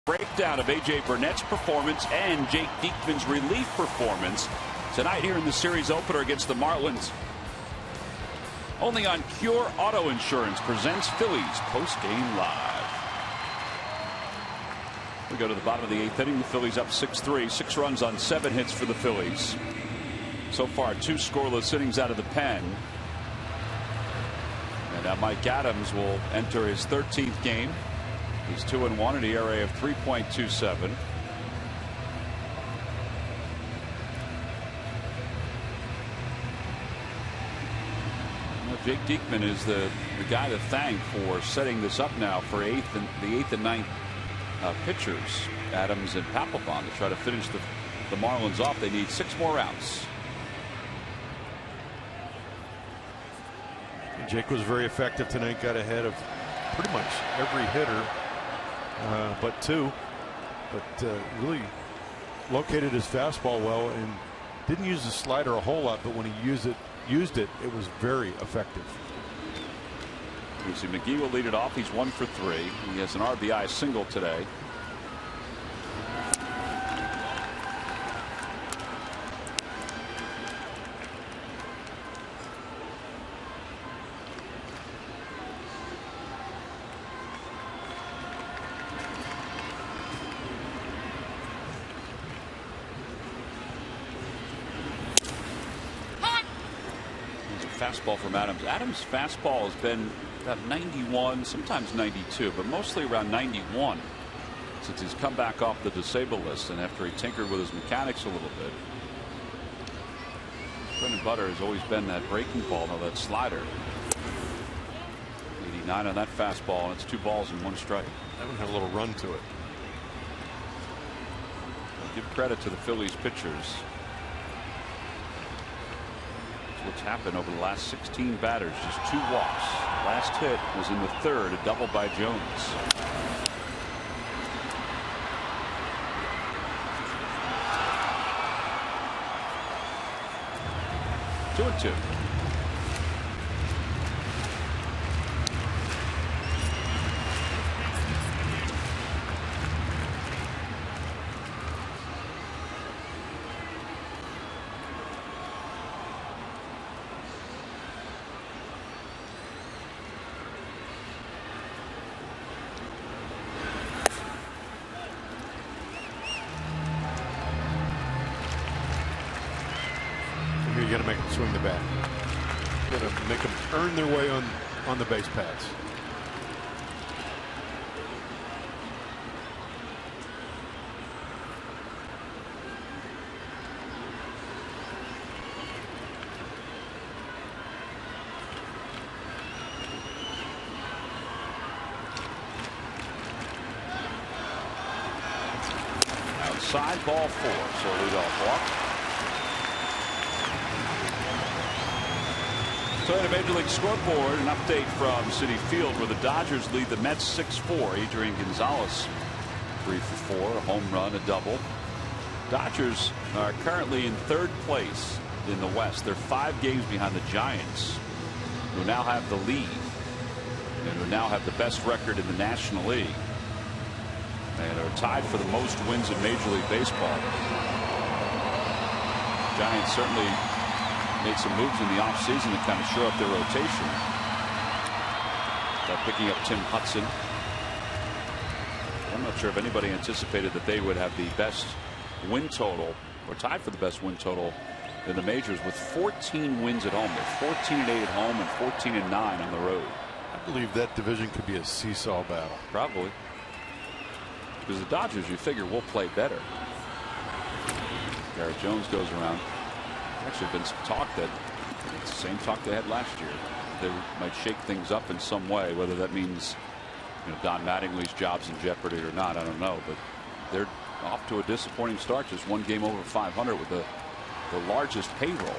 Breakdown of AJ Burnett's performance and Jake Diekman's relief performance tonight here in the series opener against the Marlins. Only on Cure Auto Insurance presents Phillies Postgame Live. We go to the bottom of the 8th inning. The Phillies up 6-3. 6 runs on 7 hits for the Phillies. So far 2 scoreless innings out of the pen. And now Mike Adams will enter his 13th game. He's 2-1, an ERA of 3.27. Jake Diekman is the guy to thank for setting this up now for the eighth and ninth pitchers, Adams and Papelbon, to try to finish the Marlins off. They need 6 more outs. Jake was very effective tonight. Got ahead of pretty much every hitter but 2. But really located his fastball well and didn't use the slider a whole lot. But when he used it, it was very effective. You see McGee will lead it off. He's 1 for 3. He has an RBI single today. Fastball from Adams. Adams' fastball has been about 91, sometimes 92, but mostly around 91 since he's come back off the disabled list and after he tinkered with his mechanics a little bit. Bread and butter has always been that breaking ball, now that slider. 89 on that fastball, and it's 2 balls and 1 strike. That one had a little run to it. I'll give credit to the Phillies pitchers. What's happened over the last 16 batters, just 2 walks. Last hit was in the 3rd, a double by Jones. 2-2. You got to make them swing the bat. You got to make them earn their way on the base paths. Outside, ball 4, so leadoff walk. So in a Major League scoreboard, an update from Citi Field where the Dodgers lead the Mets 6-4. Adrian Gonzalez 3 for 4, a home run, a double. Dodgers are currently in 3rd place in the West. They're 5 games behind the Giants, who now have the lead and who now have the best record in the National League and are tied for the most wins in Major League Baseball. Giants certainly made some moves in the offseason to kind of shore up their rotation. By picking up Tim Hudson. I'm not sure if anybody anticipated that they would have the best win total or tied for the best win total in the majors with 14 wins at home. They're 14-8 at home and 14-9 on the road. I believe that division could be a seesaw battle. Probably. Because the Dodgers, you figure, will play better. Garrett Jones goes around. Actually been some talk that it's the same talk they had last year. They might shake things up in some way, whether that means Don Mattingly's job's in jeopardy or not, I don't know, but they're off to a disappointing start, just 1 game over 500 with the largest payroll.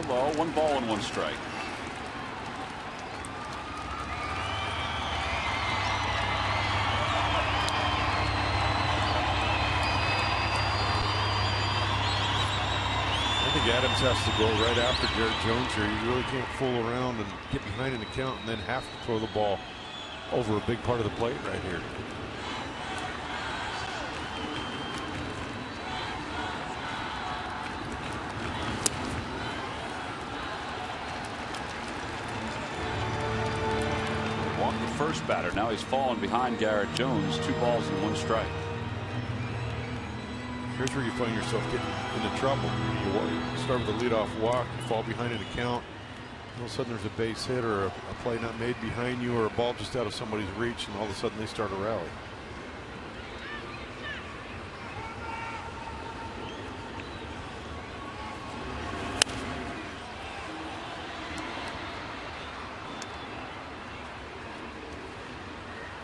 Low, 1 ball and 1 strike. I think Adams has to go right after Garrett Jones here. You really can't fool around and get behind an account and then have to throw the ball over a big part of the plate right here. First batter. Now he's fallen behind Garrett Jones. 2 balls and 1 strike. Here's where you find yourself getting into trouble. You start with a leadoff walk, you fall behind an account. All of a sudden there's a base hit or a play not made behind you or a ball just out of somebody's reach, and all of a sudden they start a rally.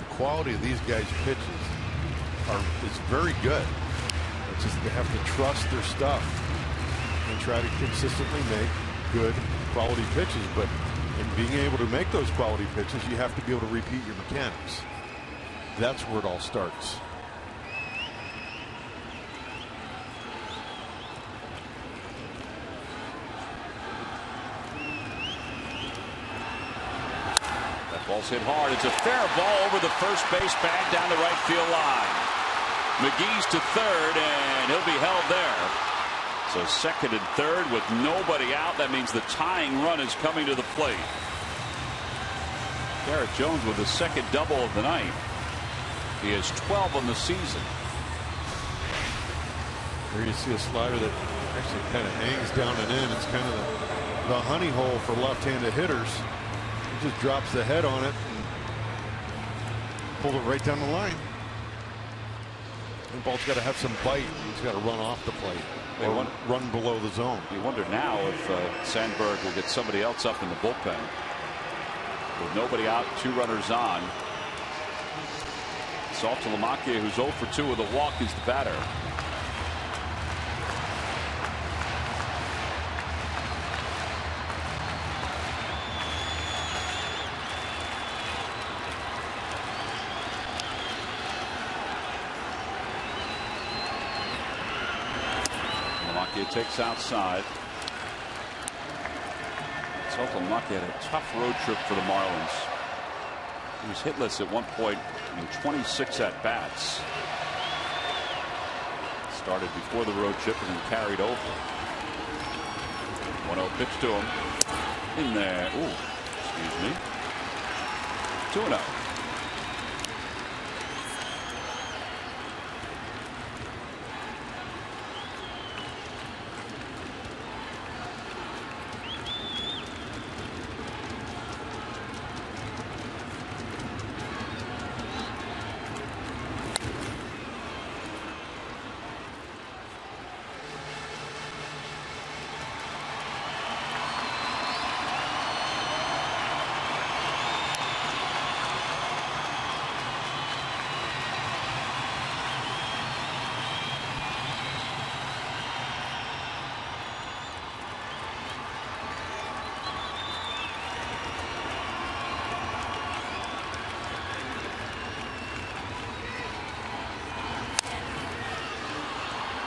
The quality of these guys' pitches is very good. It's just they have to trust their stuff and try to consistently make good quality pitches, but in being able to make those quality pitches, you have to be able to repeat your mechanics. That's where it all starts. That ball's hit hard. It's a fair ball over the first base bag down the right field line. McGee's to third, and he'll be held there. So second and third with nobody out. That means the tying run is coming to the plate. Garrett Jones with his second double of the night. He has 12 on the season. Here you see a slider that actually kind of hangs down and in. It's kind of the honey hole for left-handed hitters. He just drops the head on it and pulls it right down the line. The ball's got to have some bite. He's got to run off the plate or run below the zone. You wonder now if Sandberg will get somebody else up in the bullpen. With nobody out, 2 runners on. Saltalamacchia, who's 0 for 2 with a walk, is the batter. It takes outside. Saltalamacchia had a tough road trip for the Marlins. He was hitless at one point in 26 at bats. Started before the road trip and then carried over. 1-0 pitch to him. In there. Ooh, excuse me. 2-0.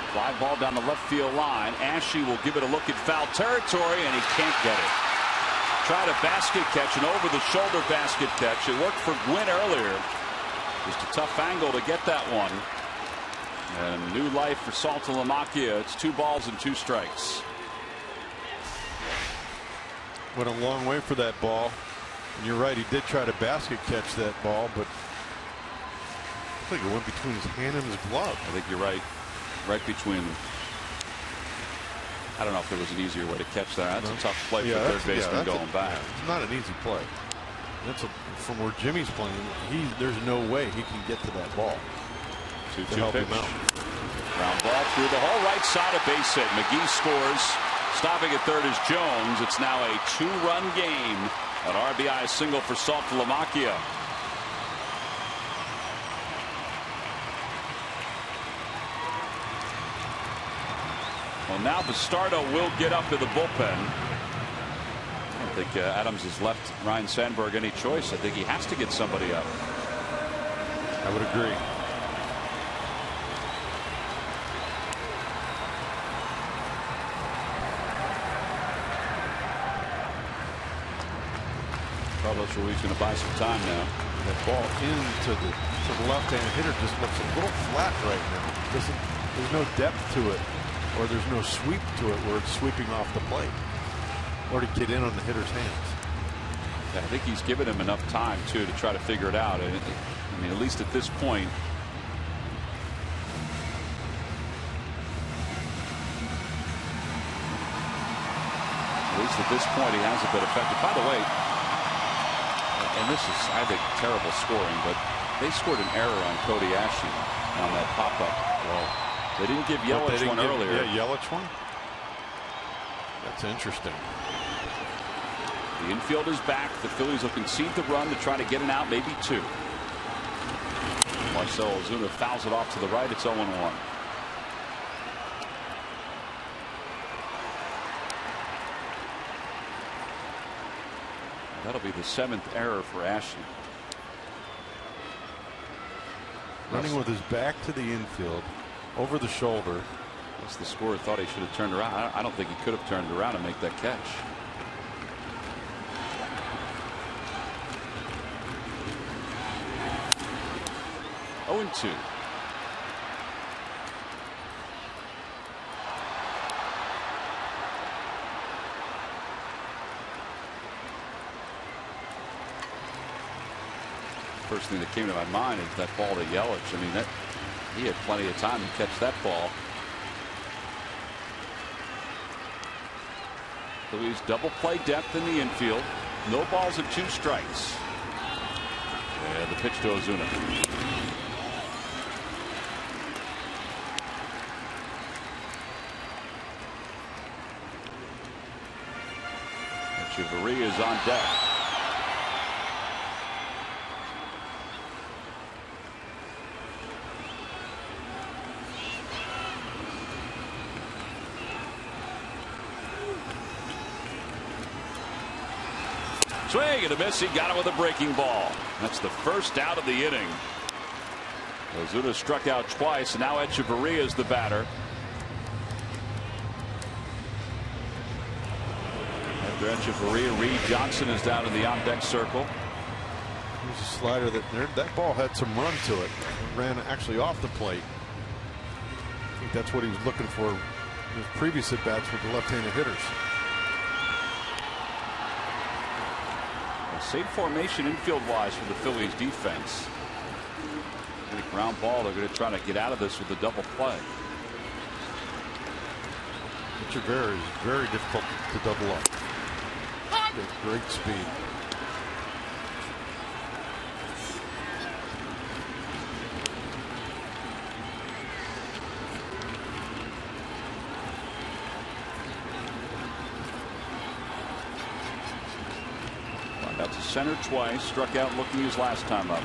Fly ball down the left field line. Ashe will give it a look at foul territory, and he can't get it. Tried a basket catch, an over-the-shoulder basket catch. It worked for Gwynn earlier. Just a tough angle to get that one. And new life for Saltalamacchia. It's 2 balls and 2 strikes. Went a long way for that ball. And you're right, he did try to basket catch that ball, but I think it went between his hand and his glove. I think you're right. Right between them. I don't know if there was an easier way to catch that. That's a tough play for third baseman going back. It's not an easy play. That's from where Jimmy's playing. There's no way he can get to that ball. 2-2 pitch. Ground ball through the whole right side, of base hit. McGee scores. Stopping at third is Jones. It's now a 2-run game. An RBI single for Saltalamacchia. Well, now Bastardo will get up to the bullpen. I don't think Adams has left Ryan Sandberg any choice. I think he has to get somebody up. I would agree. Carlos Ruiz going to buy some time now. That ball into the left-handed hitter just looks a little flat right now. There's no depth to it, or there's no sweep to it where it's sweeping off the plate or to get in on the hitter's hands. I think he's given him enough time too to try to figure it out. And I mean, at least at this point, least at this point he hasn't been effective. By the way, and this is, I think, terrible scoring, but they scored an error on Cody Ashley on that pop-up. Well, they didn't give Yelich one earlier. Yeah, Yelich one. That's interesting. The infield is back. The Phillies will concede the run to try to get an out, maybe two. Marcell Ozuna fouls it off to the right. It's 0-1. That'll be the 7th error for Ashley. Running with his back to the infield, over the shoulder. Guess the scorer thought he should have turned around. I don't think he could have turned around and make that catch. Oh, and 2. First thing that came to my mind is that ball to Yelich. I mean, he had plenty of time to catch that ball. Phillies double play depth in the infield. No balls and 2 strikes. And the pitch to Ozuna. Echeverria is on deck. Swing and a miss. He got it with a breaking ball. That's the first out of the inning. Ozuna struck out twice, and now Echeverria is the batter. After Echeverria, Reed Johnson is down in the on-deck circle. There's a slider that ball had some run to it. It ran actually off the plate. I think that's what he was looking for in his previous at-bats with the left-handed hitters. Safe formation infield-wise for the Phillies defense. Getting a ground ball, they're going to try to get out of this with a double play. Echeverria is very difficult to double up. Great speed. Out to center twice, struck out looking his last time up.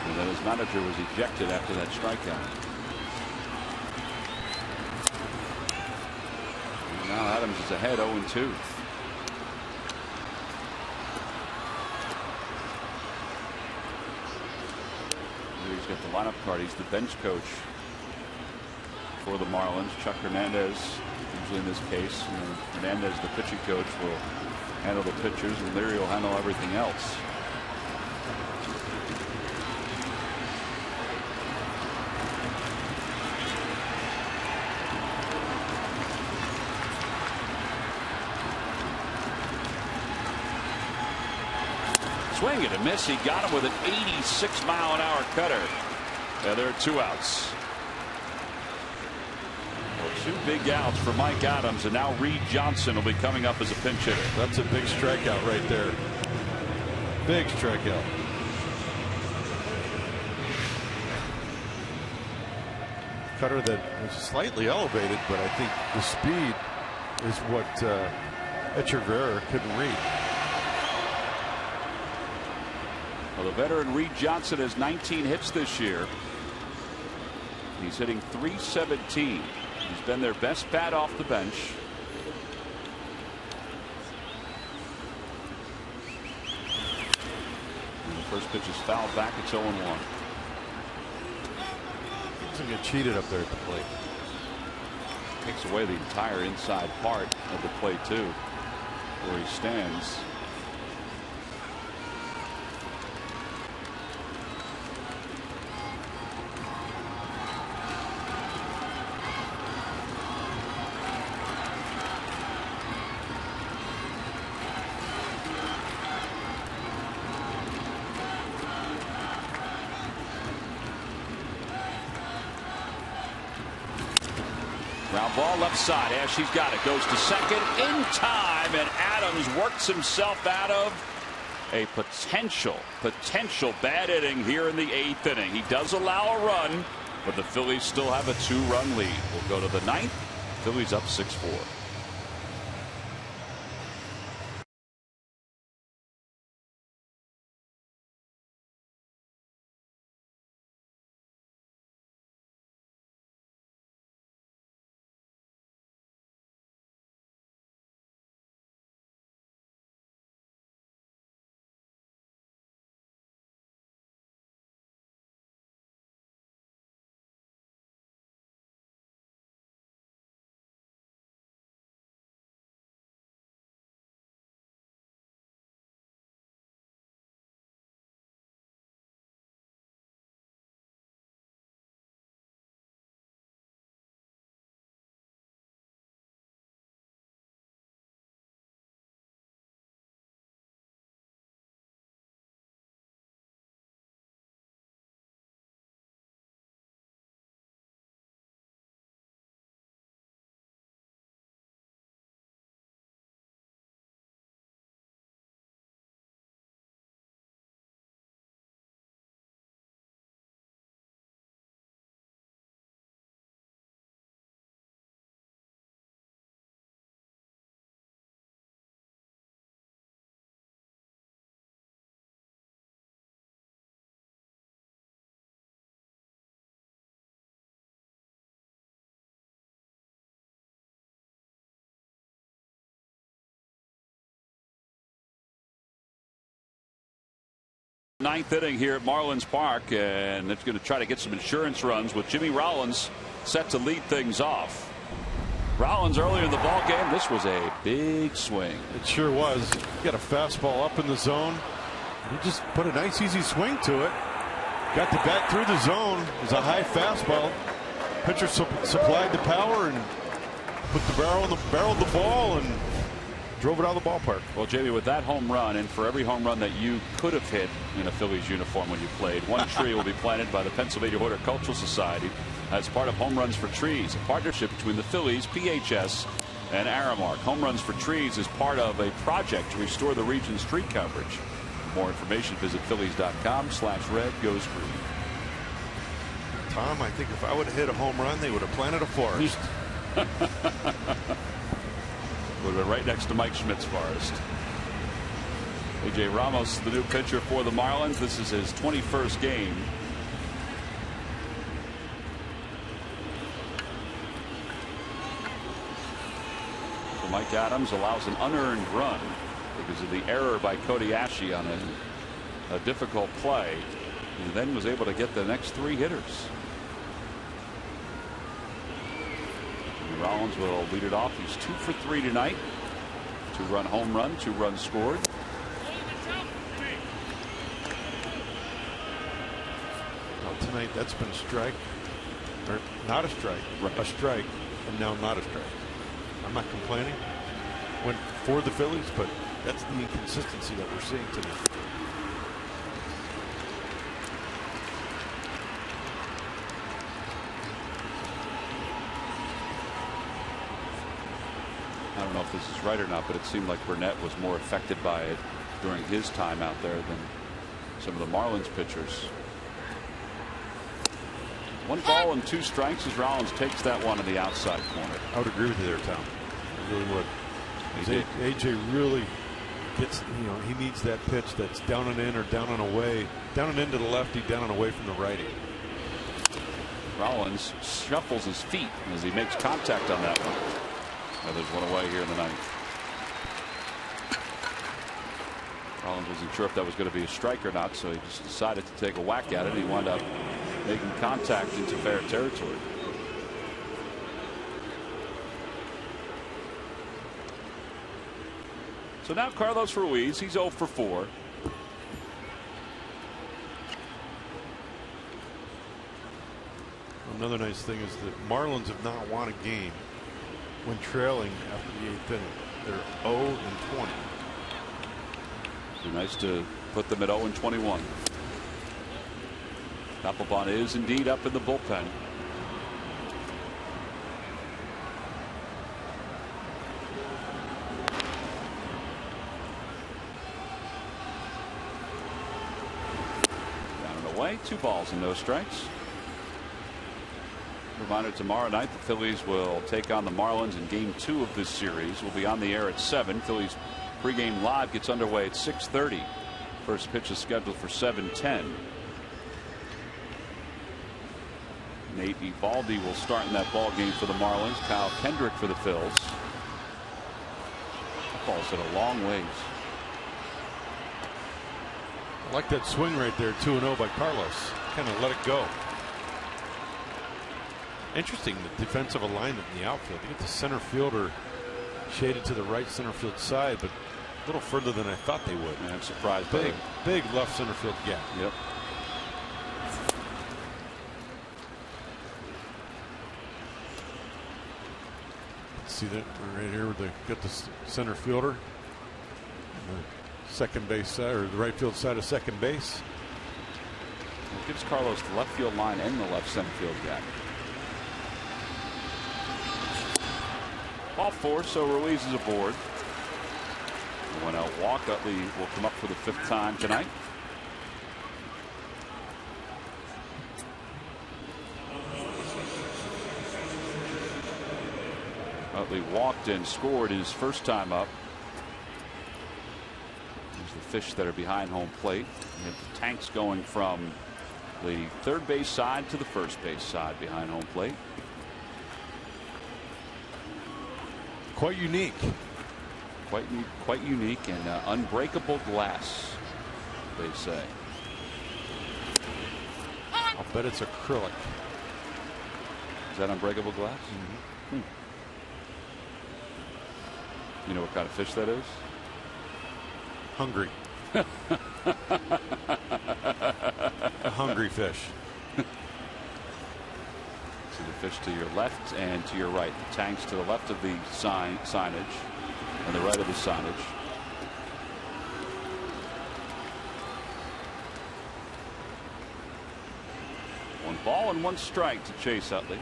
And then his manager was ejected after that strikeout. And now Adams is ahead 0-2. He's got the lineup card. He's the bench coach for the Marlins. Chuck Hernandez, usually in this case, Hernandez, the pitching coach, will handle the pitchers, and Leary will handle everything else. Swing and a miss. He got him with an 86-mile-an-hour cutter. Yeah, there are 2 outs. Well, 2 big outs for Mike Adams, and now Reed Johnson will be coming up as a pinch hitter. That's a big strikeout right there. Big strikeout. Cutter that was slightly elevated, but I think the speed is what Echeverria couldn't read. Well, the veteran Reed Johnson has 19 hits this year. He's hitting .317. He's been their best bat off the bench. And the first pitch is fouled back. It's 0-1. Doesn't get cheated up there at the plate. Takes away the entire inside part of the plate too, where he stands. Ground ball left side. She's got it. Goes to second in time, and Adams works himself out of a potential bad inning here in the 8th inning. He does allow a run, but the Phillies still have a 2-run lead. We'll go to the 9th. Phillies up 6-4. Ninth inning here at Marlins Park, and it's going to try to get some insurance runs with Jimmy Rollins set to lead things off. Rollins earlier in the ball game, this was a big swing. It sure was. He got a fastball up in the zone. He just put a nice easy swing to it. Got the bat through the zone. It was a high fastball. Pitcher supplied the power and put the barrel of the ball and drove it out of the ballpark. Well, Jamie, with that home run, and for every home run that you could have hit in a Phillies uniform when you played, one tree will be planted by the Pennsylvania Horticultural Society as part of Home Runs for Trees, a partnership between the Phillies, PHS, and Aramark. Home Runs for Trees is part of a project to restore the region's tree coverage. For more information, visit phillies.com/red-goes-green. Tom, I think if I would have hit a home run, they would have planted a forest. Would have been right next to Mike Schmidt's forest. A.J. Ramos, the new pitcher for the Marlins. This is his 21st game. So Mike Adams allows an unearned run because of the error by Cody Ashe on a difficult play, and then was able to get the next 3 hitters. Rollins will lead it off. He's 2 for 3 tonight. 2-run home run, 2 runs scored. Well, tonight that's been a strike, or not a strike, right. A strike, and now not a strike. I'm not complaining. Went for the Phillies, but that's the inconsistency that we're seeing tonight. I don't know if this is right or not, but it seemed like Burnett was more affected by it during his time out there than some of the Marlins pitchers. 1 ball and 2 strikes as Rollins takes that one in the outside corner. I would agree with you there, Tom. I really would. AJ really gets, he needs that pitch that's down and in or down and away, down and into the lefty, down and away from the righty. Rollins shuffles his feet as he makes contact on that one. Now there's one away here in the 9th. Rollins wasn't sure if that was going to be a strike or not, so he just decided to take a whack at it. He wound up making contact into fair territory. So now Carlos Ruiz, he's 0 for 4. Another nice thing is that Marlins have not won a game when trailing after the 8th inning. They're 0 and 20. It'd be nice to put them at 0 and 21. Papelbon is indeed up in the bullpen. away. 2 balls and no strikes. Reminder, tomorrow night the Phillies will take on the Marlins in game 2 of this series. We'll be on the air at 7. Phillies pregame live gets underway at 6:30. First pitch is scheduled for 7:10. Nate Eovaldi will start in that ball game for the Marlins. Kyle Kendrick for the Phils. That ball's hit a long ways. I like that swing right there, 2-0 by Carlos. Kind of let it go. Interesting, the defensive alignment in the outfield. You get the center fielder shaded to the right center field side, but a little further than I thought they would. And I'm surprised. Big left center field gap. Yep. See that right here where they get the center fielder, the second base side, or the right field side of second base. It gives Carlos the left field line and the left center field gap. Ball 4, so Ruiz is aboard. One out walk. Utley will come up for the 5th time tonight. Utley walked and scored his first time up. There's the fish that are behind home plate. We have the tanks going from the third base side to the first base side behind home plate. Quite unique. Quite unique and unbreakable glass, they say. I'll bet it's acrylic. Is that unbreakable glass? You know what kind of fish that is? Hungry. A hungry fish. See the fish to your left and to your right. The tanks to the left of the signage and the right of the signage. One ball and 1 strike to Chase Utley.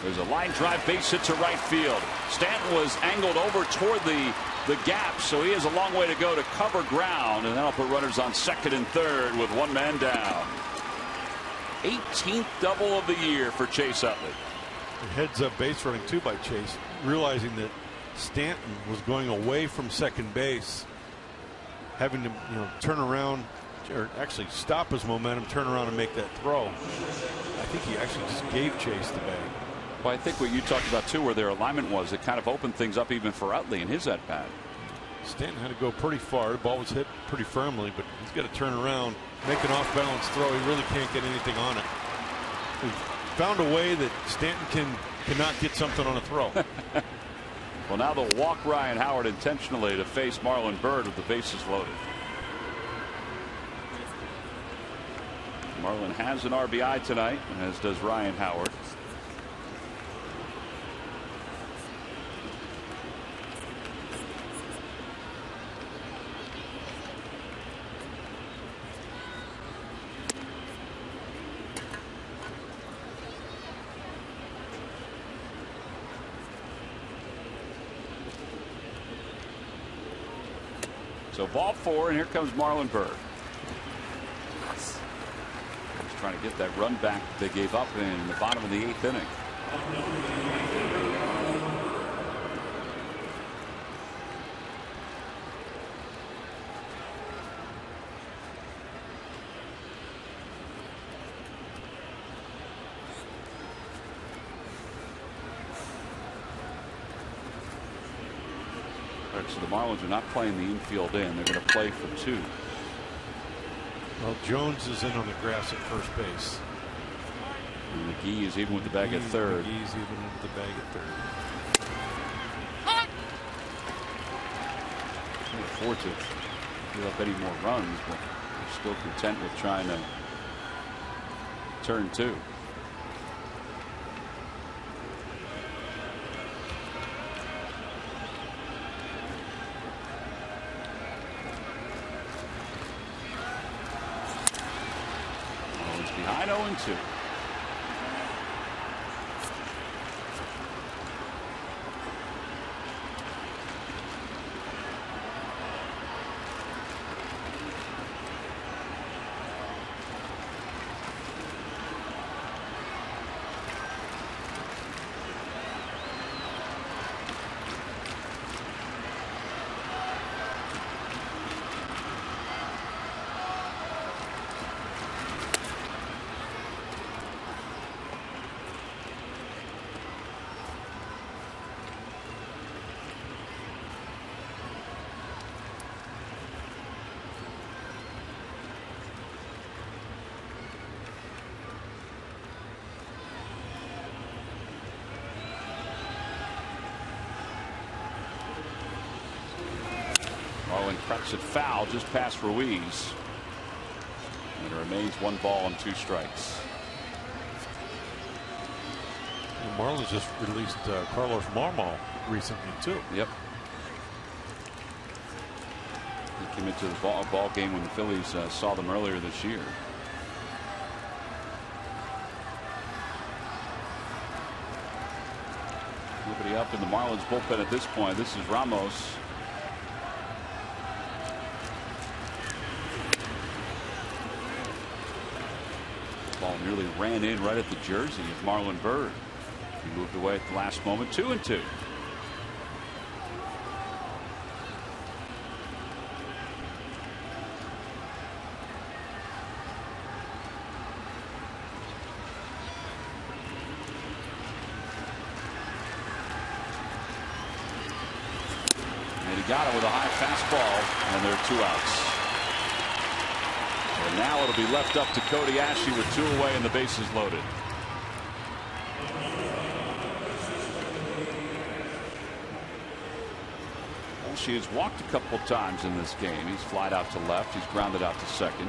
There's a line drive base hit to right field. Stanton was angled over toward the gap, so he has a long way to go to cover ground, and that'll put runners on second and third with 1 man down. 18th double of the year for Chase Utley. Heads up base running too by Chase, realizing that Stanton was going away from second base, having to turn around, or actually stop his momentum, turn around and make that throw. I think he actually just gave Chase the bag. Well, I think what you talked about too, where their alignment was, it kind of opened things up even for Utley in his at bat. Stanton had to go pretty far. The ball was hit pretty firmly, but he's got to turn around, make an off balance throw. He really can't get anything on it. He found a way that Stanton cannot get something on a throw. Well, now they'll walk Ryan Howard intentionally to face Marlon Byrd with the bases loaded. Marlon has an RBI tonight, as does Ryan Howard. So ball 4, and here comes Marlon Byrd. He's trying to get that run back they gave up in the bottom of the 8th inning. So the Marlins are not playing the infield in. They're going to play for 2. Well, Jones is in on the grass at first base. And McGee is even with the bag at third. McGee's even with the bag at third. Can't afford to give up any more runs, but they're still content with trying to turn 2. Tied 0-2. Marlin cracks it foul just past Ruiz. And it remains 1 ball and 2 strikes. The Marlins just released Carlos Marmol recently too. Yep. He came into the ball game when the Phillies saw them earlier this year. Nobody up in the Marlins bullpen at this point. This is Ramos. Ball nearly ran in right at the jersey of Marlon Byrd. He moved away at the last moment. 2-2. And he got it with a high fastball, and there are 2 outs. And now it'll be left up to Cody Ashley with 2 away and the bases loaded. Ashley has walked a couple times in this game. He's flied out to left. He's grounded out to second.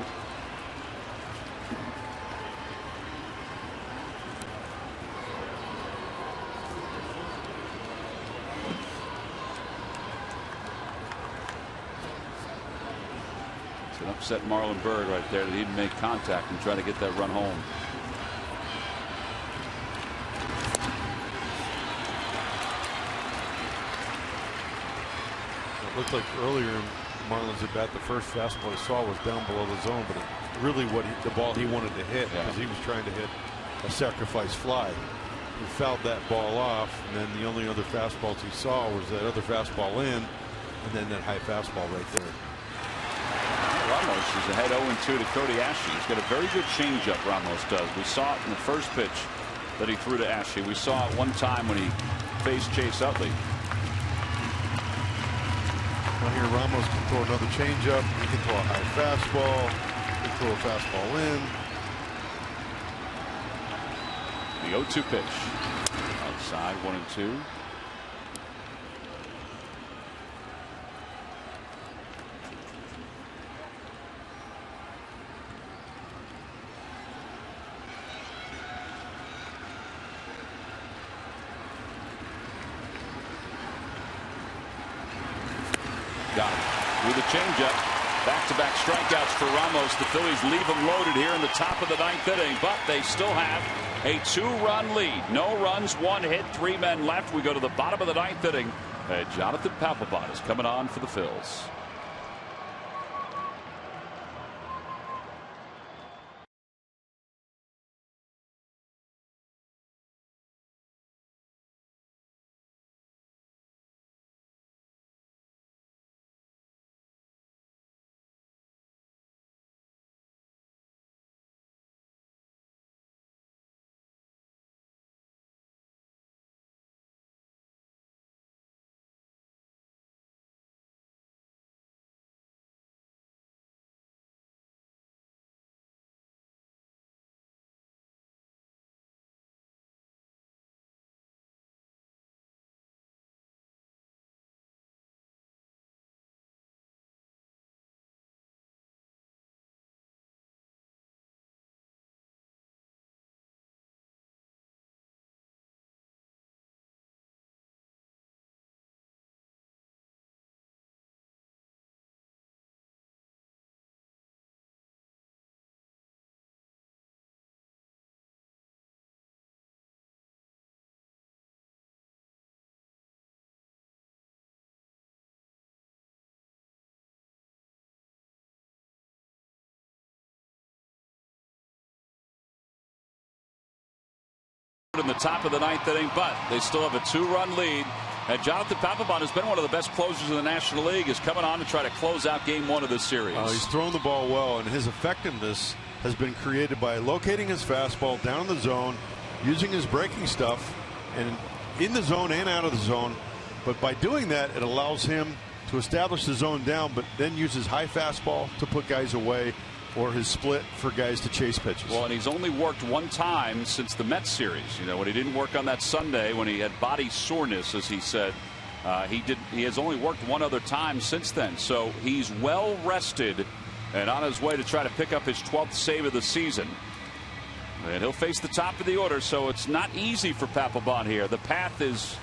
Upset Marlon Byrd right there that he didn't make contact and try to get that run home. It looked like earlier in Marlins at bat the first fastball he saw was down below the zone, but really the ball he wanted to hit, because he was trying to hit a sacrifice fly. He fouled that ball off, and then the only other fastballs he saw was that other fastball in, and then that high fastball right there. Ramos is ahead 0-2 to Cody Ashley. He's got a very good changeup, Ramos does. We saw it in the first pitch that he threw to Ashley. We saw it one time when he faced Chase Utley. Well, here Ramos can throw another changeup. He can throw a high fastball. He can throw a fastball in. The 0-2 pitch. Outside 1-2. Got it. With a changeup. Back-to-back strikeouts for Ramos. The Phillies leave him loaded here in the top of the 9th inning, but they still have a 2-run lead. No runs, 1 hit, 3 men left. We go to the bottom of the 9th inning. Jonathan Papelbon is coming on for the Phils. in the top of the 9th inning, but they still have a 2-run lead. And Jonathan Papelbon has been one of the best closers in the National League. Is coming on to try to close out Game 1 of this series. He's thrown the ball well, and his effectiveness has been created by locating his fastball down in the zone, using his breaking stuff, and in the zone and out of the zone. But by doing that, it allows him to establish the zone down, but then use his high fastball to put guys away, or his split for guys to chase pitches. Well, and he's only worked one time since the Mets series. You know, when he didn't work on that Sunday, when he had body soreness, as he said, he has only worked one other time since then. So he's well rested and on his way to try to pick up his 12th save of the season. And he'll face the top of the order, so it's not easy for Papelbon here. The path is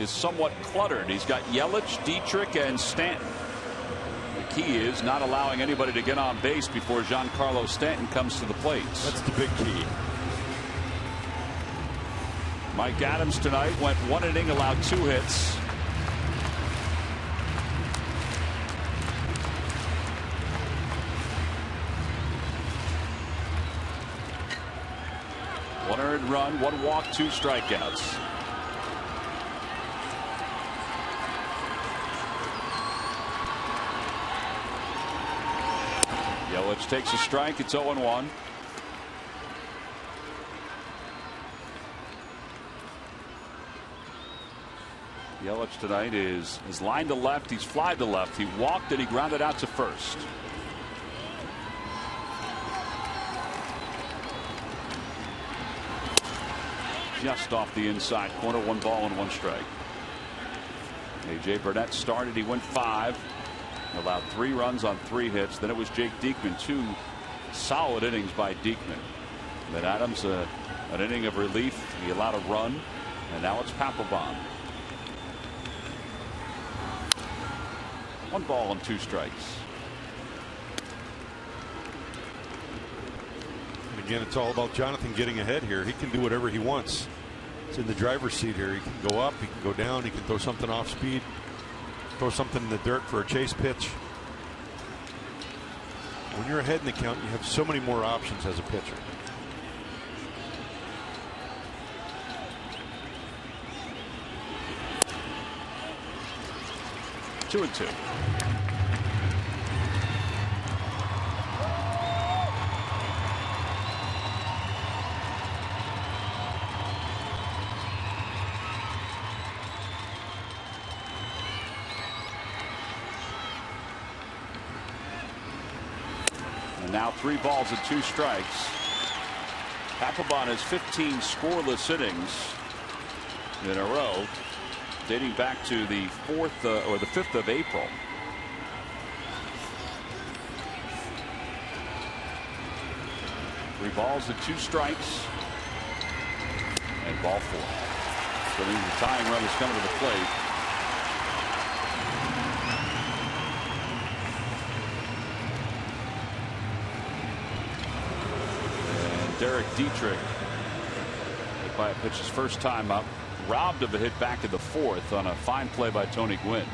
somewhat cluttered. He's got Yelich, Dietrich, and Stanton. The key is not allowing anybody to get on base before Giancarlo Stanton comes to the plate. That's the big key. Mike Adams tonight went 1 inning, allowed 2 hits. One earned run, 1 walk, 2 strikeouts. Yelich takes a strike. It's 0-1. Yelich tonight is line to left. He's fly to left. He walked and he grounded out to first. Just off the inside corner. 1 ball and 1 strike. A.J. Burnett started. He went 5. Allowed 3 runs on 3 hits. Then it was Jake Diekman. 2 solid innings by Diekman. Then Adams an inning of relief. He allowed a run. And now it's Papelbon. 1 ball and 2 strikes. And again, it's all about Jonathan getting ahead here. He can do whatever he wants. It's in the driver's seat here. He can go up, he can go down, he can throw something off speed, throw something in the dirt for a chase pitch. When you're ahead in the count, you have so many more options as a pitcher. Two and 2. And now 3 balls and 2 strikes. Papelbon has 15 scoreless innings in a row, dating back to the 4th or the 5th of April. Three balls and 2 strikes, and ball 4. So the tying run is coming to the plate. And Derek Dietrich, hit by a pitch his first time up, robbed of a hit back in the 4th on a fine play by Tony Gwynn.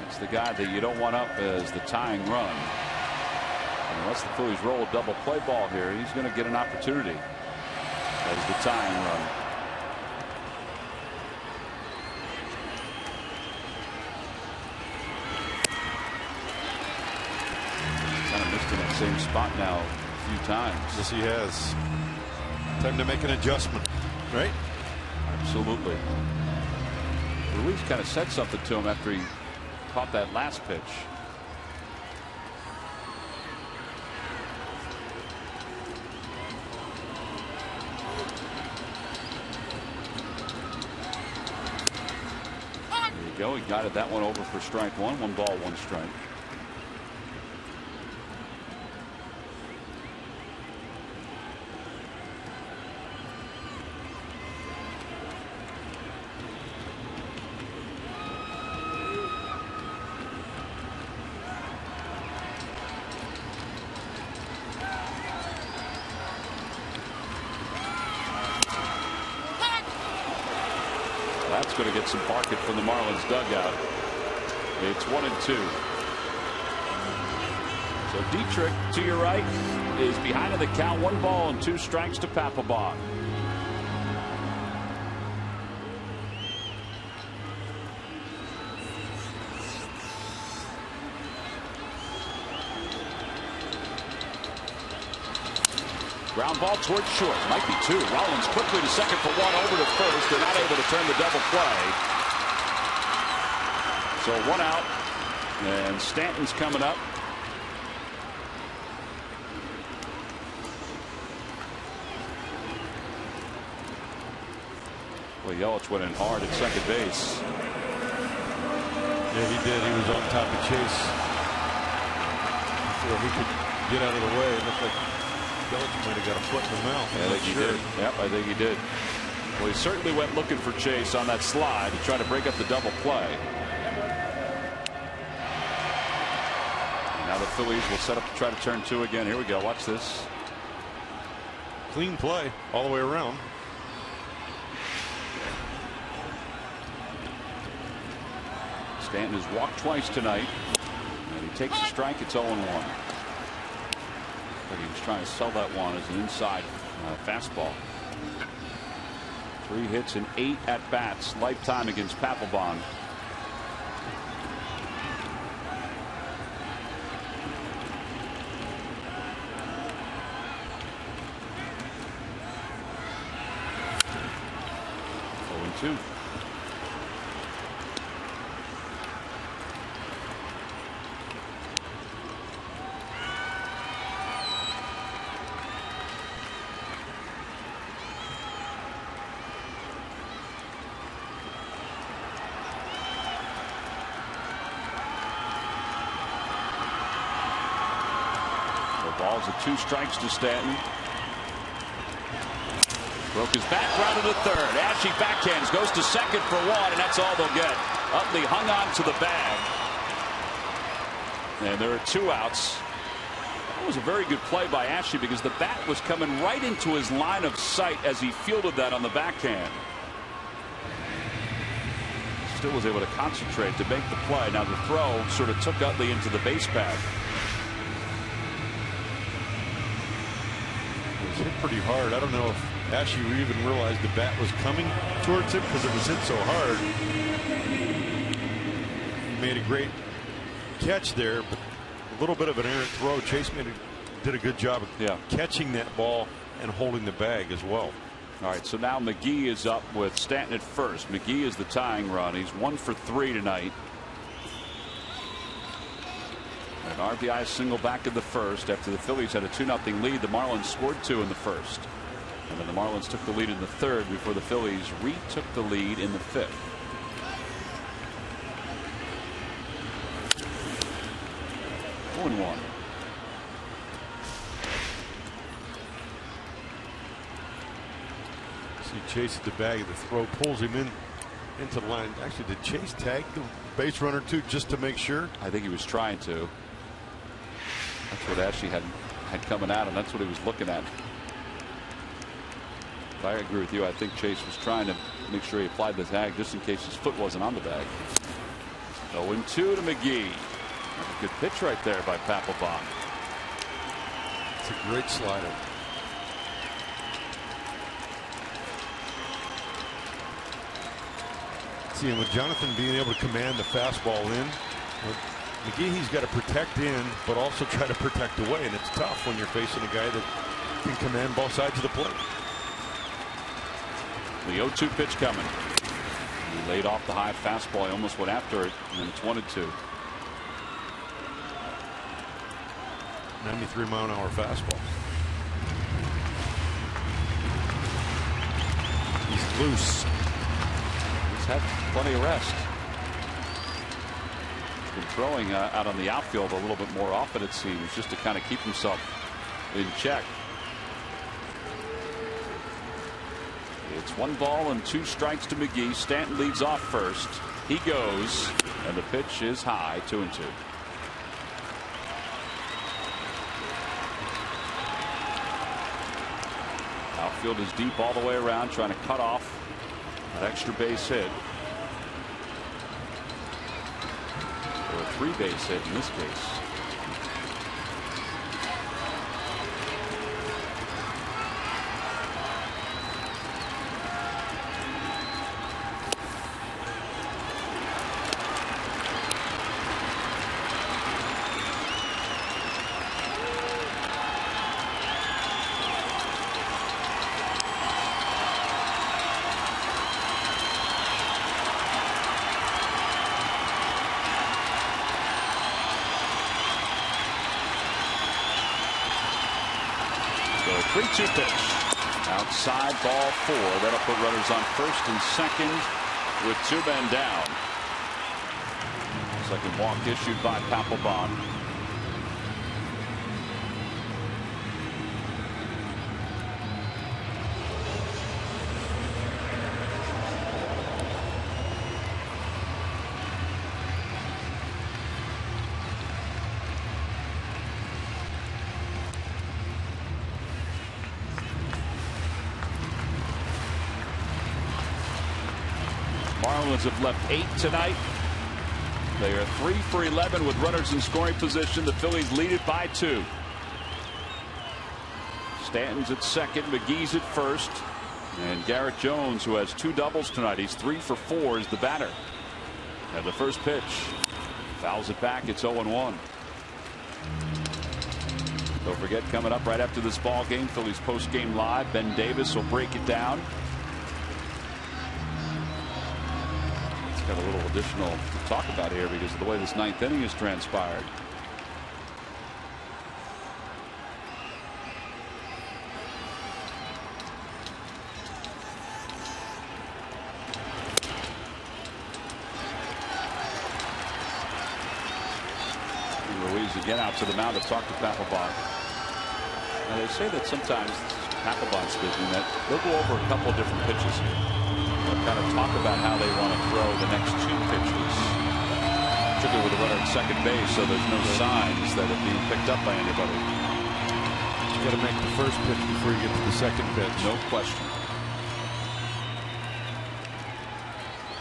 That's the guy that you don't want up as the tying run. And unless the Phillies roll a double play ball here, he's going to get an opportunity as the tying run. Same spot now a few times. Yes, he has. Time to make an adjustment, right? Absolutely. Ruiz kind of said something to him after he caught that last pitch. There you go. He guided that one over for strike 1. 1 ball, 1 strike. going to get some barking from the Marlins dugout. It's 1-2. So Dietrich, to your right, is behind in the count. 1 ball and 2 strikes to Papelbon. Ground ball towards short. Might be 2. Rollins quickly to second for 1, over to first. They're not able to turn the double play. So 1 out. And Stanton's coming up. Well, Yelich went in hard at second base. Yeah, he did. He was on top of Chase before he could get out of the way. It looked like Yelich might have got a foot in the mouth. I think he did. Yep, I think he did. Well, he certainly went looking for Chase on that slide to try to break up the double play. Now the Phillies will set up to try to turn 2 again. Here we go. Watch this. Clean play all the way around. Stanton has walked twice tonight. And he takes a strike. It's 0-1. He was trying to sell that one as an inside fastball. 3 hits and 8 at-bats lifetime against Papelbon. Two. The ball's at 2 strikes to Stanton. Broke his back, grounded to third. Ashe backhands, goes to second for 1, and that's all they'll get. Utley hung on to the bag. And there are 2 outs. That was a very good play by Ashe because the bat was coming right into his line of sight as he fielded that on the backhand. Still was able to concentrate to make the play. Now the throw sort of took Utley into the base pad. It was hit pretty hard. I don't know if Ashe even realized the bat was coming towards him because it was hit so hard. He made a great catch there, but a little bit of an errant throw. Chase did a good job of catching that ball and holding the bag as well. All right, so now McGee is up with Stanton at first. McGee is the tying run. He's 1 for 3 tonight. An RBI single back in the first after the Phillies had a 2-0 lead. The Marlins scored 2 in the first. And then the Marlins took the lead in the third before the Phillies retook the lead in the fifth. One. See Chase at the bag of the throw, pulls him into the line. Actually, did Chase tag the base runner too, just to make sure? I think he was trying to. That's what Ashe had coming at him. That's what he was looking at. I agree with you. I think Chase was trying to make sure he applied the tag just in case his foot wasn't on the bag. 0-2 to McGee. That's a good pitch right there by Papelbon. It's a great slider. See, and with Jonathan being able to command the fastball in, McGee, he's got to protect in, but also try to protect away, and it's tough when you're facing a guy that can command both sides of the plate. The 0-2 pitch coming. He laid off the high fastball. He almost went after it, and it's 1-2. 93-mile-an-hour fastball. He's loose. He's had plenty of rest. He's been throwing out on the outfield a little bit more often, it seems, just to kind of keep himself in check. It's 1 ball and 2 strikes to McGee. Stanton leads off first. He goes, and the pitch is high, 2-2. Outfield is deep all the way around, trying to cut off that extra base hit. for a 3-base hit in this case. So 3-2 pitch. Outside, ball 4. That'll put runners on first and second with 2 men down. Second walk issued by Papelbon. Marlins have left 8 tonight. They are 3 for 11 with runners in scoring position. The Phillies lead it by 2. Stanton's at second, McGee's at first, and Garrett Jones, who has 2 doubles tonight, he's 3 for 4, is the batter. And the first pitch, fouls it back. It's 0-1. Don't forget, coming up right after this ball game, Phillies post game live. Ben Davis will break it down. Got a little additional to talk about here because of the way this 9th inning has transpired. Ruiz again out to the mound to talk to Papelbon. Now they say that sometimes Papelbon speaking that they'll go over a couple of different pitches here. Kind of talk about how they want to throw the next 2 pitches, particularly with the runner at second base, so there's no signs that it's being picked up by anybody. You got to make the first pitch before you get to the second pitch. No question.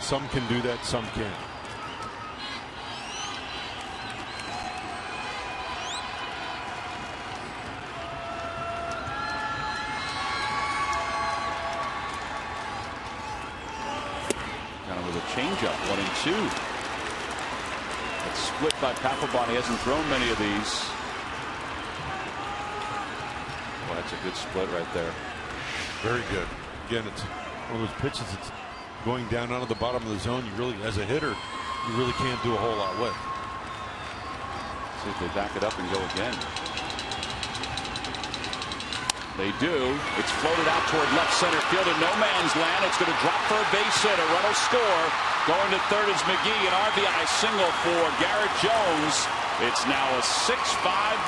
Some can do that, some can't. Changeup, 1-2. It's split by Papelbon. He hasn't thrown many of these. Well, that's a good split right there. Very good. Again, it's one of those pitches that's going down out of the bottom of the zone. You really, as a hitter, you really can't do a whole lot with. See if they back it up and go again. They do. It's floated out toward left center field in no man's land. It's going to drop for a base hit. A run will score. Going to third is McGee. An RBI single for Garrett Jones. It's now a 6-5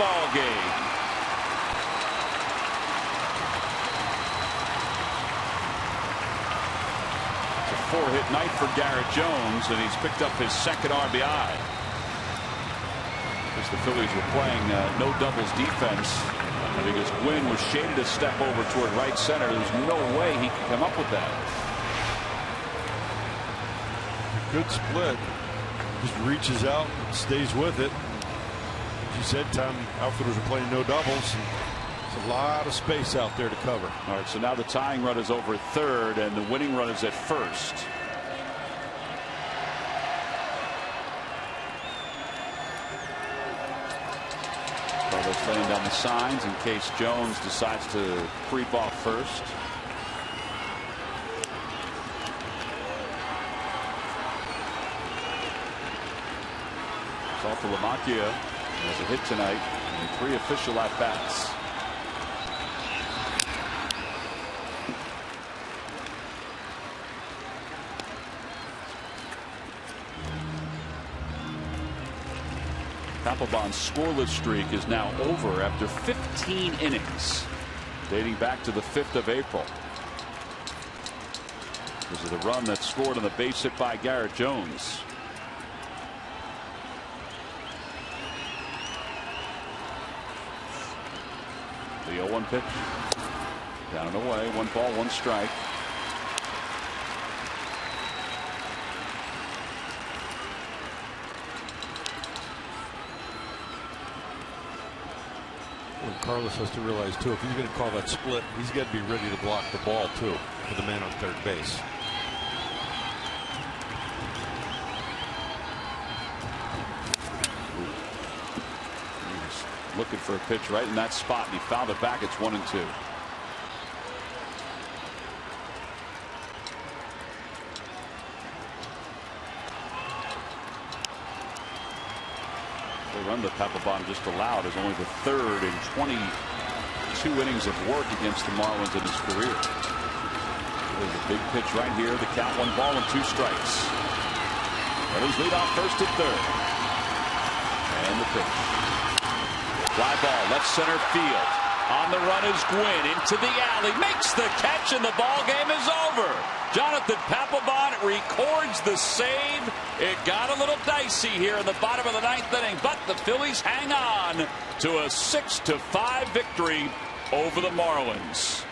ball game. It's a 4-hit night for Garrett Jones, and he's picked up his second RBI. Because the Phillies were playing no doubles defense. Because Gwynn was shaded a step over toward right center. There's no way he could come up with that. Good split. Just reaches out and stays with it. As you said, Tom, outfielders are playing no doubles. There's a lot of space out there to cover. All right, so now the tying run is over third, and the winning run is at first. They're laying down the signs in case Jones decides to creep off first. Salta Lamacchia has a hit tonight and 3 official at bats. Papelbon's scoreless streak is now over after 15 innings, dating back to the 5th of April. This is the run that scored on the base hit by Garrett Jones. The 0-1 pitch. Down and away. 1 ball, 1 strike. Carlos has to realize, too, if he's going to call that split, he's got to be ready to block the ball, too, for the man on third base. Looking for a pitch right in that spot, and he found it back. It's 1-2. The run that Papelbon just allowed is only the third in 22 innings of work against the Marlins in his career. There's a big pitch right here. The count, 1 ball and 2 strikes. Phillies lead off first and third. And the pitch. Fly ball, left center field. On the run is Gwynn into the alley, makes the catch, and the ball game is over. Jonathan Papelbon records the save. It got a little dicey here in the bottom of the 9th inning, but the Phillies hang on to a 6-5 victory over the Marlins.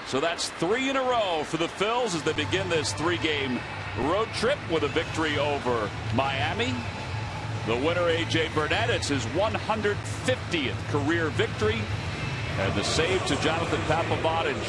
So that's 3 in a row for the Phils as they begin this 3-game road trip with a victory over Miami. The winner, A.J. Burnett, it's his 150th career victory. And the save to Jonathan Papelbon and